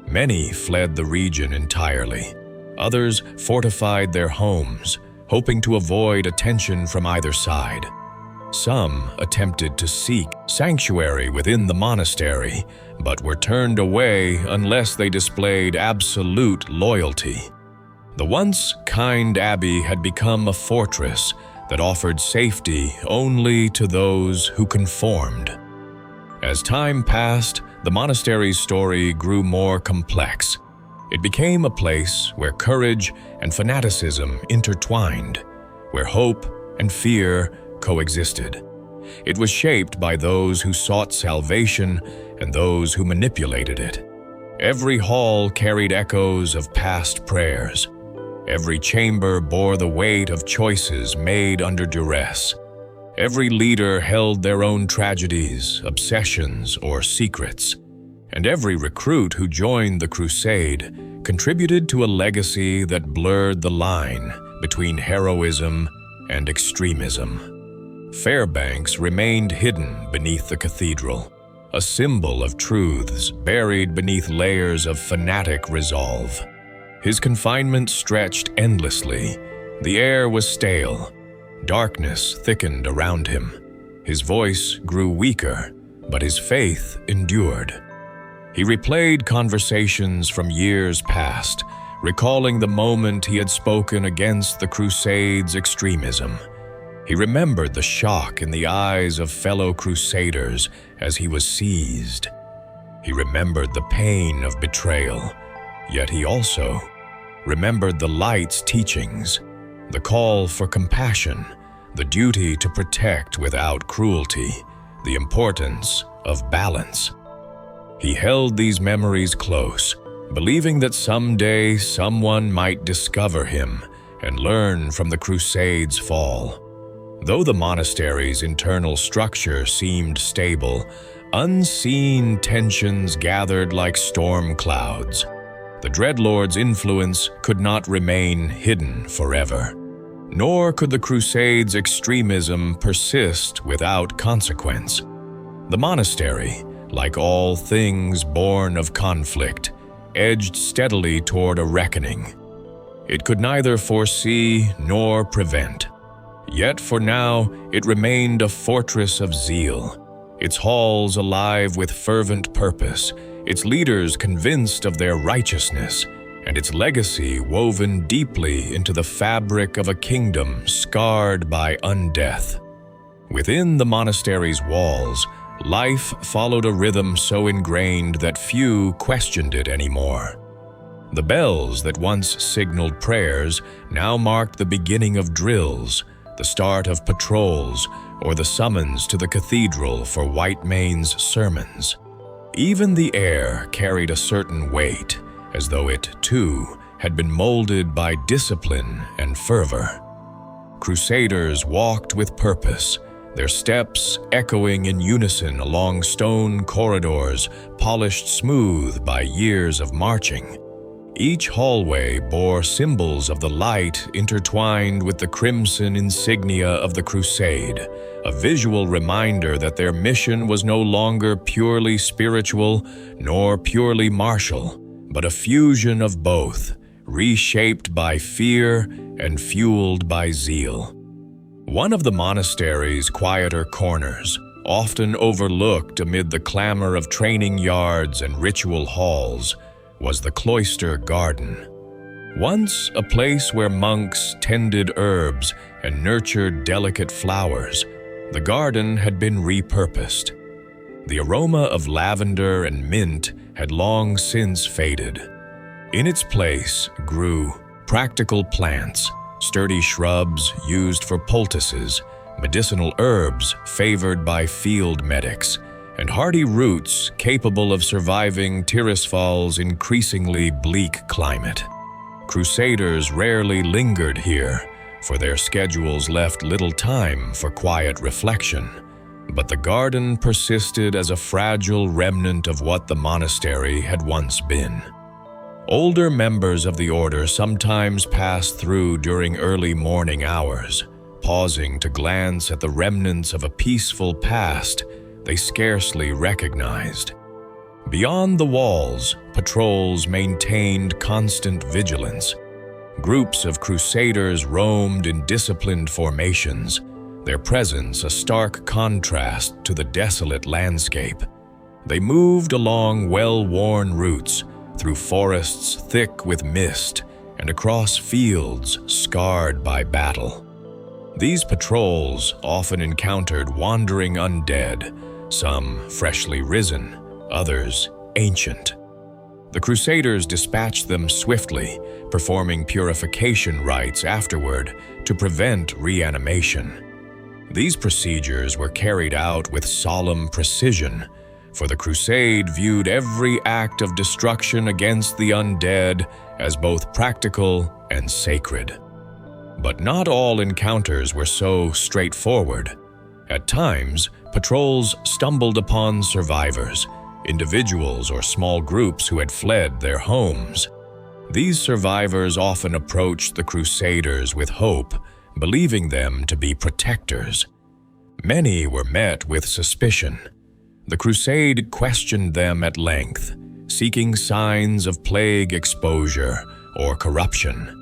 Many fled the region entirely. Others fortified their homes, hoping to avoid attention from either side. Some attempted to seek sanctuary within the monastery, but were turned away unless they displayed absolute loyalty. The once kind abbey had become a fortress that offered safety only to those who conformed. As time passed, the monastery's story grew more complex. It became a place where courage and fanaticism intertwined, where hope and fear coexisted. It was shaped by those who sought salvation and those who manipulated it. Every hall carried echoes of past prayers. Every chamber bore the weight of choices made under duress. Every leader held their own tragedies, obsessions, or secrets. And every recruit who joined the crusade contributed to a legacy that blurred the line between heroism and extremism. Fairbanks remained hidden beneath the cathedral, a symbol of truths buried beneath layers of fanatic resolve. His confinement stretched endlessly. The air was stale. Darkness thickened around him. His voice grew weaker, but his faith endured. He replayed conversations from years past, recalling the moment he had spoken against the Crusades' extremism. He remembered the shock in the eyes of fellow Crusaders as he was seized. He remembered the pain of betrayal, yet he also remembered the light's teachings, the call for compassion, the duty to protect without cruelty, the importance of balance. He held these memories close, believing that someday someone might discover him and learn from the Crusades' fall. Though the monastery's internal structure seemed stable, unseen tensions gathered like storm clouds. The Dreadlord's influence could not remain hidden forever, nor could the Crusades' extremism persist without consequence. The monastery, like all things born of conflict, edged steadily toward a reckoning. It could neither foresee nor prevent. Yet for now, it remained a fortress of zeal, its halls alive with fervent purpose, its leaders convinced of their righteousness, and its legacy woven deeply into the fabric of a kingdom scarred by undeath. Within the monastery's walls, life followed a rhythm so ingrained that few questioned it anymore. The bells that once signaled prayers now marked the beginning of drills, the start of patrols, or the summons to the cathedral for Whitemane's sermons. Even the air carried a certain weight, as though it, too, had been molded by discipline and fervor. Crusaders walked with purpose, their steps echoing in unison along stone corridors polished smooth by years of marching. Each hallway bore symbols of the light intertwined with the crimson insignia of the crusade, a visual reminder that their mission was no longer purely spiritual nor purely martial, but a fusion of both, reshaped by fear and fueled by zeal. One of the monastery's quieter corners, often overlooked amid the clamor of training yards and ritual halls, was the cloister garden. Once a place where monks tended herbs and nurtured delicate flowers, the garden had been repurposed. The aroma of lavender and mint had long since faded. In its place grew practical plants, sturdy shrubs used for poultices, medicinal herbs favored by field medics, and hardy roots capable of surviving Tirisfal's increasingly bleak climate. Crusaders rarely lingered here, for their schedules left little time for quiet reflection, but the garden persisted as a fragile remnant of what the monastery had once been. Older members of the order sometimes passed through during early morning hours, pausing to glance at the remnants of a peaceful past they scarcely recognized. Beyond the walls, patrols maintained constant vigilance. Groups of crusaders roamed in disciplined formations, their presence a stark contrast to the desolate landscape. They moved along well-worn routes, through forests thick with mist, and across fields scarred by battle. These patrols often encountered wandering undead, some freshly risen, others ancient. The Crusaders dispatched them swiftly, performing purification rites afterward to prevent reanimation. These procedures were carried out with solemn precision, for the Crusade viewed every act of destruction against the undead as both practical and sacred. But not all encounters were so straightforward. At times, patrols stumbled upon survivors, individuals or small groups who had fled their homes. These survivors often approached the Crusaders with hope, believing them to be protectors. Many were met with suspicion. The Crusade questioned them at length, seeking signs of plague exposure or corruption.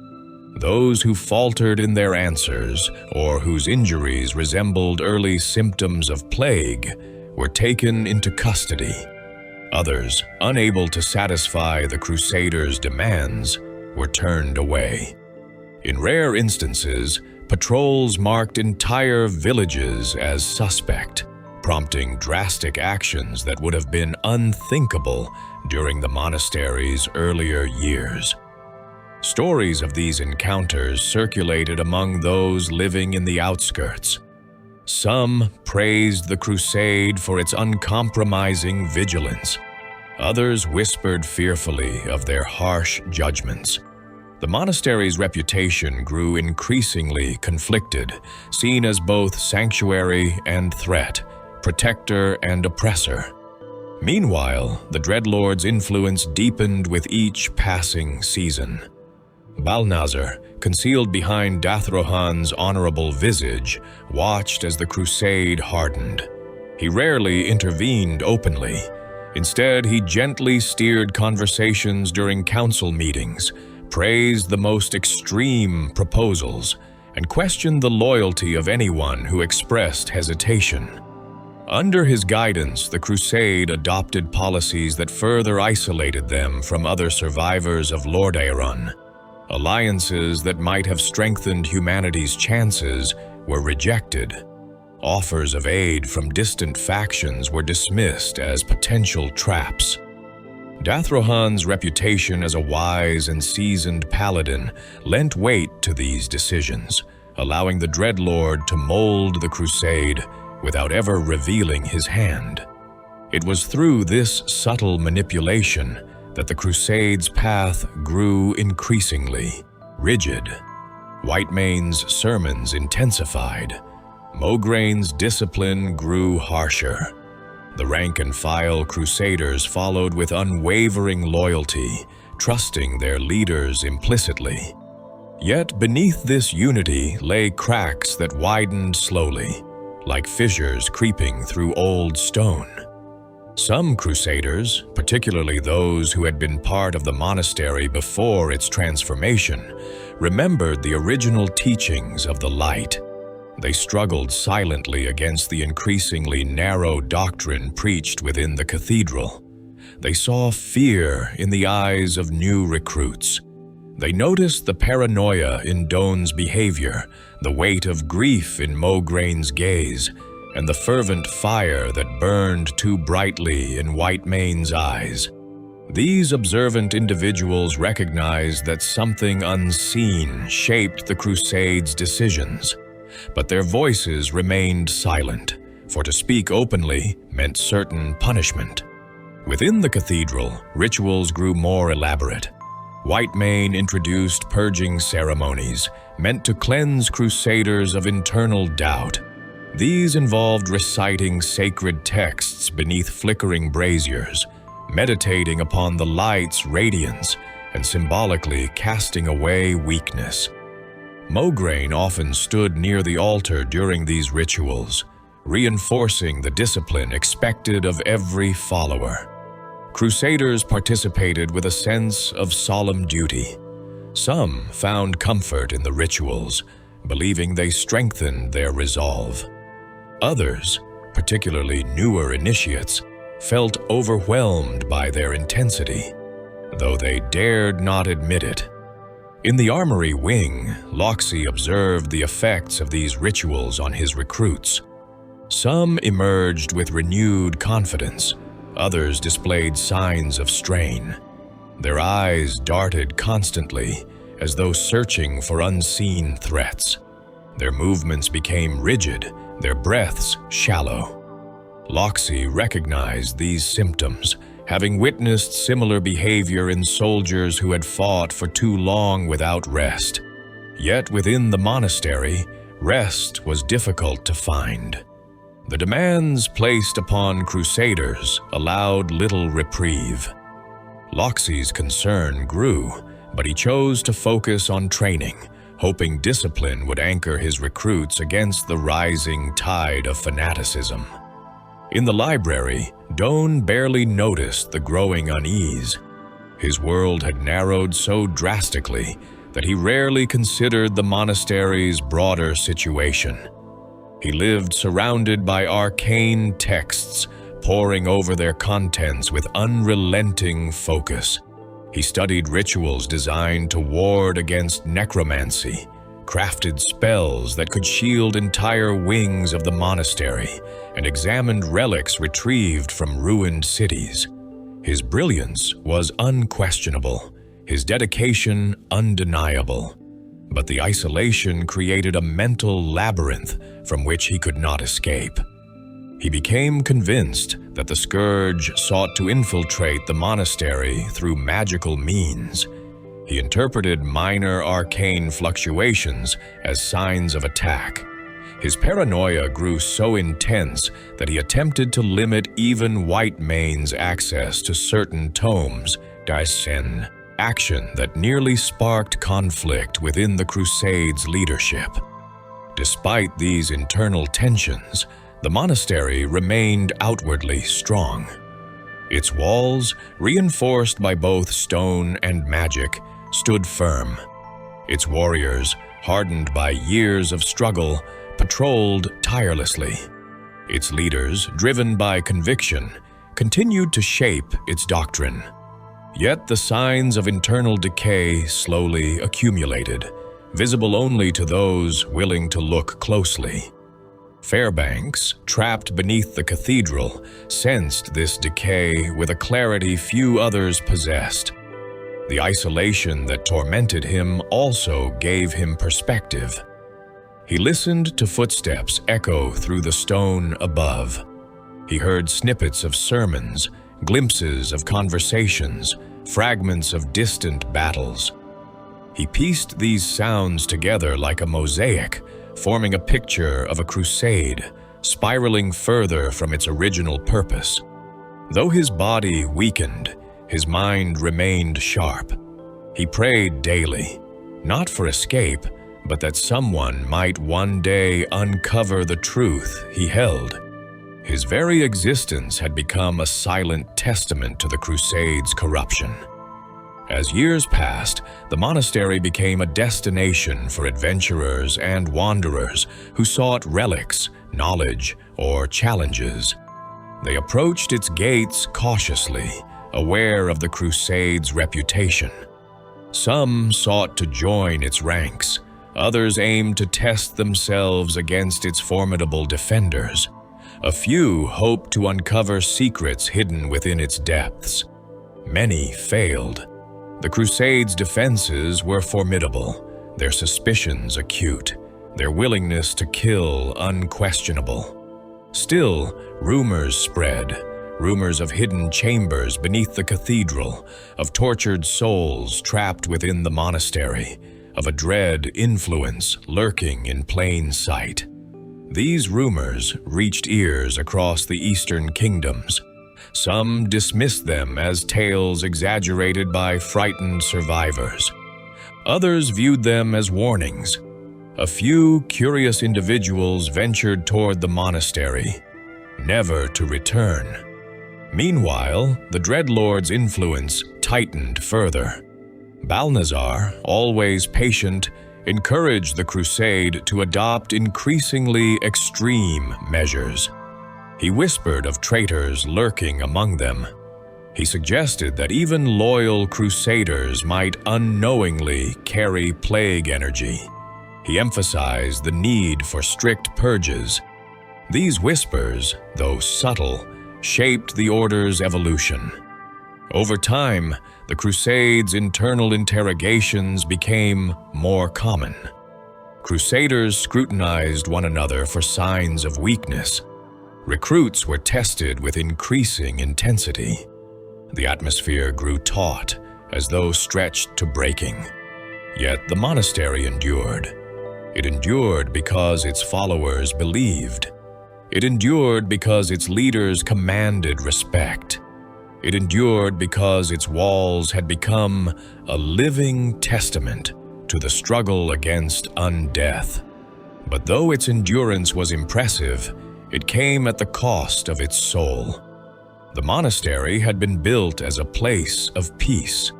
Those who faltered in their answers, or whose injuries resembled early symptoms of plague, were taken into custody. Others, unable to satisfy the Crusaders' demands, were turned away. In rare instances, patrols marked entire villages as suspect, prompting drastic actions that would have been unthinkable during the monastery's earlier years. Stories of these encounters circulated among those living in the outskirts. Some praised the crusade for its uncompromising vigilance. Others whispered fearfully of their harsh judgments. The monastery's reputation grew increasingly conflicted, seen as both sanctuary and threat, protector and oppressor. Meanwhile, the Dreadlord's influence deepened with each passing season. Balnazar, concealed behind Dathrohan's honorable visage, watched as the crusade hardened. He rarely intervened openly. Instead, he gently steered conversations during council meetings, praised the most extreme proposals, and questioned the loyalty of anyone who expressed hesitation. Under his guidance, the crusade adopted policies that further isolated them from other survivors of Lordaeron. Alliances that might have strengthened humanity's chances were rejected. offers of aid from distant factions were dismissed as potential traps. Dathrohan's reputation as a wise and seasoned paladin lent weight to these decisions, allowing the Dreadlord to mold the crusade without ever revealing his hand. It was through this subtle manipulation that the Crusade's path grew increasingly rigid. Whitemane's sermons intensified. Mograine's discipline grew harsher. The rank-and-file Crusaders followed with unwavering loyalty, trusting their leaders implicitly. Yet beneath this unity lay cracks that widened slowly, like fissures creeping through old stone. Some Crusaders, particularly those who had been part of the monastery before its transformation, remembered the original teachings of the light. They struggled silently against the increasingly narrow doctrine preached within the cathedral. They saw fear in the eyes of new recruits. They noticed the paranoia in Doan's behavior, the weight of grief in Mograine's gaze, and the fervent fire that burned too brightly in Whitemane's eyes. These observant individuals recognized that something unseen shaped the Crusade's decisions. But their voices remained silent, for to speak openly meant certain punishment. Within the cathedral, rituals grew more elaborate. Whitemane introduced purging ceremonies, meant to cleanse Crusaders of internal doubt. These involved reciting sacred texts beneath flickering braziers, meditating upon the light's radiance, and symbolically casting away weakness. Mograine often stood near the altar during these rituals, reinforcing the discipline expected of every follower. Crusaders participated with a sense of solemn duty. Some found comfort in the rituals, believing they strengthened their resolve. Others, particularly newer initiates, felt overwhelmed by their intensity, though they dared not admit it. In the armory wing, Loxi observed the effects of these rituals on his recruits. Some emerged with renewed confidence, others displayed signs of strain. Their eyes darted constantly, as though searching for unseen threats. Their movements became rigid, their breaths shallow. Loxi recognized these symptoms, having witnessed similar behavior in soldiers who had fought for too long without rest. Yet within the monastery, rest was difficult to find. The demands placed upon Crusaders allowed little reprieve. Loxi's concern grew, but he chose to focus on training, hoping discipline would anchor his recruits against the rising tide of fanaticism. In the library, Doan barely noticed the growing unease. His world had narrowed so drastically that he rarely considered the monastery's broader situation. He lived surrounded by arcane texts, poring over their contents with unrelenting focus. He studied rituals designed to ward against necromancy, crafted spells that could shield entire wings of the monastery, and examined relics retrieved from ruined cities. His brilliance was unquestionable, his dedication undeniable, but the isolation created a mental labyrinth from which he could not escape. He became convinced that the Scourge sought to infiltrate the monastery through magical means. He interpreted minor arcane fluctuations as signs of attack. His paranoia grew so intense that he attempted to limit even Whitemane's access to certain tomes, Daisen, action that nearly sparked conflict within the Crusade's leadership. Despite these internal tensions, the monastery remained outwardly strong. Its walls, reinforced by both stone and magic, stood firm. Its warriors, hardened by years of struggle, patrolled tirelessly. Its leaders, driven by conviction, continued to shape its doctrine. Yet the signs of internal decay slowly accumulated, visible only to those willing to look closely. Fairbanks, trapped beneath the cathedral, sensed this decay with a clarity few others possessed. The isolation that tormented him also gave him perspective. He listened to footsteps echo through the stone above. He heard snippets of sermons, glimpses of conversations, fragments of distant battles. He pieced these sounds together like a mosaic, forming a picture of a crusade, spiraling further from its original purpose. Though his body weakened, his mind remained sharp. He prayed daily, not for escape, but that someone might one day uncover the truth he held. His very existence had become a silent testament to the Crusade's corruption. As years passed, the monastery became a destination for adventurers and wanderers who sought relics, knowledge, or challenges. They approached its gates cautiously, aware of the Crusade's reputation. Some sought to join its ranks. Others aimed to test themselves against its formidable defenders. A few hoped to uncover secrets hidden within its depths. Many failed. The Crusade's defenses were formidable, their suspicions acute, their willingness to kill unquestionable. Still, rumors spread, rumors of hidden chambers beneath the cathedral, of tortured souls trapped within the monastery, of a dread influence lurking in plain sight. These rumors reached ears across the eastern kingdoms. Some dismissed them as tales exaggerated by frightened survivors. Others viewed them as warnings. A few curious individuals ventured toward the monastery, never to return. Meanwhile, the Dreadlord's influence tightened further. Balnazar, always patient, encouraged the Crusade to adopt increasingly extreme measures. He whispered of traitors lurking among them. He suggested that even loyal crusaders might unknowingly carry plague energy. He emphasized the need for strict purges. These whispers, though subtle, shaped the Order's evolution. Over time, the Crusade's internal interrogations became more common. Crusaders scrutinized one another for signs of weakness. Recruits were tested with increasing intensity. The atmosphere grew taut, as though stretched to breaking. Yet the monastery endured. It endured because its followers believed. It endured because its leaders commanded respect. It endured because its walls had become a living testament to the struggle against undeath. But though its endurance was impressive, it came at the cost of its soul. The monastery had been built as a place of peace.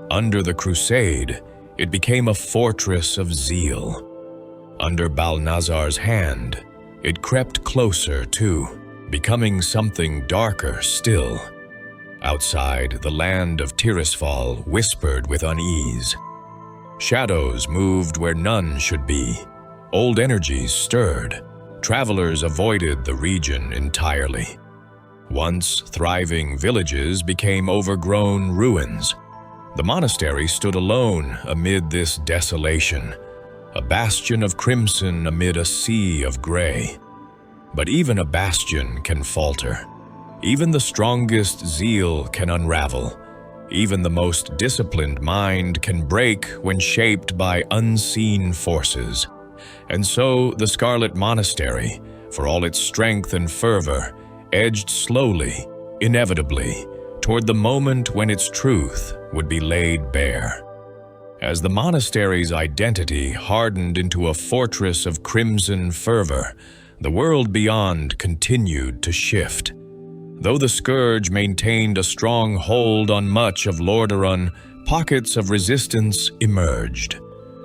Under the Crusade, it became a fortress of zeal. Under Balnazar's hand, it crept closer too, becoming something darker still. Outside, the land of Tirisfal whispered with unease. Shadows moved where none should be. Old energies stirred. Travelers avoided the region entirely. Once thriving villages became overgrown ruins. The monastery stood alone amid this desolation, a bastion of crimson amid a sea of gray. But even a bastion can falter. Even the strongest zeal can unravel. Even the most disciplined mind can break when shaped by unseen forces. And so the Scarlet Monastery, for all its strength and fervor, edged slowly, inevitably, toward the moment when its truth would be laid bare. As the monastery's identity hardened into a fortress of crimson fervor, the world beyond continued to shift. Though the Scourge maintained a strong hold on much of Lordaeron, pockets of resistance emerged.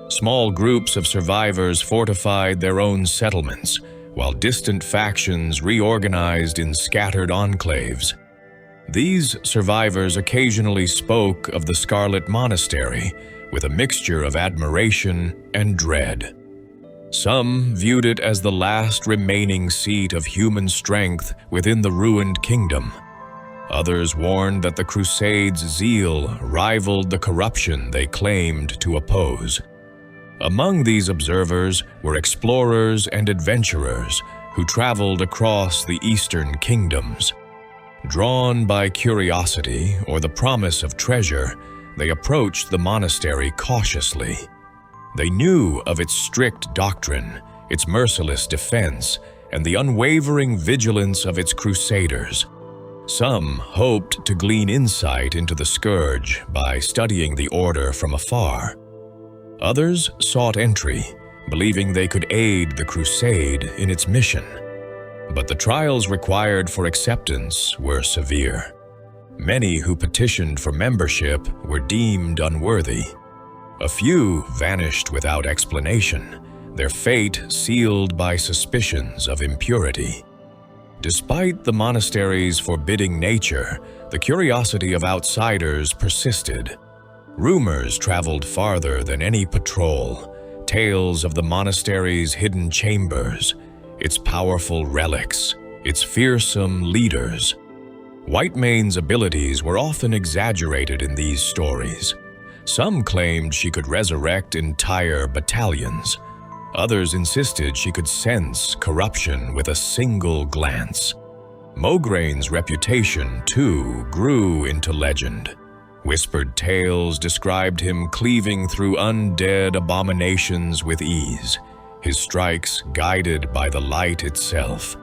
Small groups of survivors fortified their own settlements, while distant factions reorganized in scattered enclaves. These survivors occasionally spoke of the Scarlet Monastery with a mixture of admiration and dread. Some viewed it as the last remaining seat of human strength within the ruined kingdom. Others warned that the Crusade's zeal rivaled the corruption they claimed to oppose. Among these observers were explorers and adventurers who traveled across the eastern kingdoms. Drawn by curiosity or the promise of treasure, they approached the monastery cautiously. They knew of its strict doctrine, its merciless defense, and the unwavering vigilance of its crusaders. Some hoped to glean insight into the scourge by studying the order from afar. Others sought entry, believing they could aid the crusade in its mission. But the trials required for acceptance were severe. Many who petitioned for membership were deemed unworthy. A few vanished without explanation, their fate sealed by suspicions of impurity. Despite the monastery's forbidding nature, the curiosity of outsiders persisted. Rumors traveled farther than any patrol, tales of the monastery's hidden chambers, its powerful relics, its fearsome leaders. Whitemane's abilities were often exaggerated in these stories. Some claimed she could resurrect entire battalions. Others insisted she could sense corruption with a single glance. Mograine's reputation, too, grew into legend. Whispered tales described him cleaving through undead abominations with ease, his strikes guided by the light itself.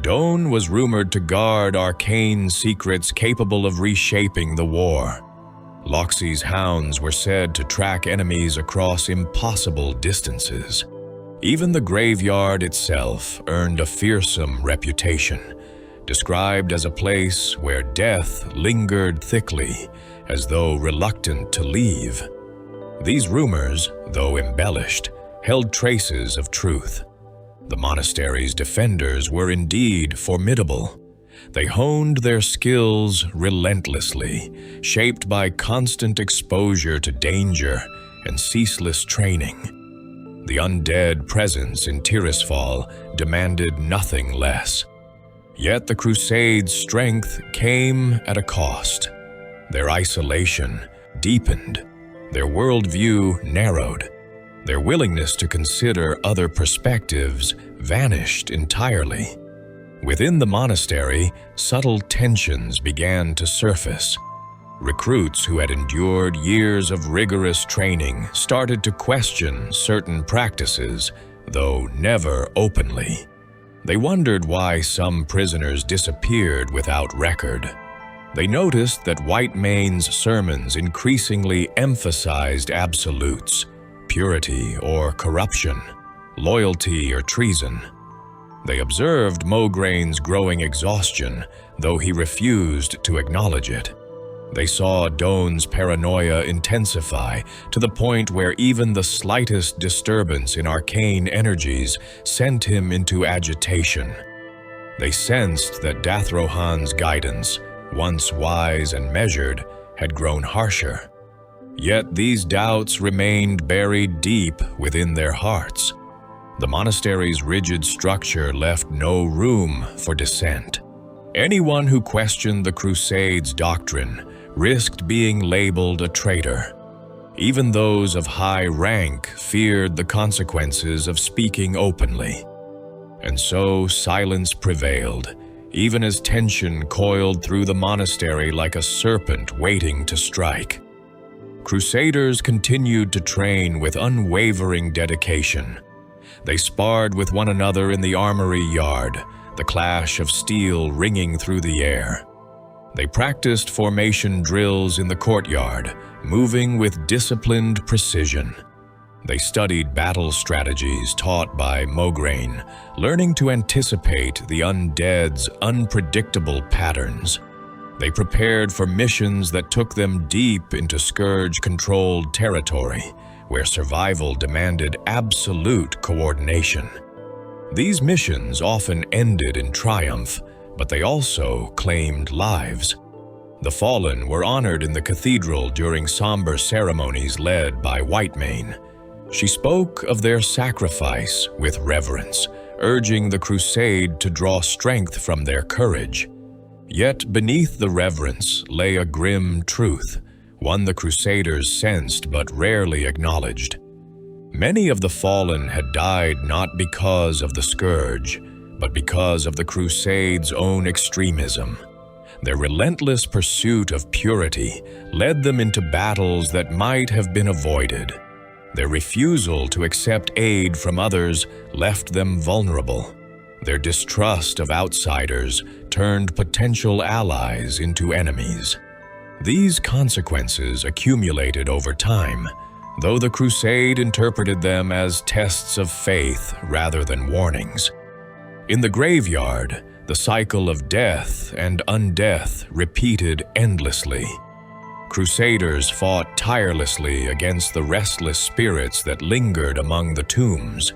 Doan was rumored to guard arcane secrets capable of reshaping the war. Loxy's hounds were said to track enemies across impossible distances. Even the graveyard itself earned a fearsome reputation, described as a place where death lingered thickly, as though reluctant to leave. These rumors, though embellished, held traces of truth. The monastery's defenders were indeed formidable. They honed their skills relentlessly, shaped by constant exposure to danger and ceaseless training. The undead presence in Tirisfal demanded nothing less. Yet the Crusade's strength came at a cost. Their isolation deepened, their worldview narrowed, their willingness to consider other perspectives vanished entirely. Within the monastery, subtle tensions began to surface. Recruits who had endured years of rigorous training started to question certain practices, though never openly. They wondered why some prisoners disappeared without record. They noticed that Whitemane's sermons increasingly emphasized absolutes, purity or corruption, loyalty or treason. They observed Mograine's growing exhaustion, though he refused to acknowledge it. They saw Doan's paranoia intensify to the point where even the slightest disturbance in arcane energies sent him into agitation. They sensed that Dathrohan's guidance, once wise and measured, had grown harsher. Yet these doubts remained buried deep within their hearts. The monastery's rigid structure left no room for dissent. Anyone who questioned the Crusade's doctrine risked being labeled a traitor. Even those of high rank feared the consequences of speaking openly. And so silence prevailed, even as tension coiled through the monastery like a serpent waiting to strike. Crusaders continued to train with unwavering dedication. They sparred with one another in the armory yard, the clash of steel ringing through the air. They practiced formation drills in the courtyard, moving with disciplined precision. They studied battle strategies taught by Mograine, learning to anticipate the undead's unpredictable patterns. They prepared for missions that took them deep into Scourge-controlled territory, where survival demanded absolute coordination. These missions often ended in triumph, but they also claimed lives. The fallen were honored in the cathedral during somber ceremonies led by Whitemane. She spoke of their sacrifice with reverence, urging the crusade to draw strength from their courage. Yet beneath the reverence lay a grim truth, one the crusaders sensed but rarely acknowledged. Many of the fallen had died not because of the scourge, but because of the crusade's own extremism. Their relentless pursuit of purity led them into battles that might have been avoided. Their refusal to accept aid from others left them vulnerable. Their distrust of outsiders turned potential allies into enemies. These consequences accumulated over time, though the crusade interpreted them as tests of faith rather than warnings. In the graveyard, the cycle of death and undeath repeated endlessly. Crusaders fought tirelessly against the restless spirits that lingered among the tombs.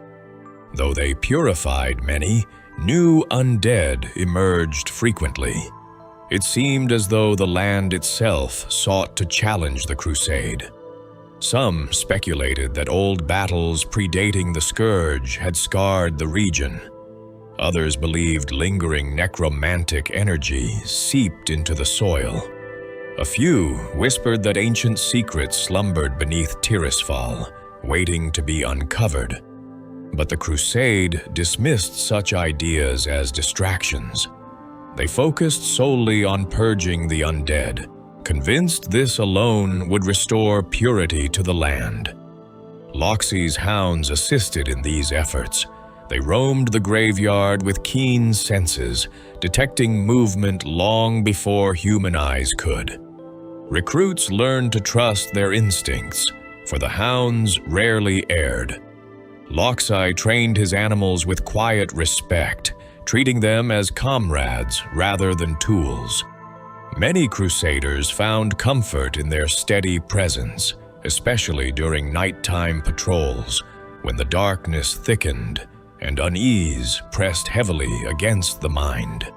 Though they purified many, new undead emerged frequently. It seemed as though the land itself sought to challenge the crusade. Some speculated that old battles predating the scourge had scarred the region. Others believed lingering necromantic energy seeped into the soil. A few whispered that ancient secrets slumbered beneath Tirisfal, waiting to be uncovered. But the crusade dismissed such ideas as distractions. They focused solely on purging the undead, convinced this alone would restore purity to the land. Loxy's hounds assisted in these efforts. They roamed the graveyard with keen senses, detecting movement long before human eyes could. Recruits learned to trust their instincts, for the hounds rarely erred. Loxy trained his animals with quiet respect, treating them as comrades rather than tools. Many crusaders found comfort in their steady presence, especially during nighttime patrols, when the darkness thickened and unease pressed heavily against the mind.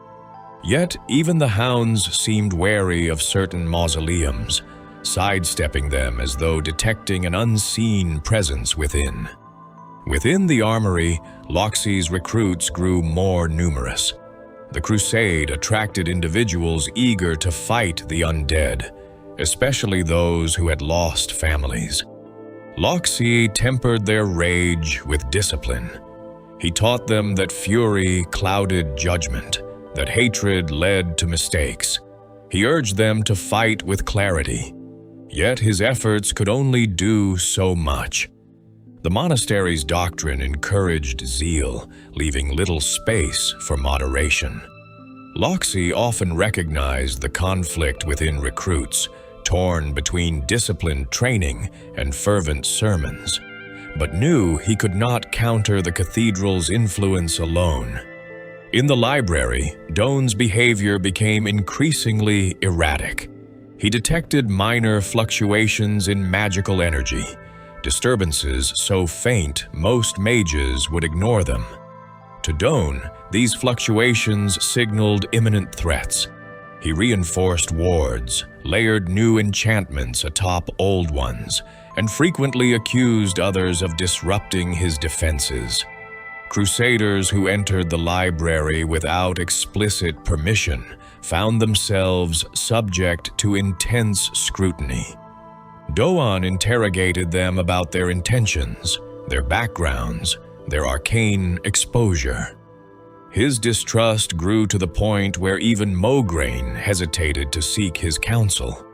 Yet even the hounds seemed wary of certain mausoleums, sidestepping them as though detecting an unseen presence within. Within the armory, Loxy's recruits grew more numerous. The crusade attracted individuals eager to fight the undead, especially those who had lost families. Loxy tempered their rage with discipline. He taught them that fury clouded judgment, that hatred led to mistakes. He urged them to fight with clarity. Yet his efforts could only do so much. The monastery's doctrine encouraged zeal, leaving little space for moderation. Loxy often recognized the conflict within recruits, torn between disciplined training and fervent sermons, but knew he could not counter the cathedral's influence alone. In the library, Doan's behavior became increasingly erratic. He detected minor fluctuations in magical energy, disturbances so faint most mages would ignore them. To Doan, these fluctuations signaled imminent threats. He reinforced wards, layered new enchantments atop old ones, and frequently accused others of disrupting his defenses. Crusaders who entered the library without explicit permission found themselves subject to intense scrutiny. Doan interrogated them about their intentions, their backgrounds, their arcane exposure. His distrust grew to the point where even Mograine hesitated to seek his counsel.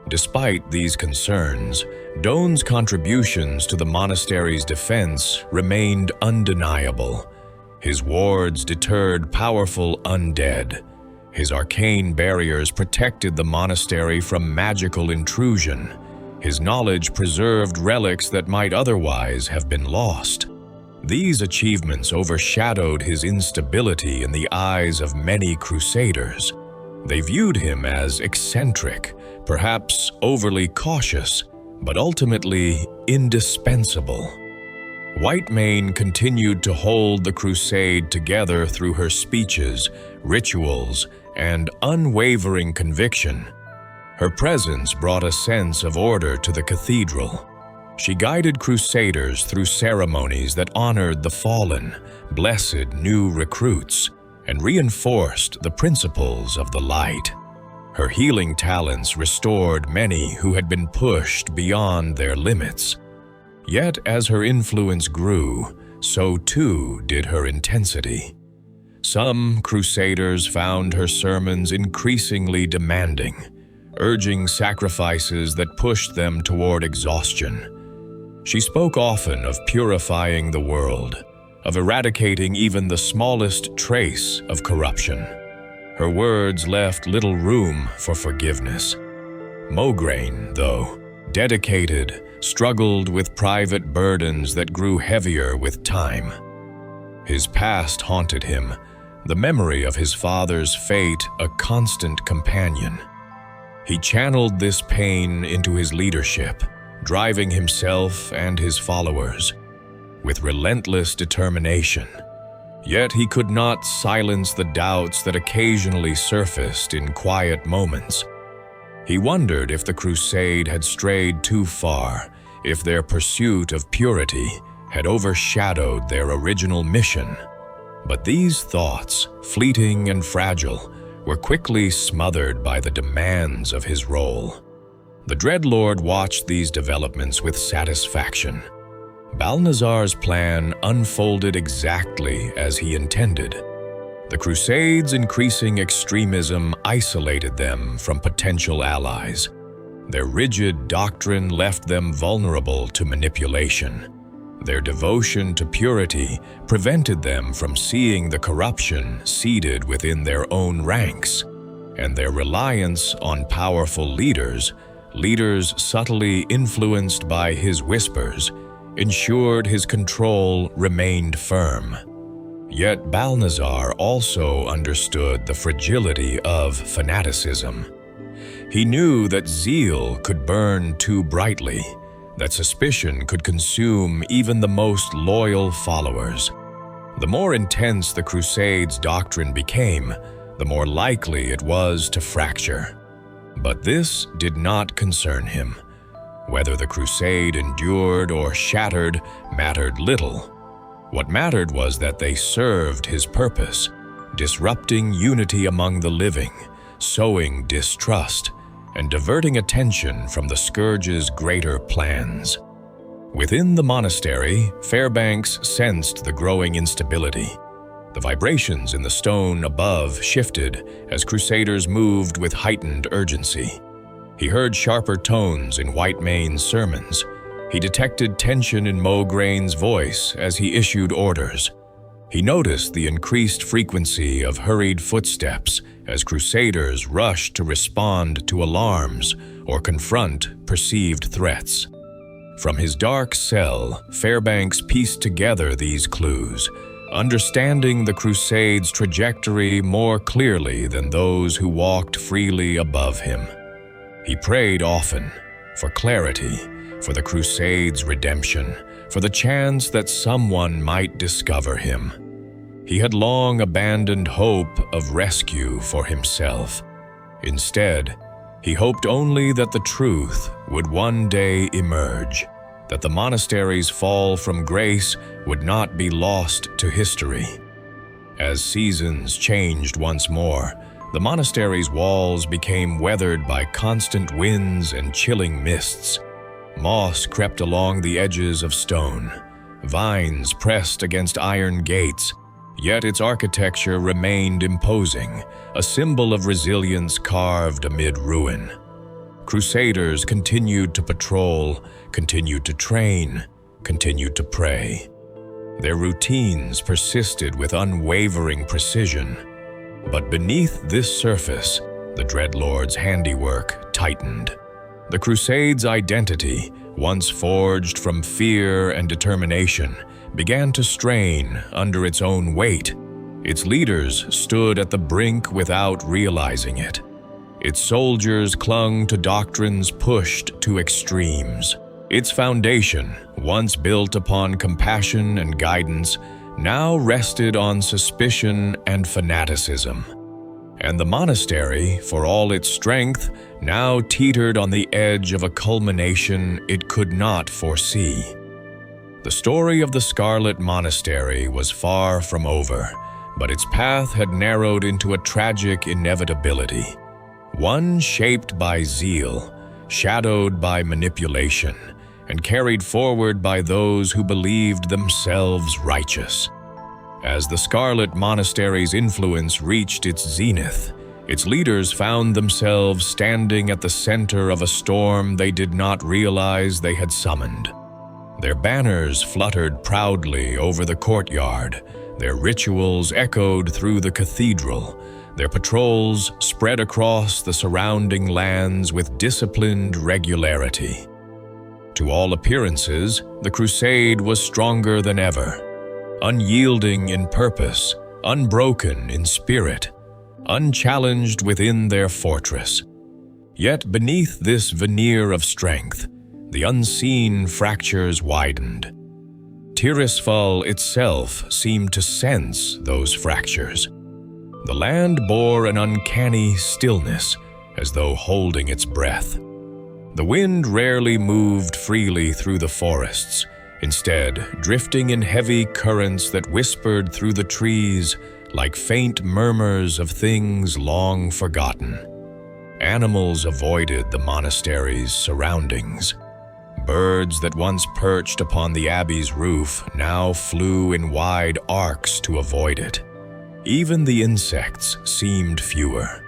Despite these concerns, Doan's contributions to the monastery's defense remained undeniable. His wards deterred powerful undead. His arcane barriers protected the monastery from magical intrusion. His knowledge preserved relics that might otherwise have been lost. These achievements overshadowed his instability in the eyes of many crusaders. They viewed him as eccentric, perhaps overly cautious, but ultimately indispensable. Whitemane continued to hold the crusade together through her speeches, rituals, and unwavering conviction. Her presence brought a sense of order to the cathedral. She guided crusaders through ceremonies that honored the fallen, blessed new recruits, and reinforced the principles of the light. Her healing talents restored many who had been pushed beyond their limits. Yet as her influence grew, so too did her intensity. Some crusaders found her sermons increasingly demanding, urging sacrifices that pushed them toward exhaustion. She spoke often of purifying the world, of eradicating even the smallest trace of corruption. Her words left little room for forgiveness. Mograine, though, dedicated, struggled with private burdens that grew heavier with time. His past haunted him, the memory of his father's fate a constant companion. He channeled this pain into his leadership, driving himself and his followers with relentless determination. Yet he could not silence the doubts that occasionally surfaced in quiet moments. He wondered if the crusade had strayed too far, if their pursuit of purity had overshadowed their original mission. But these thoughts, fleeting and fragile, were quickly smothered by the demands of his role. The Dreadlord watched these developments with satisfaction. Balnazar's plan unfolded exactly as he intended. The Crusade's increasing extremism isolated them from potential allies. Their rigid doctrine left them vulnerable to manipulation. Their devotion to purity prevented them from seeing the corruption seeded within their own ranks, and their reliance on powerful leaders subtly influenced by his whispers, ensured his control remained firm. Yet Balnazar also understood the fragility of fanaticism. He knew that zeal could burn too brightly, that suspicion could consume even the most loyal followers. The more intense the Crusade's doctrine became, the more likely it was to fracture. But this did not concern him. Whether the Crusade endured or shattered mattered little. What mattered was that they served his purpose, disrupting unity among the living, sowing distrust, and diverting attention from the Scourge's greater plans. Within the monastery, Fairbanks sensed the growing instability. The vibrations in the stone above shifted as Crusaders moved with heightened urgency. He heard sharper tones in Whitemane's sermons. He detected tension in Mograine's voice as he issued orders. He noticed the increased frequency of hurried footsteps as Crusaders rushed to respond to alarms or confront perceived threats. From his dark cell, Fairbanks pieced together these clues, understanding the Crusade's trajectory more clearly than those who walked freely above him. He prayed often for clarity, for the Crusade's redemption, for the chance that someone might discover him. He had long abandoned hope of rescue for himself. Instead, he hoped only that the truth would one day emerge, that the monastery's fall from grace would not be lost to history. As seasons changed once more, the monastery's walls became weathered by constant winds and chilling mists. Moss crept along the edges of stone. Vines pressed against iron gates, yet its architecture remained imposing, a symbol of resilience carved amid ruin. Crusaders continued to patrol, continued to train, continued to pray. Their routines persisted with unwavering precision. But beneath this surface, the Dreadlord's handiwork tightened. The Crusade's identity, once forged from fear and determination, began to strain under its own weight. Its leaders stood at the brink without realizing it. Its soldiers clung to doctrines pushed to extremes. Its foundation, once built upon compassion and guidance, now rested on suspicion and fanaticism. and the monastery, for all its strength, now teetered on the edge of a culmination it could not foresee. The story of the Scarlet Monastery was far from over, but its path had narrowed into a tragic inevitability, one shaped by zeal, shadowed by manipulation, and carried forward by those who believed themselves righteous. As the Scarlet Monastery's influence reached its zenith, its leaders found themselves standing at the center of a storm they did not realize they had summoned. Their banners fluttered proudly over the courtyard, their rituals echoed through the cathedral, their patrols spread across the surrounding lands with disciplined regularity. To all appearances, the crusade was stronger than ever. Unyielding in purpose, unbroken in spirit, unchallenged within their fortress. Yet beneath this veneer of strength, the unseen fractures widened. Tirisfal itself seemed to sense those fractures. The land bore an uncanny stillness, as though holding its breath. The wind rarely moved freely through the forests, instead drifting in heavy currents that whispered through the trees like faint murmurs of things long forgotten. Animals avoided the monastery's surroundings. Birds that once perched upon the abbey's roof now flew in wide arcs to avoid it. Even the insects seemed fewer.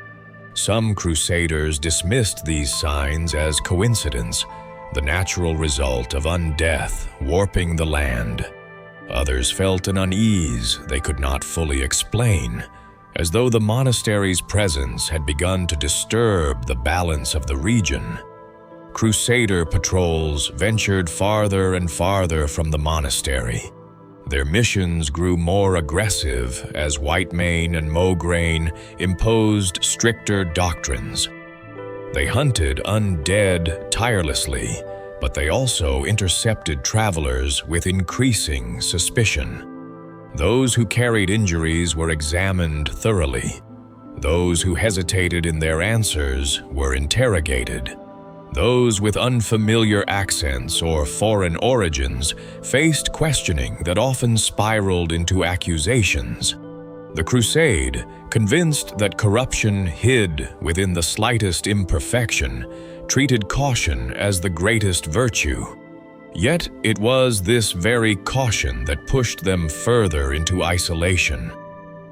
Some crusaders dismissed these signs as coincidence, the natural result of undeath warping the land. Others felt an unease they could not fully explain, as though the monastery's presence had begun to disturb the balance of the region. Crusader patrols ventured farther and farther from the monastery. Their missions grew more aggressive as Whitemane and Mograine imposed stricter doctrines. They hunted undead tirelessly, but they also intercepted travelers with increasing suspicion. Those who carried injuries were examined thoroughly. Those who hesitated in their answers were interrogated. Those with unfamiliar accents or foreign origins faced questioning that often spiraled into accusations. The crusade, convinced that corruption hid within the slightest imperfection, treated caution as the greatest virtue. Yet it was this very caution that pushed them further into isolation.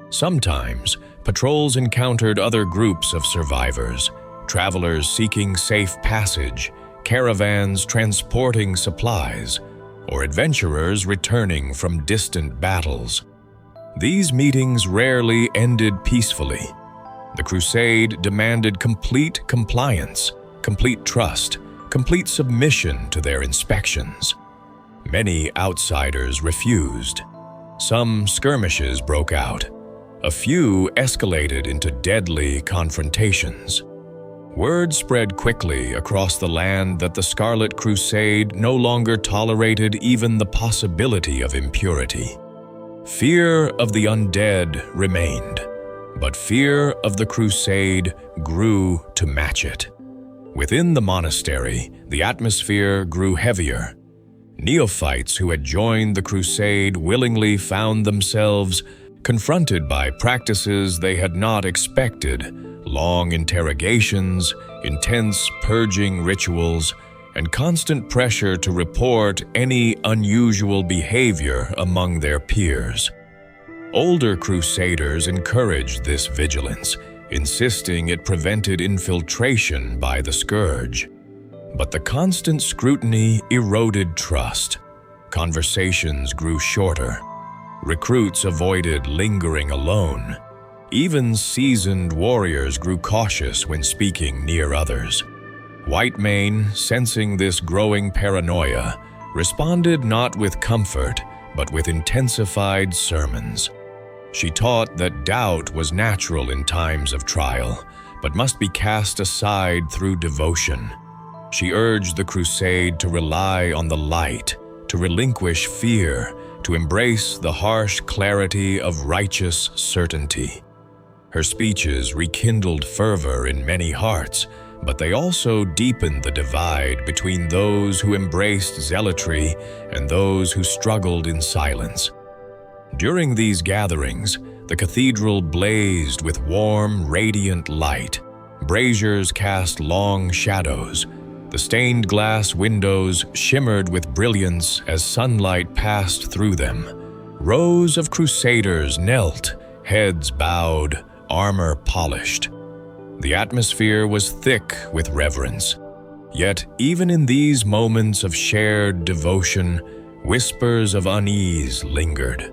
Sometimes, patrols encountered other groups of survivors, travelers seeking safe passage, caravans transporting supplies, or adventurers returning from distant battles. These meetings rarely ended peacefully. The crusade demanded complete compliance, complete trust, complete submission to their inspections. Many outsiders refused. Some skirmishes broke out. A few escalated into deadly confrontations. Word spread quickly across the land that the Scarlet Crusade no longer tolerated even the possibility of impurity. Fear of the undead remained, but fear of the crusade grew to match it. Within the monastery, the atmosphere grew heavier. Neophytes who had joined the crusade willingly found themselves confronted by practices they had not expected: long interrogations, intense purging rituals, and constant pressure to report any unusual behavior among their peers. Older crusaders encouraged this vigilance, insisting it prevented infiltration by the scourge. But the constant scrutiny eroded trust. Conversations grew shorter. Recruits avoided lingering alone. Even seasoned warriors grew cautious when speaking near others. Whitemane, sensing this growing paranoia, responded not with comfort, but with intensified sermons. She taught that doubt was natural in times of trial, but must be cast aside through devotion. She urged the crusade to rely on the light, to relinquish fear, to embrace the harsh clarity of righteous certainty. Her speeches rekindled fervor in many hearts, but they also deepened the divide between those who embraced zealotry and those who struggled in silence. During these gatherings, the cathedral blazed with warm, radiant light. Braziers cast long shadows. The stained glass windows shimmered with brilliance as sunlight passed through them. Rows of crusaders knelt, heads bowed, armor polished. The atmosphere was thick with reverence. Yet, even in these moments of shared devotion, whispers of unease lingered.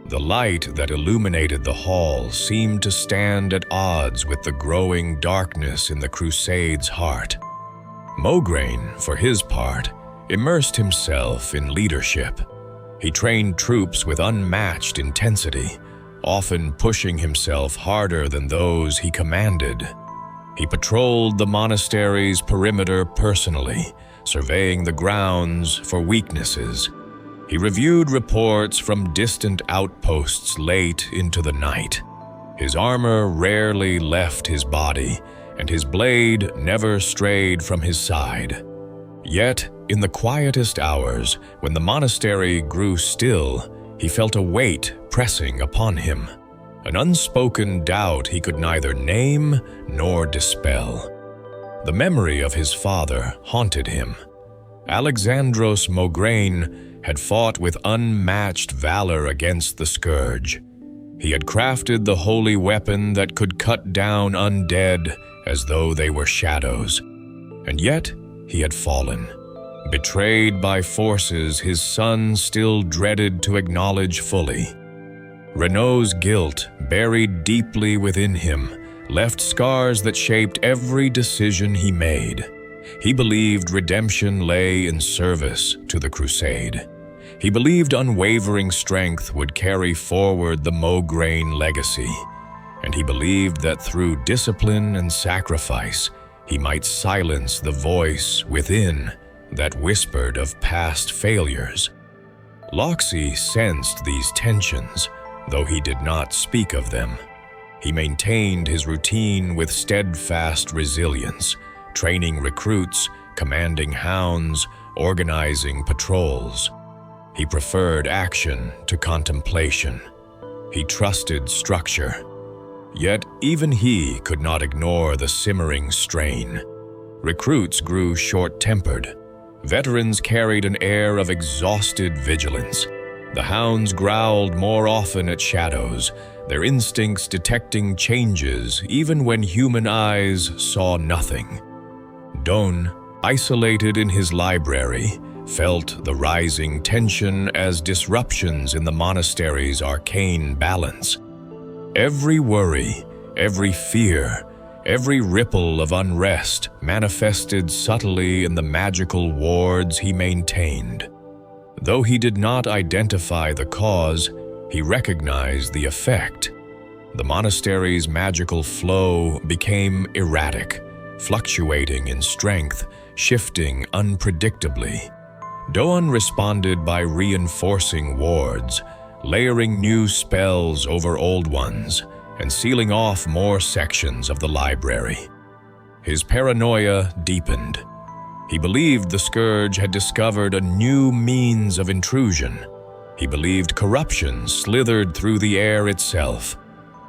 The light that illuminated the hall seemed to stand at odds with the growing darkness in the Crusade's heart. Mograine, for his part, immersed himself in leadership. He trained troops with unmatched intensity, often pushing himself harder than those he commanded. He patrolled the monastery's perimeter personally, surveying the grounds for weaknesses. He reviewed reports from distant outposts late into the night. His armor rarely left his body, and his blade never strayed from his side. Yet, in the quietest hours, when the monastery grew still, he felt a weight pressing upon him, an unspoken doubt he could neither name nor dispel. The memory of his father haunted him. Alexandros Mograine had fought with unmatched valor against the Scourge. He had crafted the holy weapon that could cut down undead as though they were shadows. And yet, he had fallen. Betrayed by forces his son still dreaded to acknowledge fully. Renault's guilt, buried deeply within him, left scars that shaped every decision he made. He believed redemption lay in service to the Crusade. He believed unwavering strength would carry forward the Mograine legacy, and he believed that through discipline and sacrifice, he might silence the voice within that whispered of past failures. Loxi sensed these tensions, though he did not speak of them. He maintained his routine with steadfast resilience, training recruits, commanding hounds, organizing patrols. He preferred action to contemplation. He trusted structure. Yet even he could not ignore the simmering strain. Recruits grew short-tempered. Veterans carried an air of exhausted vigilance. The hounds growled more often at shadows, their instincts detecting changes even when human eyes saw nothing. Don, isolated in his library, felt the rising tension as disruptions in the monastery's arcane balance. Every worry, every fear, every ripple of unrest manifested subtly in the magical wards he maintained. Though he did not identify the cause, he recognized the effect. The monastery's magical flow became erratic, fluctuating in strength, shifting unpredictably. Doan responded by reinforcing wards, layering new spells over old ones, and sealing off more sections of the library. His paranoia deepened. He believed the Scourge had discovered a new means of intrusion. He believed corruption slithered through the air itself.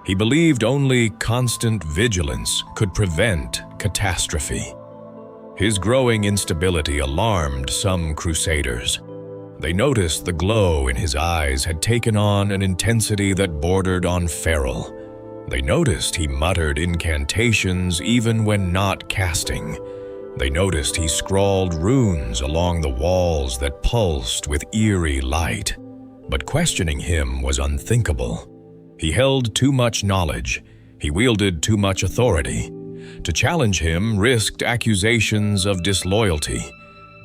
He believed only constant vigilance could prevent catastrophe. His growing instability alarmed some crusaders. They noticed the glow in his eyes had taken on an intensity that bordered on feral. They noticed he muttered incantations even when not casting. They noticed he scrawled runes along the walls that pulsed with eerie light. But questioning him was unthinkable. He held too much knowledge. He wielded too much authority. To challenge him risked accusations of disloyalty.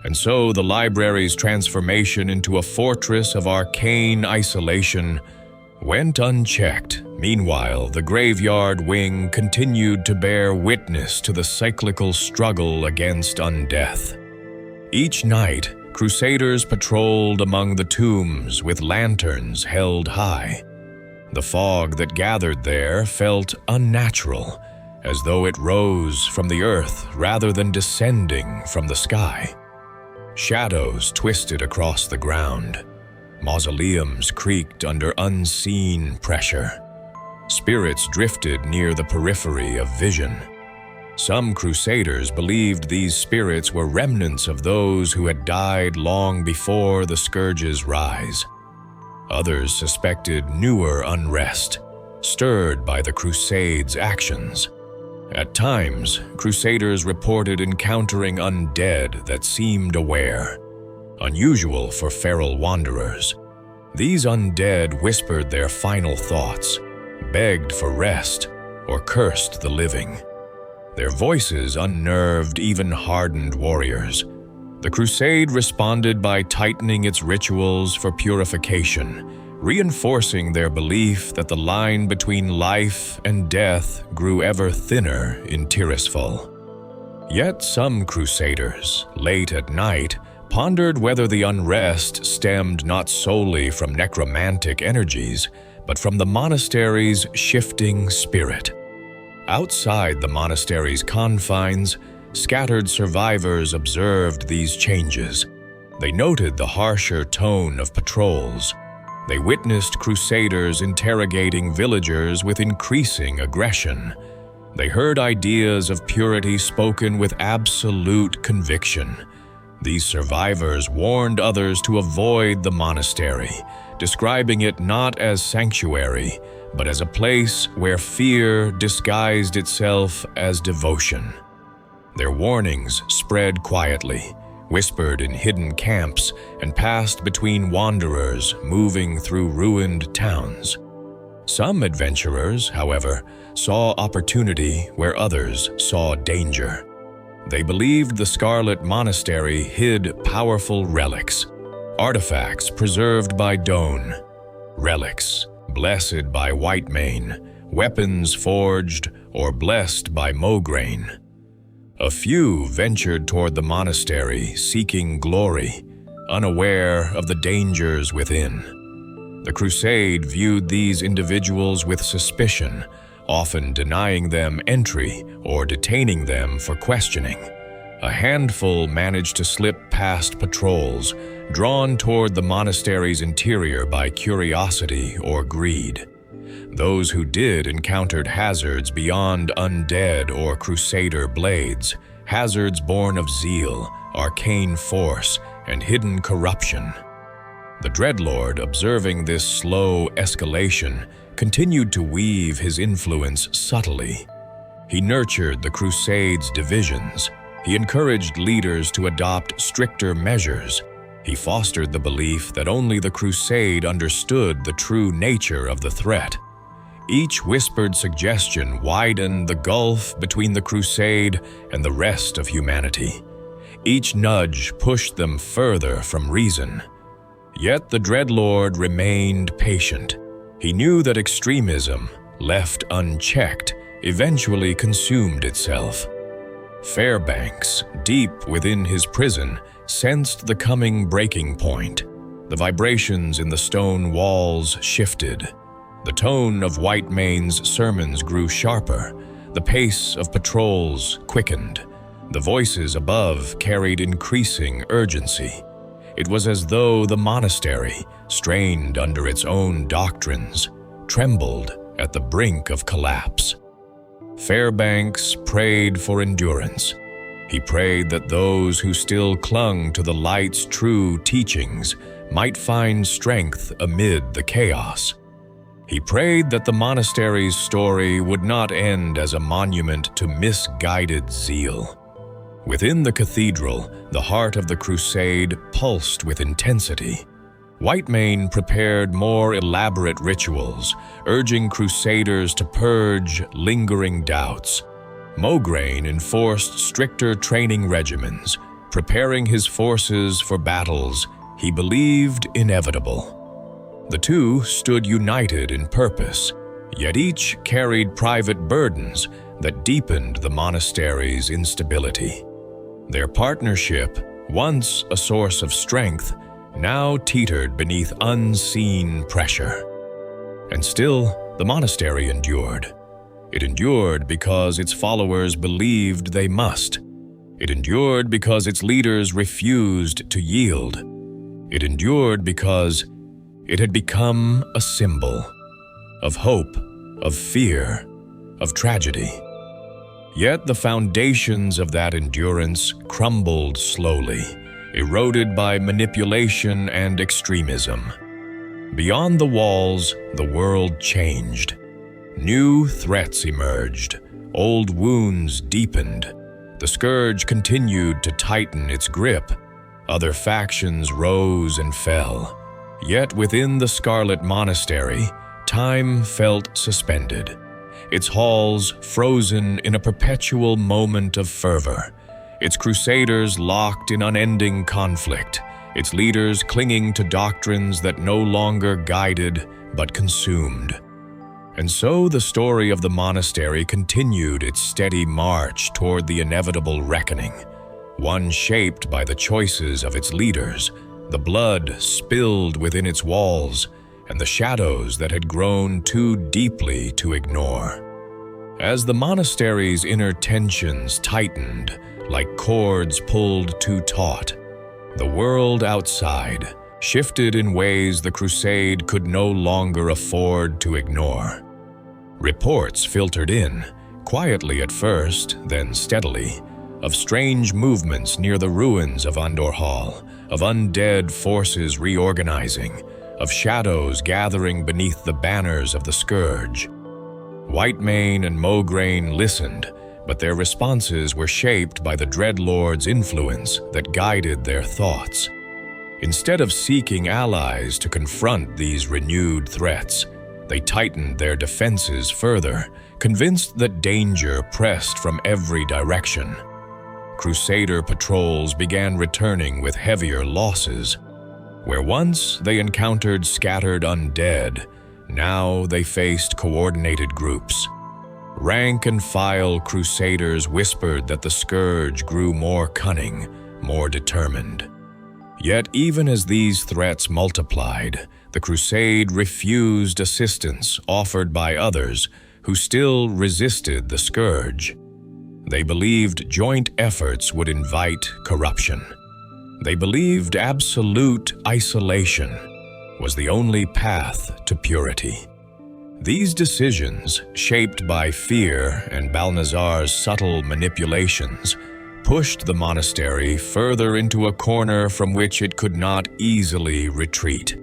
And so the library's transformation into a fortress of arcane isolation went unchecked. Meanwhile, the graveyard wing continued to bear witness to the cyclical struggle against undeath. Each night, crusaders patrolled among the tombs with lanterns held high. The fog that gathered there felt unnatural, as though it rose from the earth rather than descending from the sky. Shadows twisted across the ground. Mausoleums creaked under unseen pressure. Spirits drifted near the periphery of vision. Some crusaders believed these spirits were remnants of those who had died long before the scourge's rise. Others suspected newer unrest, stirred by the Crusade's actions. At times, crusaders reported encountering undead that seemed aware, unusual for feral wanderers. These undead whispered their final thoughts, begged for rest, or cursed the living. Their voices unnerved even hardened warriors. The Crusade responded by tightening its rituals for purification, reinforcing their belief that the line between life and death grew ever thinner in Tirisfal. Yet some crusaders, late at night, pondered whether the unrest stemmed not solely from necromantic energies, but from the monastery's shifting spirit. Outside the monastery's confines, scattered survivors observed these changes. They noted the harsher tone of patrols. They witnessed crusaders interrogating villagers with increasing aggression. They heard ideas of purity spoken with absolute conviction. These survivors warned others to avoid the monastery, describing it not as sanctuary, but as a place where fear disguised itself as devotion. Their warnings spread quietly, whispered in hidden camps, and passed between wanderers moving through ruined towns. Some adventurers, however, saw opportunity where others saw danger. They believed the Scarlet Monastery hid powerful relics, artifacts preserved by Doan, relics blessed by Whitemane, weapons forged or blessed by Mograine. A few ventured toward the monastery seeking glory, unaware of the dangers within. The Crusade viewed these individuals with suspicion, often denying them entry or detaining them for questioning. A handful managed to slip past patrols, drawn toward the monastery's interior by curiosity or greed. Those who did encountered hazards beyond undead or crusader blades, hazards born of zeal, arcane force, and hidden corruption. The Dreadlord, observing this slow escalation, continued to weave his influence subtly. He nurtured the Crusade's divisions. He encouraged leaders to adopt stricter measures. He fostered the belief that only the Crusade understood the true nature of the threat. Each whispered suggestion widened the gulf between the Crusade and the rest of humanity. Each nudge pushed them further from reason. Yet the Dreadlord remained patient. He knew that extremism, left unchecked, eventually consumed itself. Fairbanks, deep within his prison, sensed the coming breaking point. The vibrations in the stone walls shifted. The tone of Whitemane's sermons grew sharper. The pace of patrols quickened. The voices above carried increasing urgency. It was as though the monastery, strained under its own doctrines, trembled at the brink of collapse. Fairbanks prayed for endurance. He prayed that those who still clung to the light's true teachings might find strength amid the chaos. He prayed that the monastery's story would not end as a monument to misguided zeal. Within the cathedral, the heart of the crusade pulsed with intensity. Whitemane prepared more elaborate rituals, urging crusaders to purge lingering doubts. Mograine enforced stricter training regimens, preparing his forces for battles he believed inevitable. The two stood united in purpose, yet each carried private burdens that deepened the monastery's instability. Their partnership, once a source of strength, now teetered beneath unseen pressure. And still, the monastery endured. It endured because its followers believed they must. It endured because its leaders refused to yield. It endured because it had become a symbol of hope, of fear, of tragedy. Yet the foundations of that endurance crumbled slowly, eroded by manipulation and extremism. Beyond the walls, the world changed. New threats emerged. Old wounds deepened. The scourge continued to tighten its grip. Other factions rose and fell. Yet within the Scarlet Monastery, time felt suspended. Its halls frozen in a perpetual moment of fervor. Its crusaders locked in unending conflict. Its leaders clinging to doctrines that no longer guided but consumed. And so the story of the monastery continued its steady march toward the inevitable reckoning, one shaped by the choices of its leaders, the blood spilled within its walls, and the shadows that had grown too deeply to ignore. As the monastery's inner tensions tightened, like cords pulled too taut, the world outside shifted in ways the crusade could no longer afford to ignore. Reports filtered in, quietly at first, then steadily, of strange movements near the ruins of Andor Hall, of undead forces reorganizing, of shadows gathering beneath the banners of the scourge. Whitemane and Mograine listened, but their responses were shaped by the Dreadlord's influence that guided their thoughts. Instead of seeking allies to confront these renewed threats, they tightened their defenses further, convinced that danger pressed from every direction. Crusader patrols began returning with heavier losses. Where once they encountered scattered undead, now they faced coordinated groups. Rank and file crusaders whispered that the scourge grew more cunning, more determined. Yet even as these threats multiplied, the crusade refused assistance offered by others who still resisted the scourge. They believed joint efforts would invite corruption. They believed absolute isolation was the only path to purity. These decisions, shaped by fear and Balnazar's subtle manipulations, pushed the monastery further into a corner from which it could not easily retreat.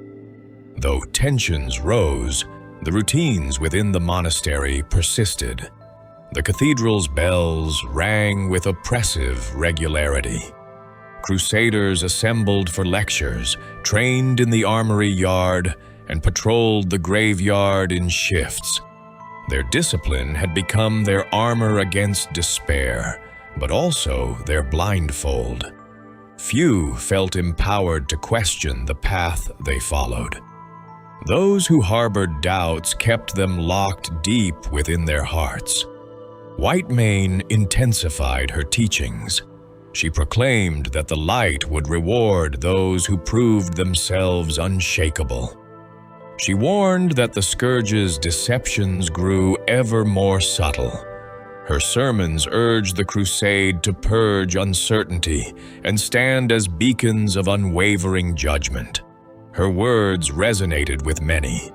Though tensions rose, the routines within the monastery persisted. The cathedral's bells rang with oppressive regularity. Crusaders assembled for lectures, trained in the armory yard, and patrolled the graveyard in shifts. Their discipline had become their armor against despair, but also their blindfold. Few felt empowered to question the path they followed. Those who harbored doubts kept them locked deep within their hearts. Whitemane intensified her teachings. She proclaimed that the light would reward those who proved themselves unshakable. She warned that the scourge's deceptions grew ever more subtle. Her sermons urged the crusade to purge uncertainty and stand as beacons of unwavering judgment. Her words resonated with many.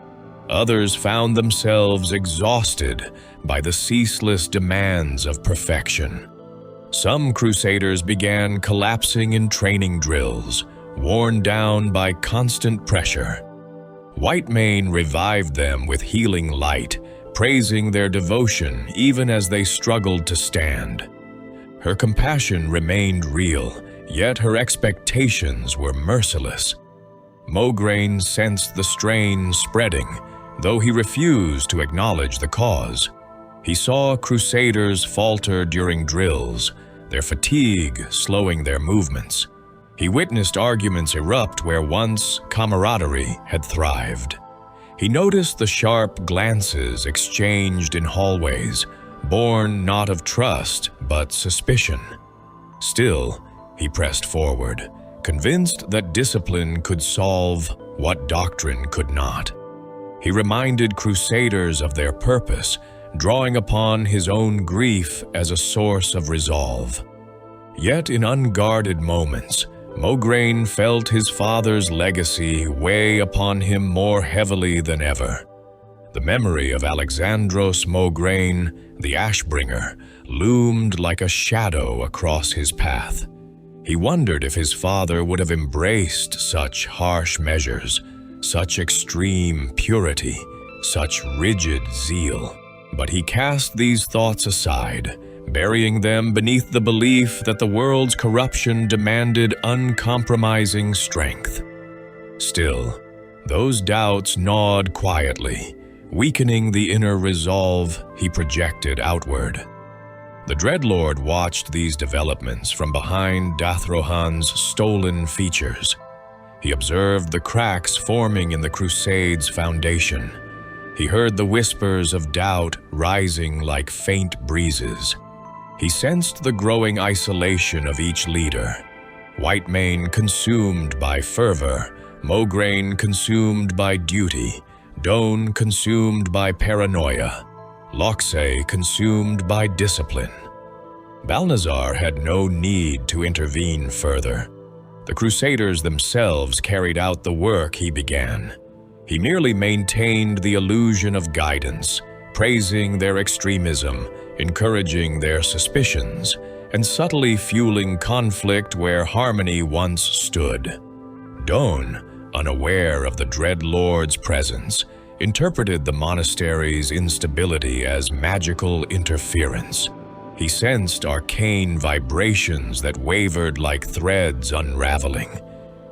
Others found themselves exhausted by the ceaseless demands of perfection. Some crusaders began collapsing in training drills, worn down by constant pressure. Whitemane revived them with healing light, praising their devotion even as they struggled to stand. Her compassion remained real, yet her expectations were merciless. Mograine sensed the strain spreading, though he refused to acknowledge the cause. He saw crusaders falter during drills, their fatigue slowing their movements. He witnessed arguments erupt where once camaraderie had thrived. He noticed the sharp glances exchanged in hallways, born not of trust but suspicion. Still, he pressed forward, convinced that discipline could solve what doctrine could not. He reminded crusaders of their purpose, drawing upon his own grief as a source of resolve. Yet in unguarded moments, Mograine felt his father's legacy weigh upon him more heavily than ever. The memory of Alexandros Mograine, the Ashbringer, loomed like a shadow across his path. He wondered if his father would have embraced such harsh measures, such extreme purity, such rigid zeal. But he cast these thoughts aside, burying them beneath the belief that the world's corruption demanded uncompromising strength. Still, those doubts gnawed quietly, weakening the inner resolve he projected outward. The Dreadlord watched these developments from behind Dathrohan's stolen features. He observed the cracks forming in the Crusade's foundation. He heard the whispers of doubt rising like faint breezes. He sensed the growing isolation of each leader. Whitemane consumed by fervor, Mograine consumed by duty, Doan consumed by paranoia, Loxay consumed by discipline. Balnazar had no need to intervene further. The Crusaders themselves carried out the work he began. He merely maintained the illusion of guidance, praising their extremism, encouraging their suspicions, and subtly fueling conflict where harmony once stood. Doan, unaware of the Dreadlord's presence, interpreted the monastery's instability as magical interference. He sensed arcane vibrations that wavered like threads unraveling.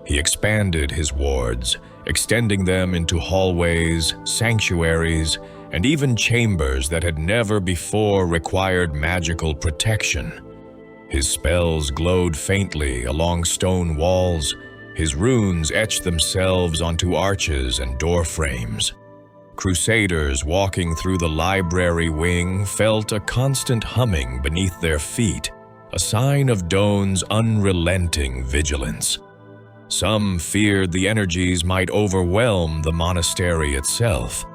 He expanded his wards, extending them into hallways, sanctuaries, and even chambers that had never before required magical protection. His spells glowed faintly along stone walls. His runes etched themselves onto arches and door frames. Crusaders walking through the library wing felt a constant humming beneath their feet, a sign of Doan's unrelenting vigilance. Some feared the energies might overwhelm the monastery itself.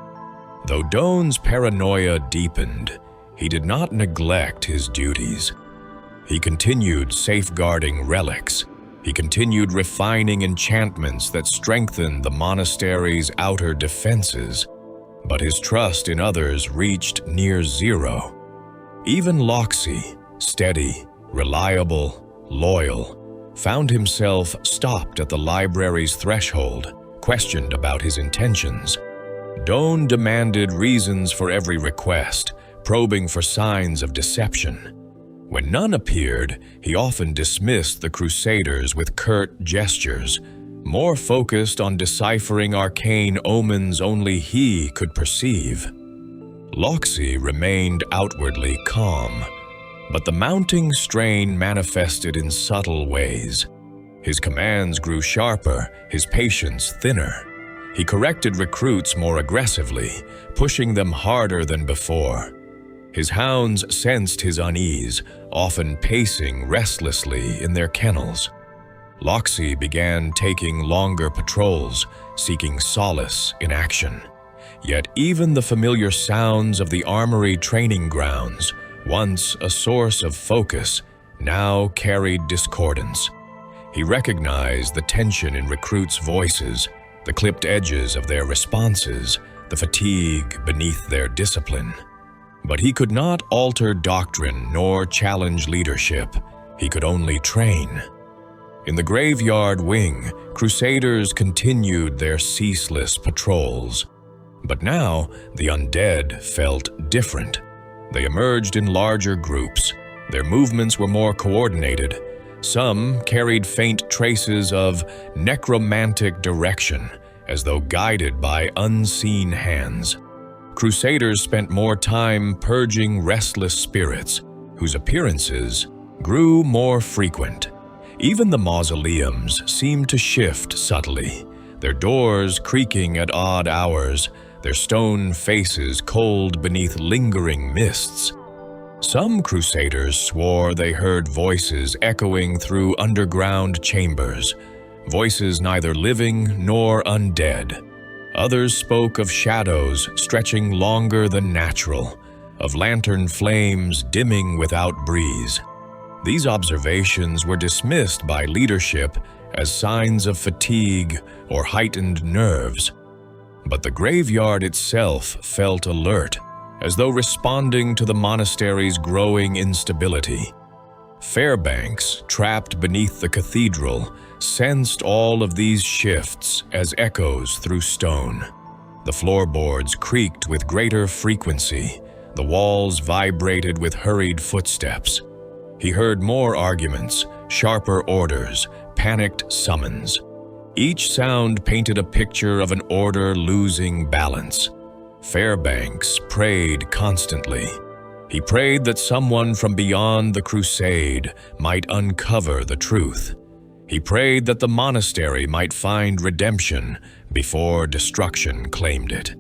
Though Doan's paranoia deepened, he did not neglect his duties. He continued safeguarding relics. He continued refining enchantments that strengthened the monastery's outer defenses. But his trust in others reached near zero. Even Loxay, steady, reliable, loyal, found himself stopped at the library's threshold, questioned about his intentions. Doan demanded reasons for every request, probing for signs of deception. When none appeared, he often dismissed the Crusaders with curt gestures, more focused on deciphering arcane omens only he could perceive. Loxay remained outwardly calm, but the mounting strain manifested in subtle ways. His commands grew sharper, his patience thinner. He corrected recruits more aggressively, pushing them harder than before. His hounds sensed his unease, often pacing restlessly in their kennels. Loxay began taking longer patrols, seeking solace in action. Yet even the familiar sounds of the armory training grounds, once a source of focus, now carried discordance. He recognized the tension in recruits' voices, the clipped edges of their responses, the fatigue beneath their discipline. But he could not alter doctrine nor challenge leadership. He could only train. In the graveyard wing, Crusaders continued their ceaseless patrols. But now, the undead felt different. They emerged in larger groups. Their movements were more coordinated. Some carried faint traces of necromantic direction, as though guided by unseen hands. Crusaders spent more time purging restless spirits, whose appearances grew more frequent. Even the mausoleums seemed to shift subtly, their doors creaking at odd hours, their stone faces cold beneath lingering mists. Some Crusaders swore they heard voices echoing through underground chambers, voices neither living nor undead. Others spoke of shadows stretching longer than natural, of lantern flames dimming without breeze. These observations were dismissed by leadership as signs of fatigue or heightened nerves. But the graveyard itself felt alert, as though responding to the monastery's growing instability. Fairbanks, trapped beneath the cathedral, sensed all of these shifts as echoes through stone. The floorboards creaked with greater frequency. The walls vibrated with hurried footsteps. He heard more arguments, sharper orders, panicked summons. Each sound painted a picture of an order losing balance. Fairbanks prayed constantly. He prayed that someone from beyond the crusade might uncover the truth. He prayed that the monastery might find redemption before destruction claimed it.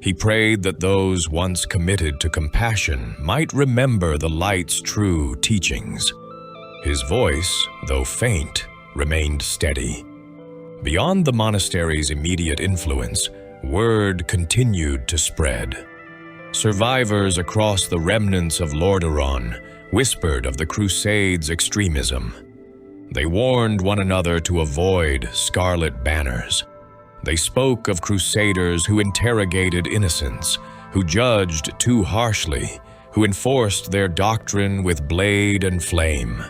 He prayed that those once committed to compassion might remember the light's true teachings. His voice, though faint, remained steady. Beyond the monastery's immediate influence, word continued to spread. Survivors across the remnants of Lordaeron whispered of the Crusade's extremism. They warned one another to avoid scarlet banners. They spoke of crusaders who interrogated innocents, who judged too harshly, who enforced their doctrine with blade and flame.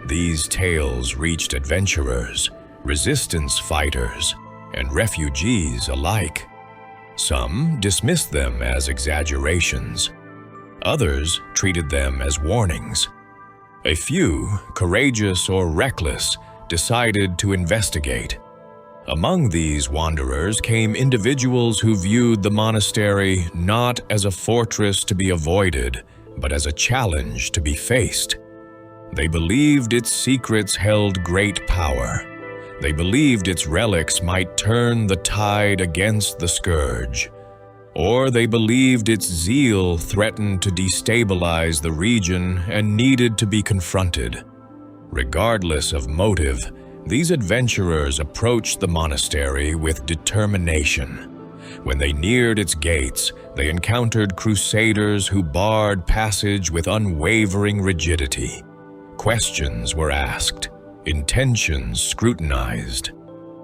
These tales reached adventurers, resistance fighters, and refugees alike. Some dismissed them as exaggerations. Others treated them as warnings. A few, courageous or reckless, decided to investigate. Among these wanderers came individuals who viewed the monastery not as a fortress to be avoided, but as a challenge to be faced. They believed its secrets held great power. They believed its relics might turn the tide against the scourge. Or they believed its zeal threatened to destabilize the region and needed to be confronted. Regardless of motive, these adventurers approached the monastery with determination. When they neared its gates, they encountered crusaders who barred passage with unwavering rigidity. Questions were asked, intentions scrutinized.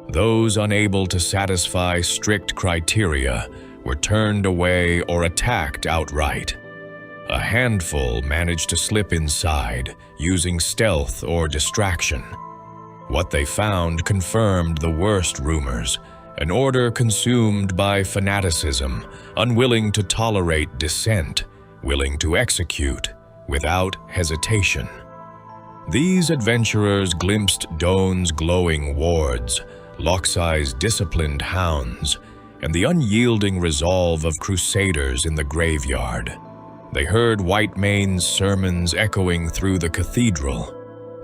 Those unable to satisfy strict criteria were turned away or attacked outright. A handful managed to slip inside, using stealth or distraction. What they found confirmed the worst rumors, an order consumed by fanaticism, unwilling to tolerate dissent, willing to execute without hesitation. These adventurers glimpsed Doan's glowing wards, Loxai's disciplined hounds, and the unyielding resolve of crusaders in the graveyard. They heard Whitemane's sermons echoing through the cathedral.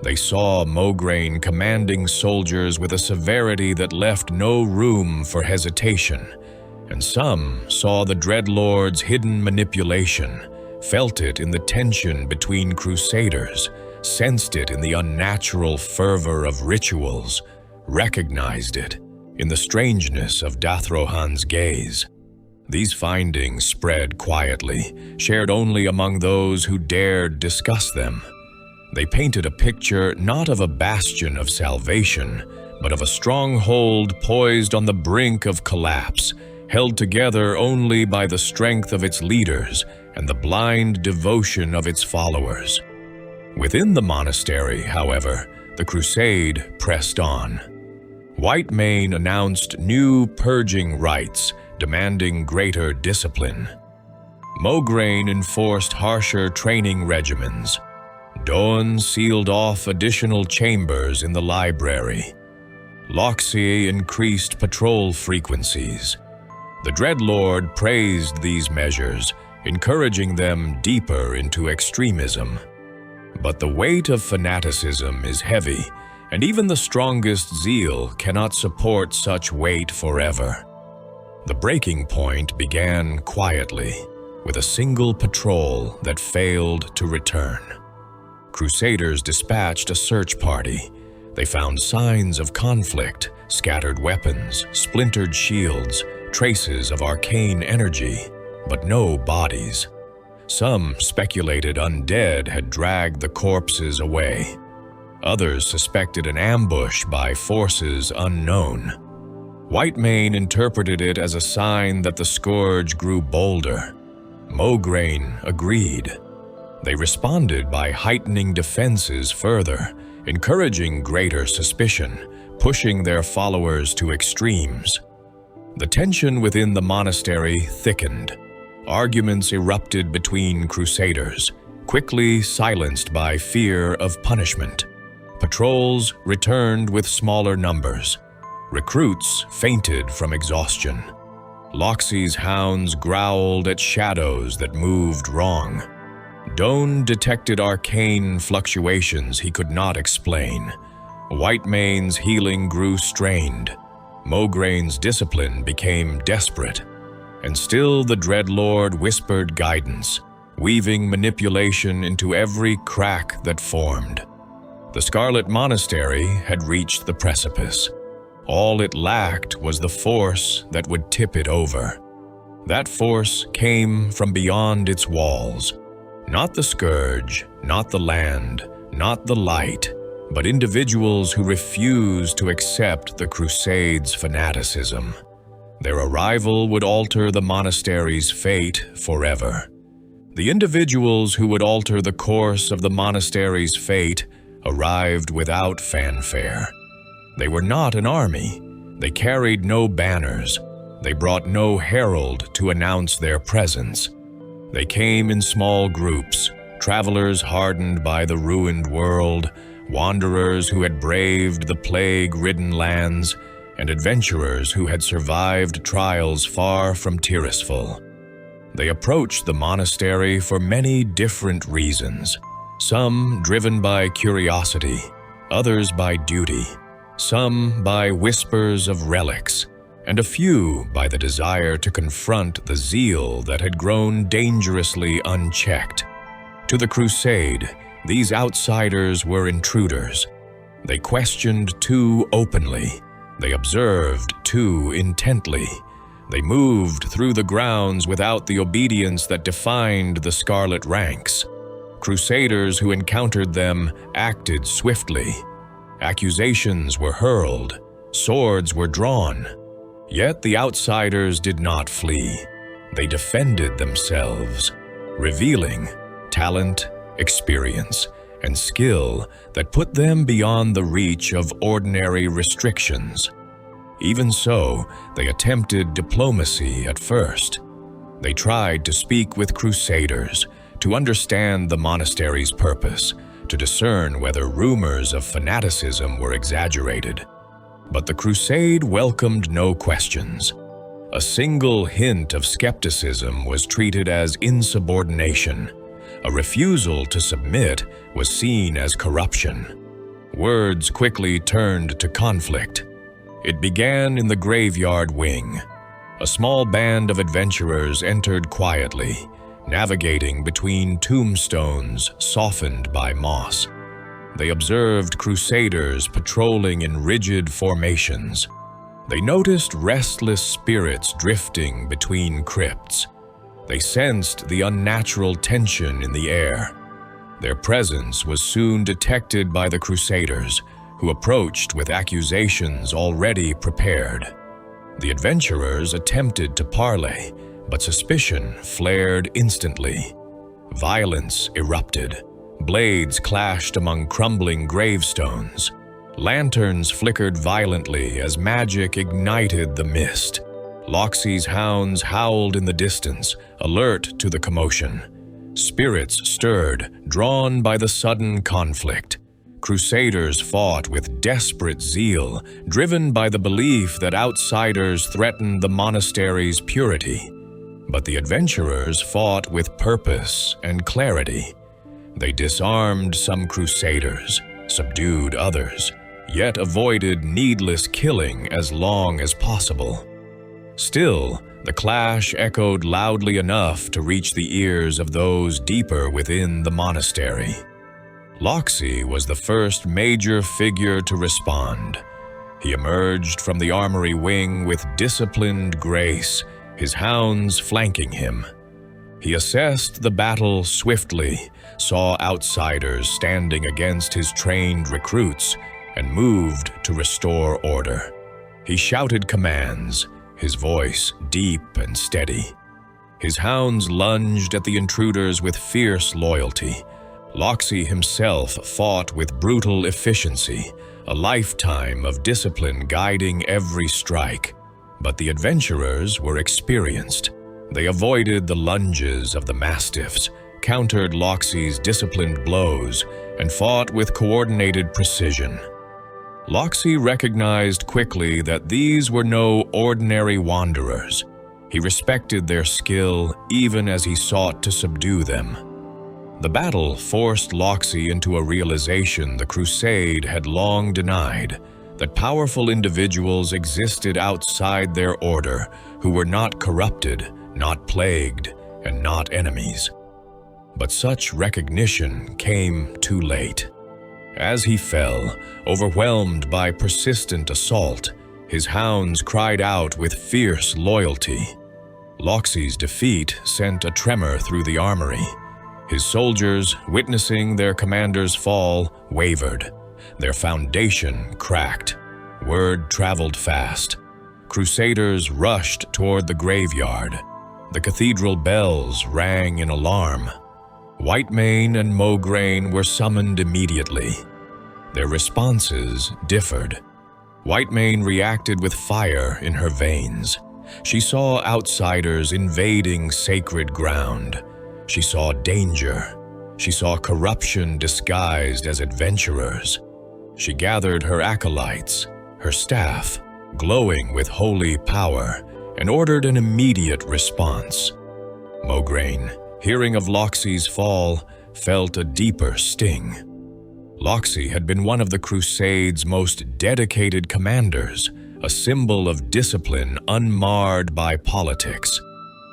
They saw Mograine commanding soldiers with a severity that left no room for hesitation, and some saw the Dreadlord's hidden manipulation, felt it in the tension between crusaders, sensed it in the unnatural fervor of rituals, recognized it in the strangeness of Dathrohan's gaze. These findings spread quietly, shared only among those who dared discuss them. They painted a picture not of a bastion of salvation, but of a stronghold poised on the brink of collapse, held together only by the strength of its leaders and the blind devotion of its followers. Within the monastery, however, the crusade pressed on. Whitemane announced new purging rites, demanding greater discipline. Mograine enforced harsher training regimens. Doan sealed off additional chambers in the library. Loxai increased patrol frequencies. The Dreadlord praised these measures, encouraging them deeper into extremism. But the weight of fanaticism is heavy, and even the strongest zeal cannot support such weight forever. The breaking point began quietly, with a single patrol that failed to return. Crusaders dispatched a search party. They found signs of conflict, scattered weapons, splintered shields, traces of arcane energy, but no bodies. Some speculated undead had dragged the corpses away. Others suspected an ambush by forces unknown. Whitemane interpreted it as a sign that the scourge grew bolder. Mograine agreed. They responded by heightening defenses further, encouraging greater suspicion, pushing their followers to extremes. The tension within the monastery thickened. Arguments erupted between crusaders, quickly silenced by fear of punishment. Patrols returned with smaller numbers. Recruits fainted from exhaustion. Loxy's hounds growled at shadows that moved wrong. Doan detected arcane fluctuations he could not explain. Whitemane's healing grew strained. Mograine's discipline became desperate. And still the Dreadlord whispered guidance, weaving manipulation into every crack that formed. The Scarlet Monastery had reached the precipice. All it lacked was the force that would tip it over. That force came from beyond its walls. Not the scourge, not the land, not the light, but individuals who refused to accept the Crusade's fanaticism. Their arrival would alter the monastery's fate forever. The individuals who would alter the course of the monastery's fate arrived without fanfare. They were not an army. They carried no banners. They brought no herald to announce their presence. They came in small groups, travelers hardened by the ruined world, wanderers who had braved the plague-ridden lands, and adventurers who had survived trials far from Tirisful. They approached the monastery for many different reasons, some driven by curiosity, others by duty, some by whispers of relics, and a few by the desire to confront the zeal that had grown dangerously unchecked. To the Crusade, these outsiders were intruders. They questioned too openly. They observed too intently. They moved through the grounds without the obedience that defined the Scarlet ranks. Crusaders who encountered them acted swiftly. Accusations were hurled. Swords were drawn. Yet the outsiders did not flee. They defended themselves, revealing talent, experience, and skill that put them beyond the reach of ordinary restrictions. Even so, they attempted diplomacy at first. They tried to speak with crusaders, to understand the monastery's purpose, to discern whether rumors of fanaticism were exaggerated. But the crusade welcomed no questions. A single hint of skepticism was treated as insubordination. A refusal to submit was seen as corruption. Words quickly turned to conflict. It began in the graveyard wing. A small band of adventurers entered quietly, navigating between tombstones softened by moss. They observed crusaders patrolling in rigid formations. They noticed restless spirits drifting between crypts. They sensed the unnatural tension in the air. Their presence was soon detected by the crusaders, who approached with accusations already prepared. The adventurers attempted to parley, but suspicion flared instantly. Violence erupted. Blades clashed among crumbling gravestones. Lanterns flickered violently as magic ignited the mist. Loxy's hounds howled in the distance, alert to the commotion. Spirits stirred, drawn by the sudden conflict. Crusaders fought with desperate zeal, driven by the belief that outsiders threatened the monastery's purity. But the adventurers fought with purpose and clarity. They disarmed some crusaders, subdued others, yet avoided needless killing as long as possible. Still, the clash echoed loudly enough to reach the ears of those deeper within the monastery. Loxy was the first major figure to respond. He emerged from the armory wing with disciplined grace, his hounds flanking him. He assessed the battle swiftly, saw outsiders standing against his trained recruits, and moved to restore order. He shouted commands, his voice deep and steady. His hounds lunged at the intruders with fierce loyalty. Loxi himself fought with brutal efficiency, a lifetime of discipline guiding every strike. But the adventurers were experienced. They avoided the lunges of the mastiffs, countered Loxi's disciplined blows, and fought with coordinated precision. Loxi recognized quickly that these were no ordinary wanderers. He respected their skill even as he sought to subdue them. The battle forced Loxi into a realization the Crusade had long denied, that powerful individuals existed outside their order who were not corrupted, not plagued, and not enemies. But such recognition came too late. As he fell, overwhelmed by persistent assault, his hounds cried out with fierce loyalty. Loxi's defeat sent a tremor through the armory. His soldiers, witnessing their commander's fall, wavered. Their foundation cracked. Word traveled fast. Crusaders rushed toward the graveyard. The cathedral bells rang in alarm. Whitemane and Mograine were summoned immediately. Their responses differed. Whitemane reacted with fire in her veins. She saw outsiders invading sacred ground. She saw danger. She saw corruption disguised as adventurers. She gathered her acolytes, her staff, glowing with holy power, and ordered an immediate response. Mograine, hearing of Loxi's fall, felt a deeper sting. Loxi had been one of the Crusade's most dedicated commanders, a symbol of discipline unmarred by politics.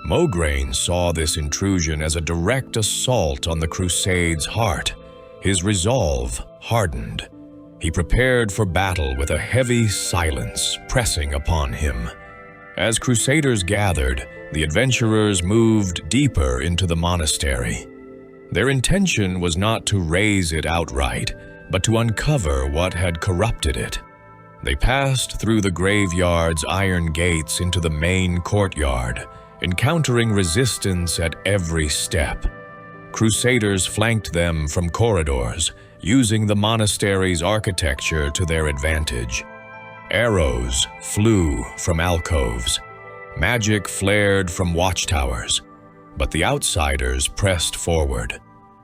Mograine saw this intrusion as a direct assault on the Crusade's heart. His resolve hardened. He prepared for battle with a heavy silence pressing upon him. As Crusaders gathered, the adventurers moved deeper into the monastery. Their intention was not to raze it outright, but to uncover what had corrupted it. They passed through the graveyard's iron gates into the main courtyard, encountering resistance at every step. Crusaders flanked them from corridors, using the monastery's architecture to their advantage. Arrows flew from alcoves. Magic flared from watchtowers. But the outsiders pressed forward.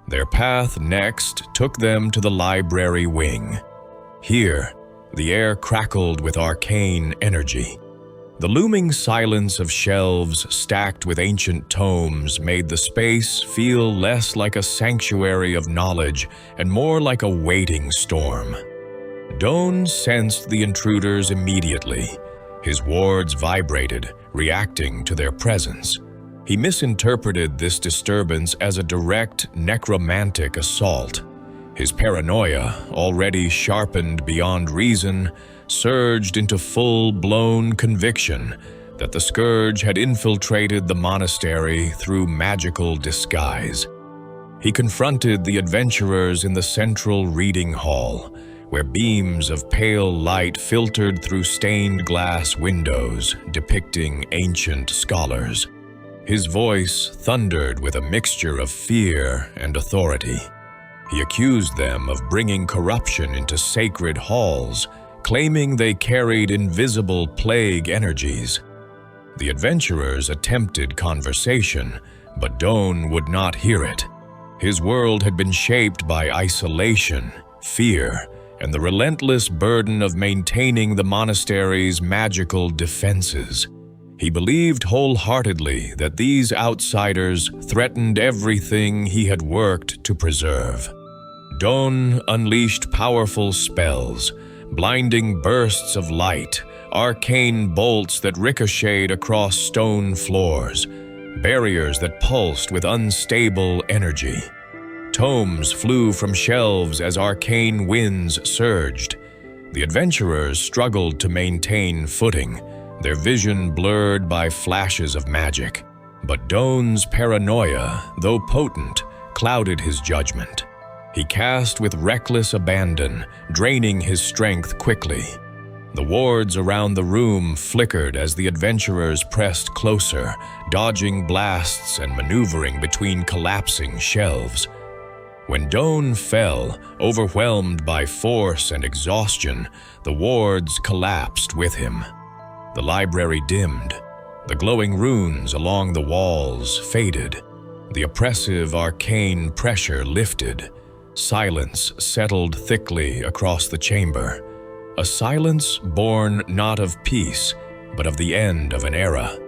Their path next took them to the library wing. Here, the air crackled with arcane energy. The looming silence of shelves stacked with ancient tomes made the space feel less like a sanctuary of knowledge and more like a waiting storm. Doan sensed the intruders immediately. His wards vibrated, reacting to their presence. He misinterpreted this disturbance as a direct necromantic assault. His paranoia, already sharpened beyond reason, surged into full-blown conviction that the scourge had infiltrated the monastery through magical disguise. He confronted the adventurers in the central reading hall, where beams of pale light filtered through stained glass windows depicting ancient scholars. His voice thundered with a mixture of fear and authority. He accused them of bringing corruption into sacred halls, claiming they carried invisible plague energies. The adventurers attempted conversation, but Doan would not hear it. His world had been shaped by isolation, fear, and the relentless burden of maintaining the monastery's magical defenses. He believed wholeheartedly that these outsiders threatened everything he had worked to preserve. Doan unleashed powerful spells, blinding bursts of light, arcane bolts that ricocheted across stone floors, barriers that pulsed with unstable energy. Tomes flew from shelves as arcane winds surged. The adventurers struggled to maintain footing, their vision blurred by flashes of magic. But Doan's paranoia, though potent, clouded his judgment. He cast with reckless abandon, draining his strength quickly. The wards around the room flickered as the adventurers pressed closer, dodging blasts and maneuvering between collapsing shelves. When Doan fell, overwhelmed by force and exhaustion, the wards collapsed with him. The library dimmed. The glowing runes along the walls faded. The oppressive arcane pressure lifted. Silence settled thickly across the chamber. A silence born not of peace, but of the end of an era.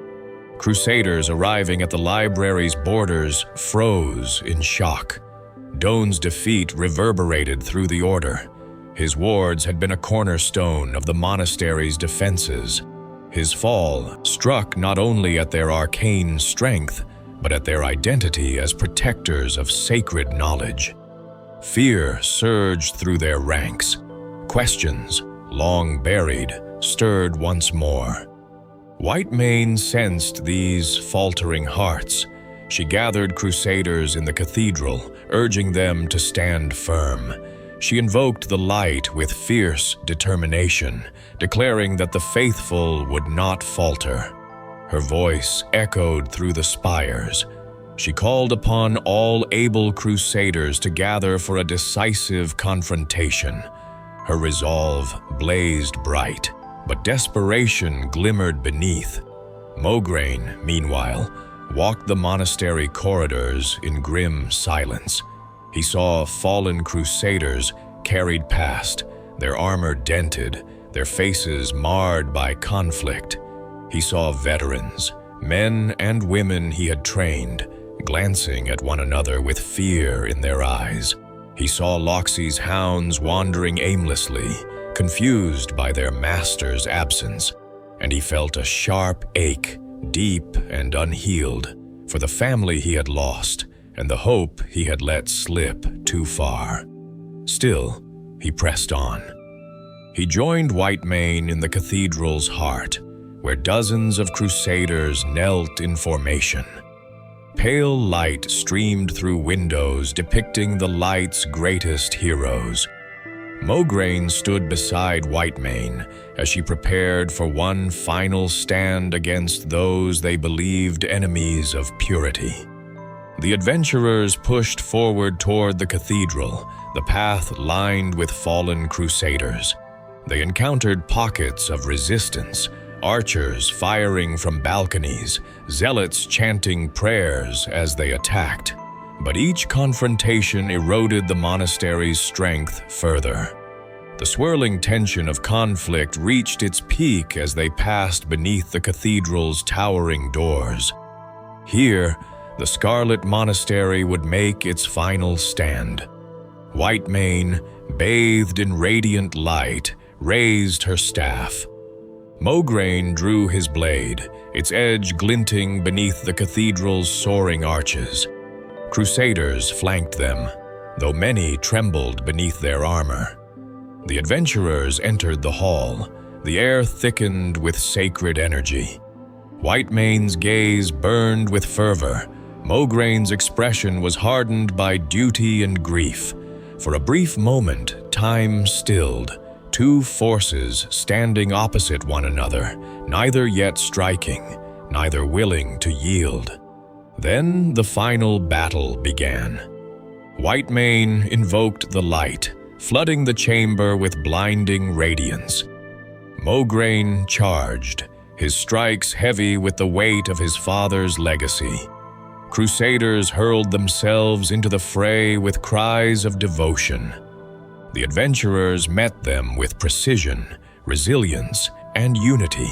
Crusaders arriving at the library's borders froze in shock. Doan's defeat reverberated through the order. His wards had been a cornerstone of the monastery's defenses. His fall struck not only at their arcane strength, but at their identity as protectors of sacred knowledge. Fear surged through their ranks. Questions, long buried, stirred once more. Whitemane sensed these faltering hearts. She gathered crusaders in the cathedral, urging them to stand firm. She invoked the light with fierce determination, declaring that the faithful would not falter. Her voice echoed through the spires. She called upon all able crusaders to gather for a decisive confrontation. Her resolve blazed bright, but desperation glimmered beneath. Mograine, meanwhile, walked the monastery corridors in grim silence. He saw fallen crusaders carried past, their armor dented, their faces marred by conflict. He saw veterans, men and women he had trained, glancing at one another with fear in their eyes. He saw Loxy's hounds wandering aimlessly, confused by their master's absence, and he felt a sharp ache, deep and unhealed, for the family he had lost and the hope he had let slip too far. Still, he pressed on. He joined Whitemane in the cathedral's heart, where dozens of crusaders knelt in formation. Pale light streamed through windows depicting the light's greatest heroes. Mograine stood beside Whitemane as she prepared for one final stand against those they believed enemies of purity. The adventurers pushed forward toward the cathedral, the path lined with fallen crusaders. They encountered pockets of resistance, archers firing from balconies, zealots chanting prayers as they attacked. But each confrontation eroded the monastery's strength further. The swirling tension of conflict reached its peak as they passed beneath the cathedral's towering doors. Here, the Scarlet Monastery would make its final stand. Whitemane, bathed in radiant light, raised her staff. Mograine drew his blade, its edge glinting beneath the cathedral's soaring arches. Crusaders flanked them, though many trembled beneath their armor. The adventurers entered the hall, the air thickened with sacred energy. Whitemane's gaze burned with fervor. Mograine's expression was hardened by duty and grief. For a brief moment, time stilled, two forces standing opposite one another, neither yet striking, neither willing to yield. Then the final battle began. Whitemane invoked the light, flooding the chamber with blinding radiance. Mograine charged, his strikes heavy with the weight of his father's legacy. Crusaders hurled themselves into the fray with cries of devotion. The adventurers met them with precision, resilience, and unity.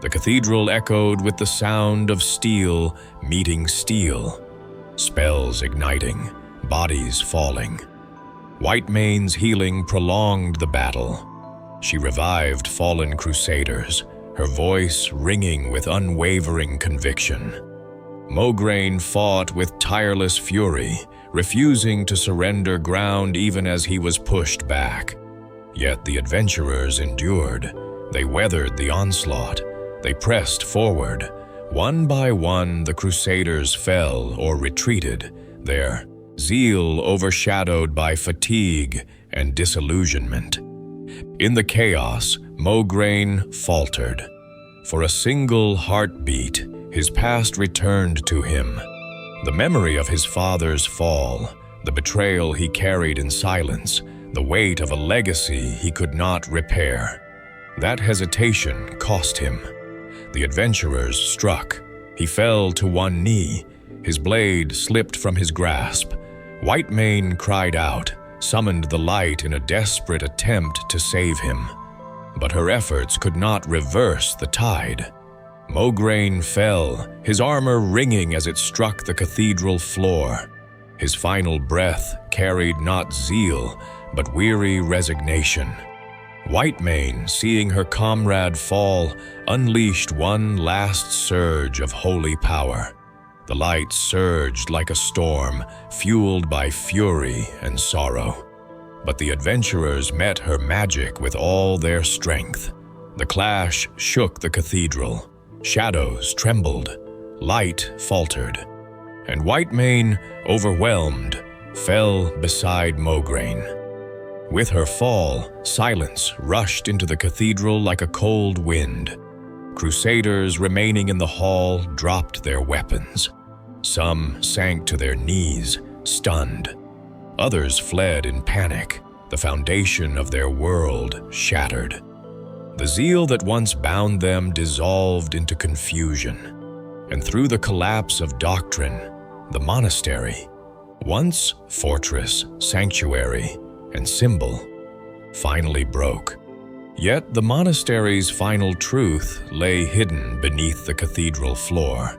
The cathedral echoed with the sound of steel meeting steel, spells igniting, bodies falling. Whitemane's healing prolonged the battle. She revived fallen crusaders, her voice ringing with unwavering conviction. Mograine fought with tireless fury, refusing to surrender ground even as he was pushed back. Yet the adventurers endured. They weathered the onslaught. They pressed forward. One by one, the Crusaders fell or retreated, their zeal overshadowed by fatigue and disillusionment. In the chaos, Mograine faltered. For a single heartbeat, his past returned to him. The memory of his father's fall, the betrayal he carried in silence, the weight of a legacy he could not repair. That hesitation cost him. The adventurers struck. He fell to one knee. His blade slipped from his grasp. Whitemane cried out, summoned the light in a desperate attempt to save him. But her efforts could not reverse the tide. Mograine fell, his armor ringing as it struck the cathedral floor. His final breath carried not zeal, but weary resignation. Whitemane, seeing her comrade fall, unleashed one last surge of holy power. The light surged like a storm, fueled by fury and sorrow. But the adventurers met her magic with all their strength. The clash shook the cathedral. Shadows trembled. Light faltered. And Whitemane, overwhelmed, fell beside Mograine. With her fall, silence rushed into the cathedral like a cold wind. Crusaders remaining in the hall dropped their weapons. Some sank to their knees, stunned. Others fled in panic, the foundation of their world shattered. The zeal that once bound them dissolved into confusion. And through the collapse of doctrine, the monastery, once fortress, sanctuary, and symbol, finally broke. Yet the monastery's final truth lay hidden beneath the cathedral floor.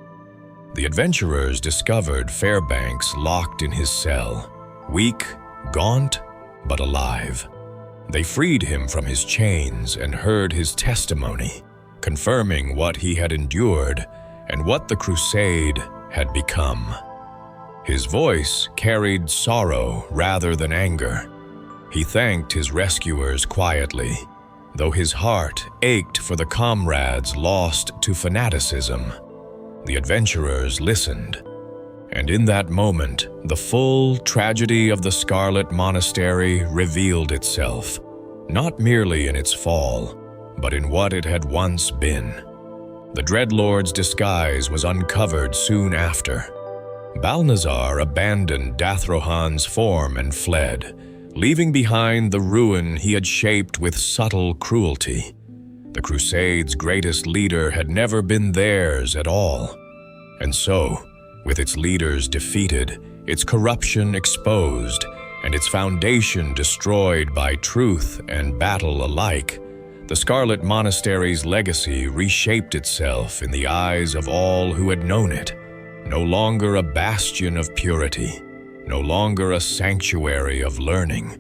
The adventurers discovered Fairbanks locked in his cell, weak, gaunt, but alive. They freed him from his chains and heard his testimony, confirming what he had endured and what the crusade had become. His voice carried sorrow rather than anger. He thanked his rescuers quietly, though his heart ached for the comrades lost to fanaticism. The adventurers listened, and in that moment, the full tragedy of the Scarlet Monastery revealed itself, not merely in its fall, but in what it had once been. The Dreadlord's disguise was uncovered soon after. Balnazar abandoned Dathrohan's form and fled, leaving behind the ruin he had shaped with subtle cruelty. The Crusade's greatest leader had never been theirs at all. And so, with its leaders defeated, its corruption exposed, and its foundation destroyed by truth and battle alike, the Scarlet Monastery's legacy reshaped itself in the eyes of all who had known it. No longer a bastion of purity, no longer a sanctuary of learning,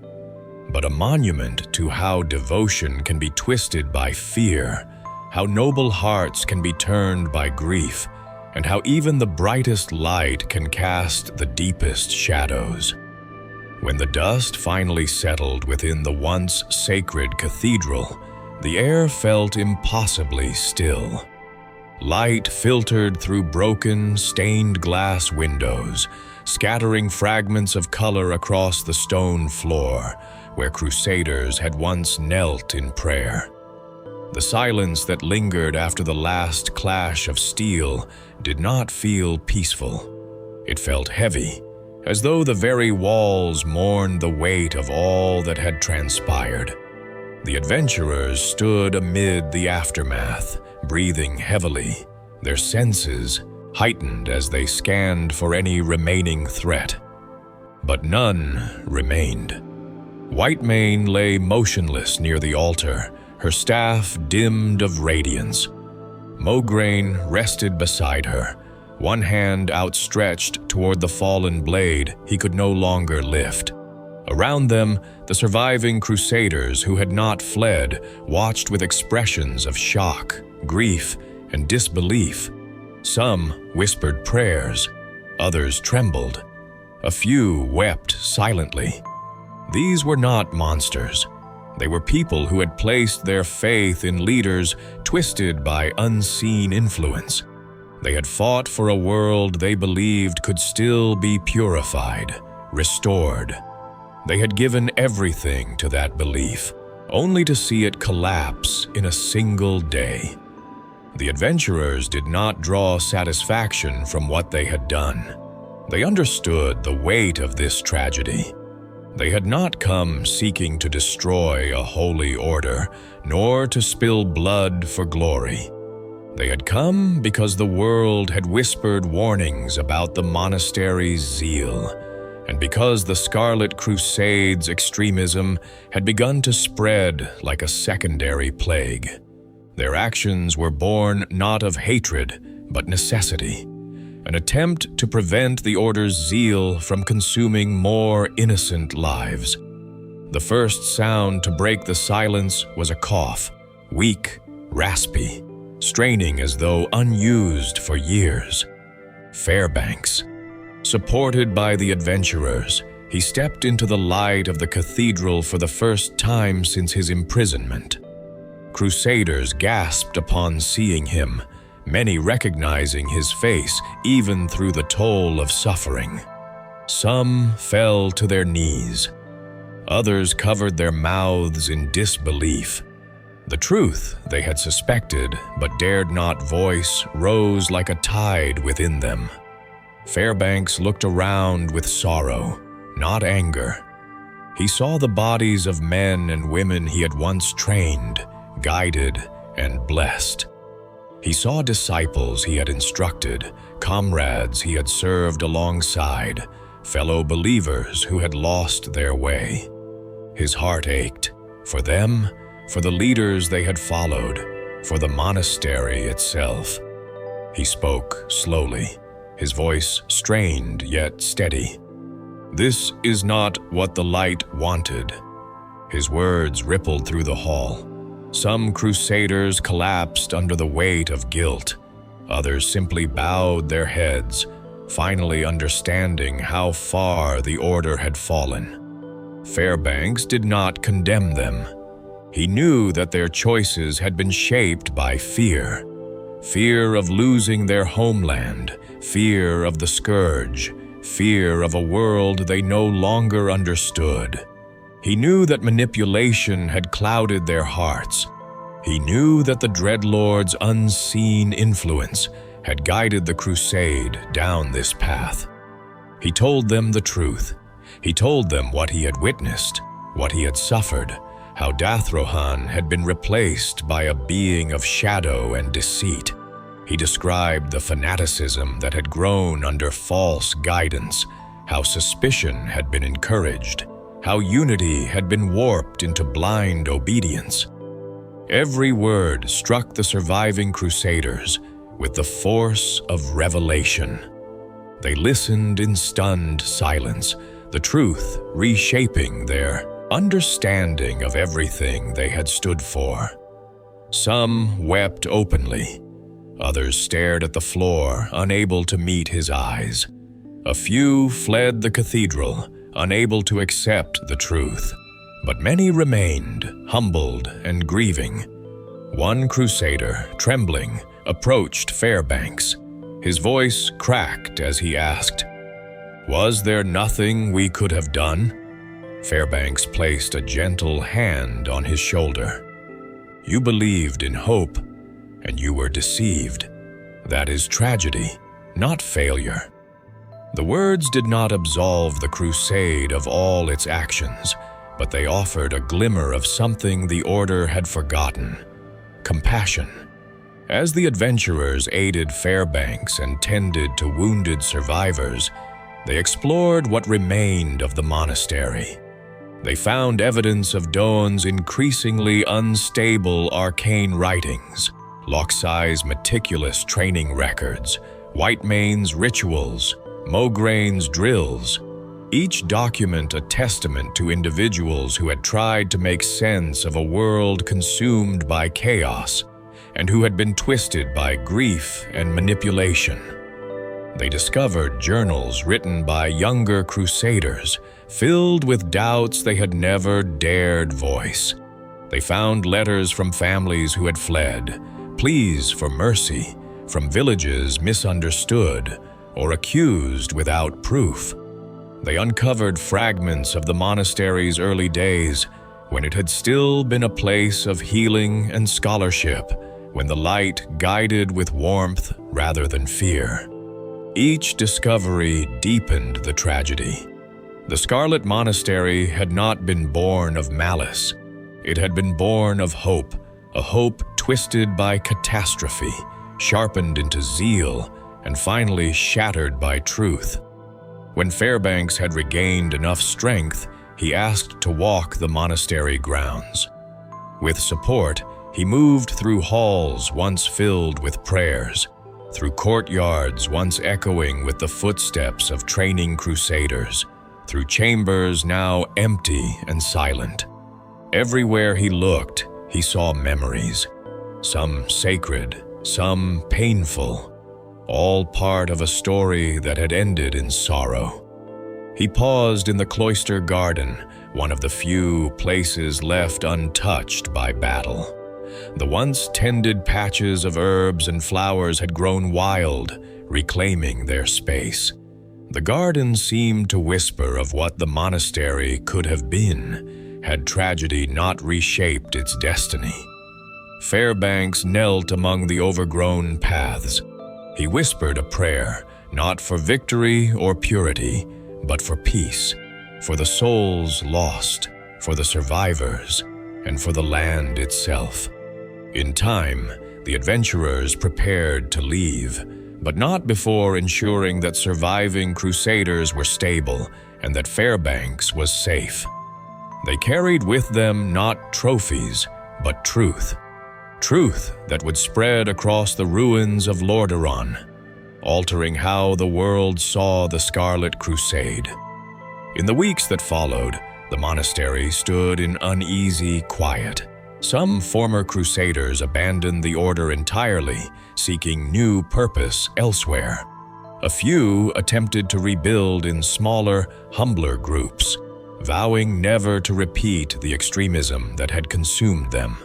but a monument to how devotion can be twisted by fear, how noble hearts can be turned by grief, and how even the brightest light can cast the deepest shadows. When the dust finally settled within the once sacred cathedral, the air felt impossibly still. Light filtered through broken, stained glass windows, scattering fragments of color across the stone floor, where crusaders had once knelt in prayer. The silence that lingered after the last clash of steel did not feel peaceful. It felt heavy, as though the very walls mourned the weight of all that had transpired. The adventurers stood amid the aftermath, breathing heavily, their senses heightened as they scanned for any remaining threat. But none remained. Whitemane lay motionless near the altar, her staff dimmed of radiance. Mograine rested beside her, one hand outstretched toward the fallen blade he could no longer lift. Around them, the surviving crusaders who had not fled watched with expressions of shock, grief, and disbelief. Some whispered prayers, others trembled. A few wept silently. These were not monsters. They were people who had placed their faith in leaders twisted by unseen influence. They had fought for a world they believed could still be purified, restored. They had given everything to that belief, only to see it collapse in a single day. The adventurers did not draw satisfaction from what they had done. They understood the weight of this tragedy. They had not come seeking to destroy a holy order, nor to spill blood for glory. They had come because the world had whispered warnings about the monastery's zeal, and because the Scarlet Crusade's extremism had begun to spread like a secondary plague. Their actions were born not of hatred, but necessity, an attempt to prevent the Order's zeal from consuming more innocent lives. The first sound to break the silence was a cough, weak, raspy, straining as though unused for years. Fairbanks. Supported by the adventurers, he stepped into the light of the cathedral for the first time since his imprisonment. Crusaders gasped upon seeing him, many recognizing his face even through the toll of suffering. Some fell to their knees. Others covered their mouths in disbelief. The truth they had suspected but dared not voice rose like a tide within them. Fairbanks looked around with sorrow, not anger. He saw the bodies of men and women he had once trained, guided, and blessed. He saw disciples he had instructed, comrades he had served alongside, fellow believers who had lost their way. His heart ached, for them, for the leaders they had followed, for the monastery itself. He spoke slowly, his voice strained yet steady. "This is not what the light wanted." His words rippled through the hall. Some crusaders collapsed under the weight of guilt. Others simply bowed their heads, finally understanding how far the order had fallen. Fairbanks did not condemn them. He knew that their choices had been shaped by fear. Fear of losing their homeland, fear of the scourge, fear of a world they no longer understood. He knew that manipulation had clouded their hearts. He knew that the Dreadlord's unseen influence had guided the crusade down this path. He told them the truth. He told them what he had witnessed, what he had suffered, how Dathrohan had been replaced by a being of shadow and deceit. He described the fanaticism that had grown under false guidance, how suspicion had been encouraged, how unity had been warped into blind obedience. Every word struck the surviving crusaders with the force of revelation. They listened in stunned silence, the truth reshaping their understanding of everything they had stood for. Some wept openly. Others stared at the floor, unable to meet his eyes. A few fled the cathedral, unable to accept the truth. But many remained, humbled and grieving. One crusader, trembling, approached Fairbanks. His voice cracked as he asked, "Was there nothing we could have done?" Fairbanks placed a gentle hand on his shoulder. "You believed in hope, and you were deceived. That is tragedy, not failure." The words did not absolve the crusade of all its actions, but they offered a glimmer of something the Order had forgotten: compassion. As the adventurers aided Fairbanks and tended to wounded survivors, they explored what remained of the monastery. They found evidence of Dawn's increasingly unstable arcane writings, Loxai's meticulous training records, Whitemane's rituals, Mograin's drills, each document a testament to individuals who had tried to make sense of a world consumed by chaos and who had been twisted by grief and manipulation. They discovered journals written by younger crusaders, filled with doubts they had never dared voice. They found letters from families who had fled, pleas for mercy, from villages misunderstood or accused without proof. They uncovered fragments of the monastery's early days, when it had still been a place of healing and scholarship, when the light guided with warmth rather than fear. Each discovery deepened the tragedy. The Scarlet Monastery had not been born of malice. It had been born of hope, a hope twisted by catastrophe, sharpened into zeal, and finally shattered by truth. When Fairbanks had regained enough strength, he asked to walk the monastery grounds. With support, he moved through halls once filled with prayers, through courtyards once echoing with the footsteps of training crusaders, through chambers now empty and silent. Everywhere he looked, he saw memories, some sacred, some painful, all part of a story that had ended in sorrow. He paused in the cloister garden, one of the few places left untouched by battle. The once tended patches of herbs and flowers had grown wild, reclaiming their space. The garden seemed to whisper of what the monastery could have been, had tragedy not reshaped its destiny. Fairbanks knelt among the overgrown paths. He whispered a prayer, not for victory or purity, but for peace, for the souls lost, for the survivors, and for the land itself. In time, the adventurers prepared to leave, but not before ensuring that surviving crusaders were stable and that Fairbanks was safe. They carried with them not trophies, but truth. Truth that would spread across the ruins of Lordaeron, altering how the world saw the Scarlet Crusade. In the weeks that followed, the monastery stood in uneasy quiet. Some former crusaders abandoned the order entirely, seeking new purpose elsewhere. A few attempted to rebuild in smaller, humbler groups, vowing never to repeat the extremism that had consumed them.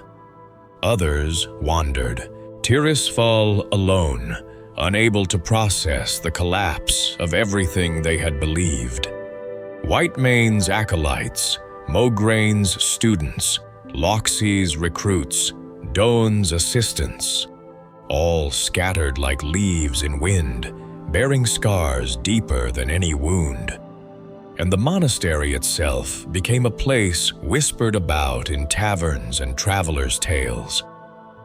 Others wandered, Tirisfal alone, unable to process the collapse of everything they had believed. Whitemane's acolytes, Mograin's students, Loxie's recruits, Doan's assistants, all scattered like leaves in wind, bearing scars deeper than any wound. And the monastery itself became a place whispered about in taverns and travelers' tales.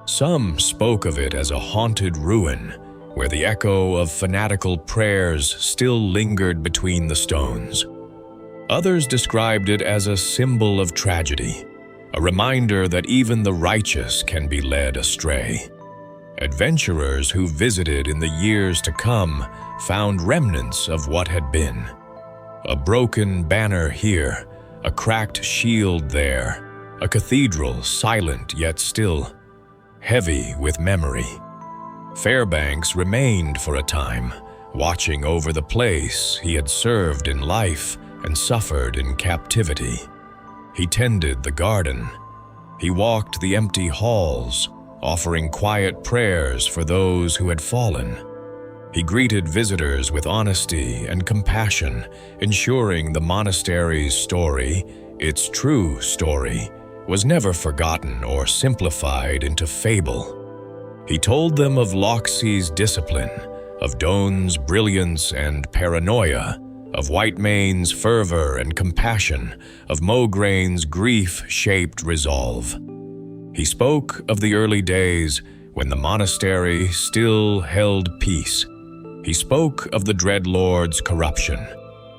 Some spoke of it as a haunted ruin, where the echo of fanatical prayers still lingered between the stones. Others described it as a symbol of tragedy, a reminder that even the righteous can be led astray. Adventurers who visited in the years to come found remnants of what had been. A broken banner here, a cracked shield there, a cathedral silent yet still, heavy with memory. Fairbanks remained for a time, watching over the place he had served in life and suffered in captivity. He tended the garden. He walked the empty halls, offering quiet prayers for those who had fallen. He greeted visitors with honesty and compassion, ensuring the monastery's story, its true story, was never forgotten or simplified into fable. He told them of Loxie's discipline, of Doan's brilliance and paranoia, of Whitemane's fervor and compassion, of Mograin's grief-shaped resolve. He spoke of the early days when the monastery still held peace. He spoke of the Dreadlord's corruption.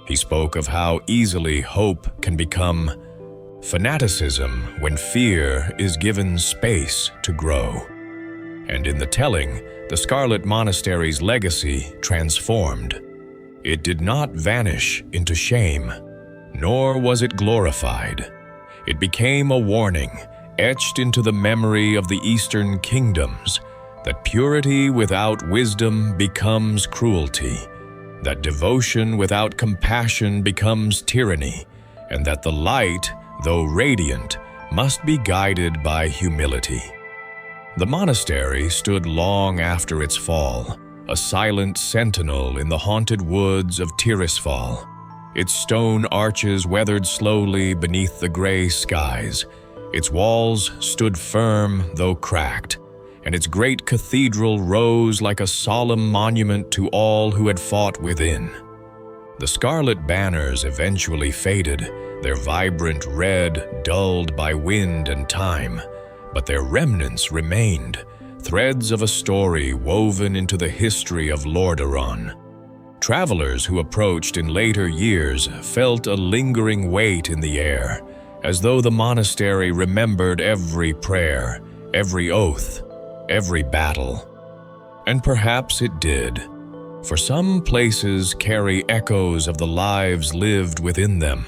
He spoke of how easily hope can become fanaticism when fear is given space to grow. And in the telling, the Scarlet Monastery's legacy transformed. It did not vanish into shame, nor was it glorified. It became a warning, etched into the memory of the Eastern kingdoms, that purity without wisdom becomes cruelty, that devotion without compassion becomes tyranny, and that the light, though radiant, must be guided by humility. The monastery stood long after its fall, a silent sentinel in the haunted woods of Tirisfal. Its stone arches weathered slowly beneath the gray skies. Its walls stood firm, though cracked, and its great cathedral rose like a solemn monument to all who had fought within. The scarlet banners eventually faded, their vibrant red dulled by wind and time, but their remnants remained, threads of a story woven into the history of Lordaeron. Travelers who approached in later years felt a lingering weight in the air, as though the monastery remembered every prayer, every oath, every battle. And perhaps it did, for some places carry echoes of the lives lived within them.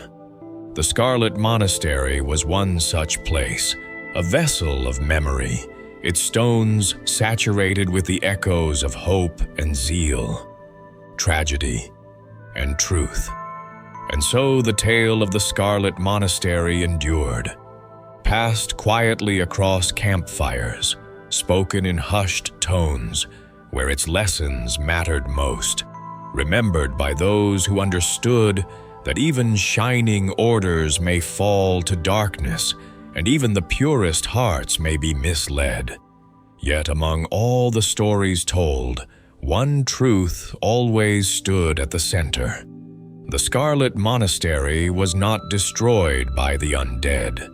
The Scarlet Monastery was one such place, a vessel of memory, its stones saturated with the echoes of hope and zeal, tragedy and truth. And so the tale of the Scarlet Monastery endured, passed quietly across campfires, spoken in hushed tones, where its lessons mattered most, remembered by those who understood that even shining orders may fall to darkness, and even the purest hearts may be misled. Yet among all the stories told, one truth always stood at the center. The Scarlet Monastery was not destroyed by the undead.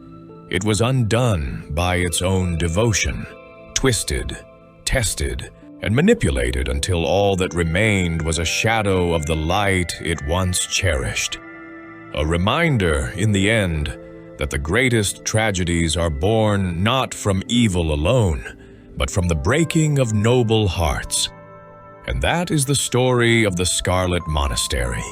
It was undone by its own devotion, twisted, tested, and manipulated until all that remained was a shadow of the light it once cherished. A reminder, in the end, that the greatest tragedies are born not from evil alone, but from the breaking of noble hearts. And that is the story of the Scarlet Monastery.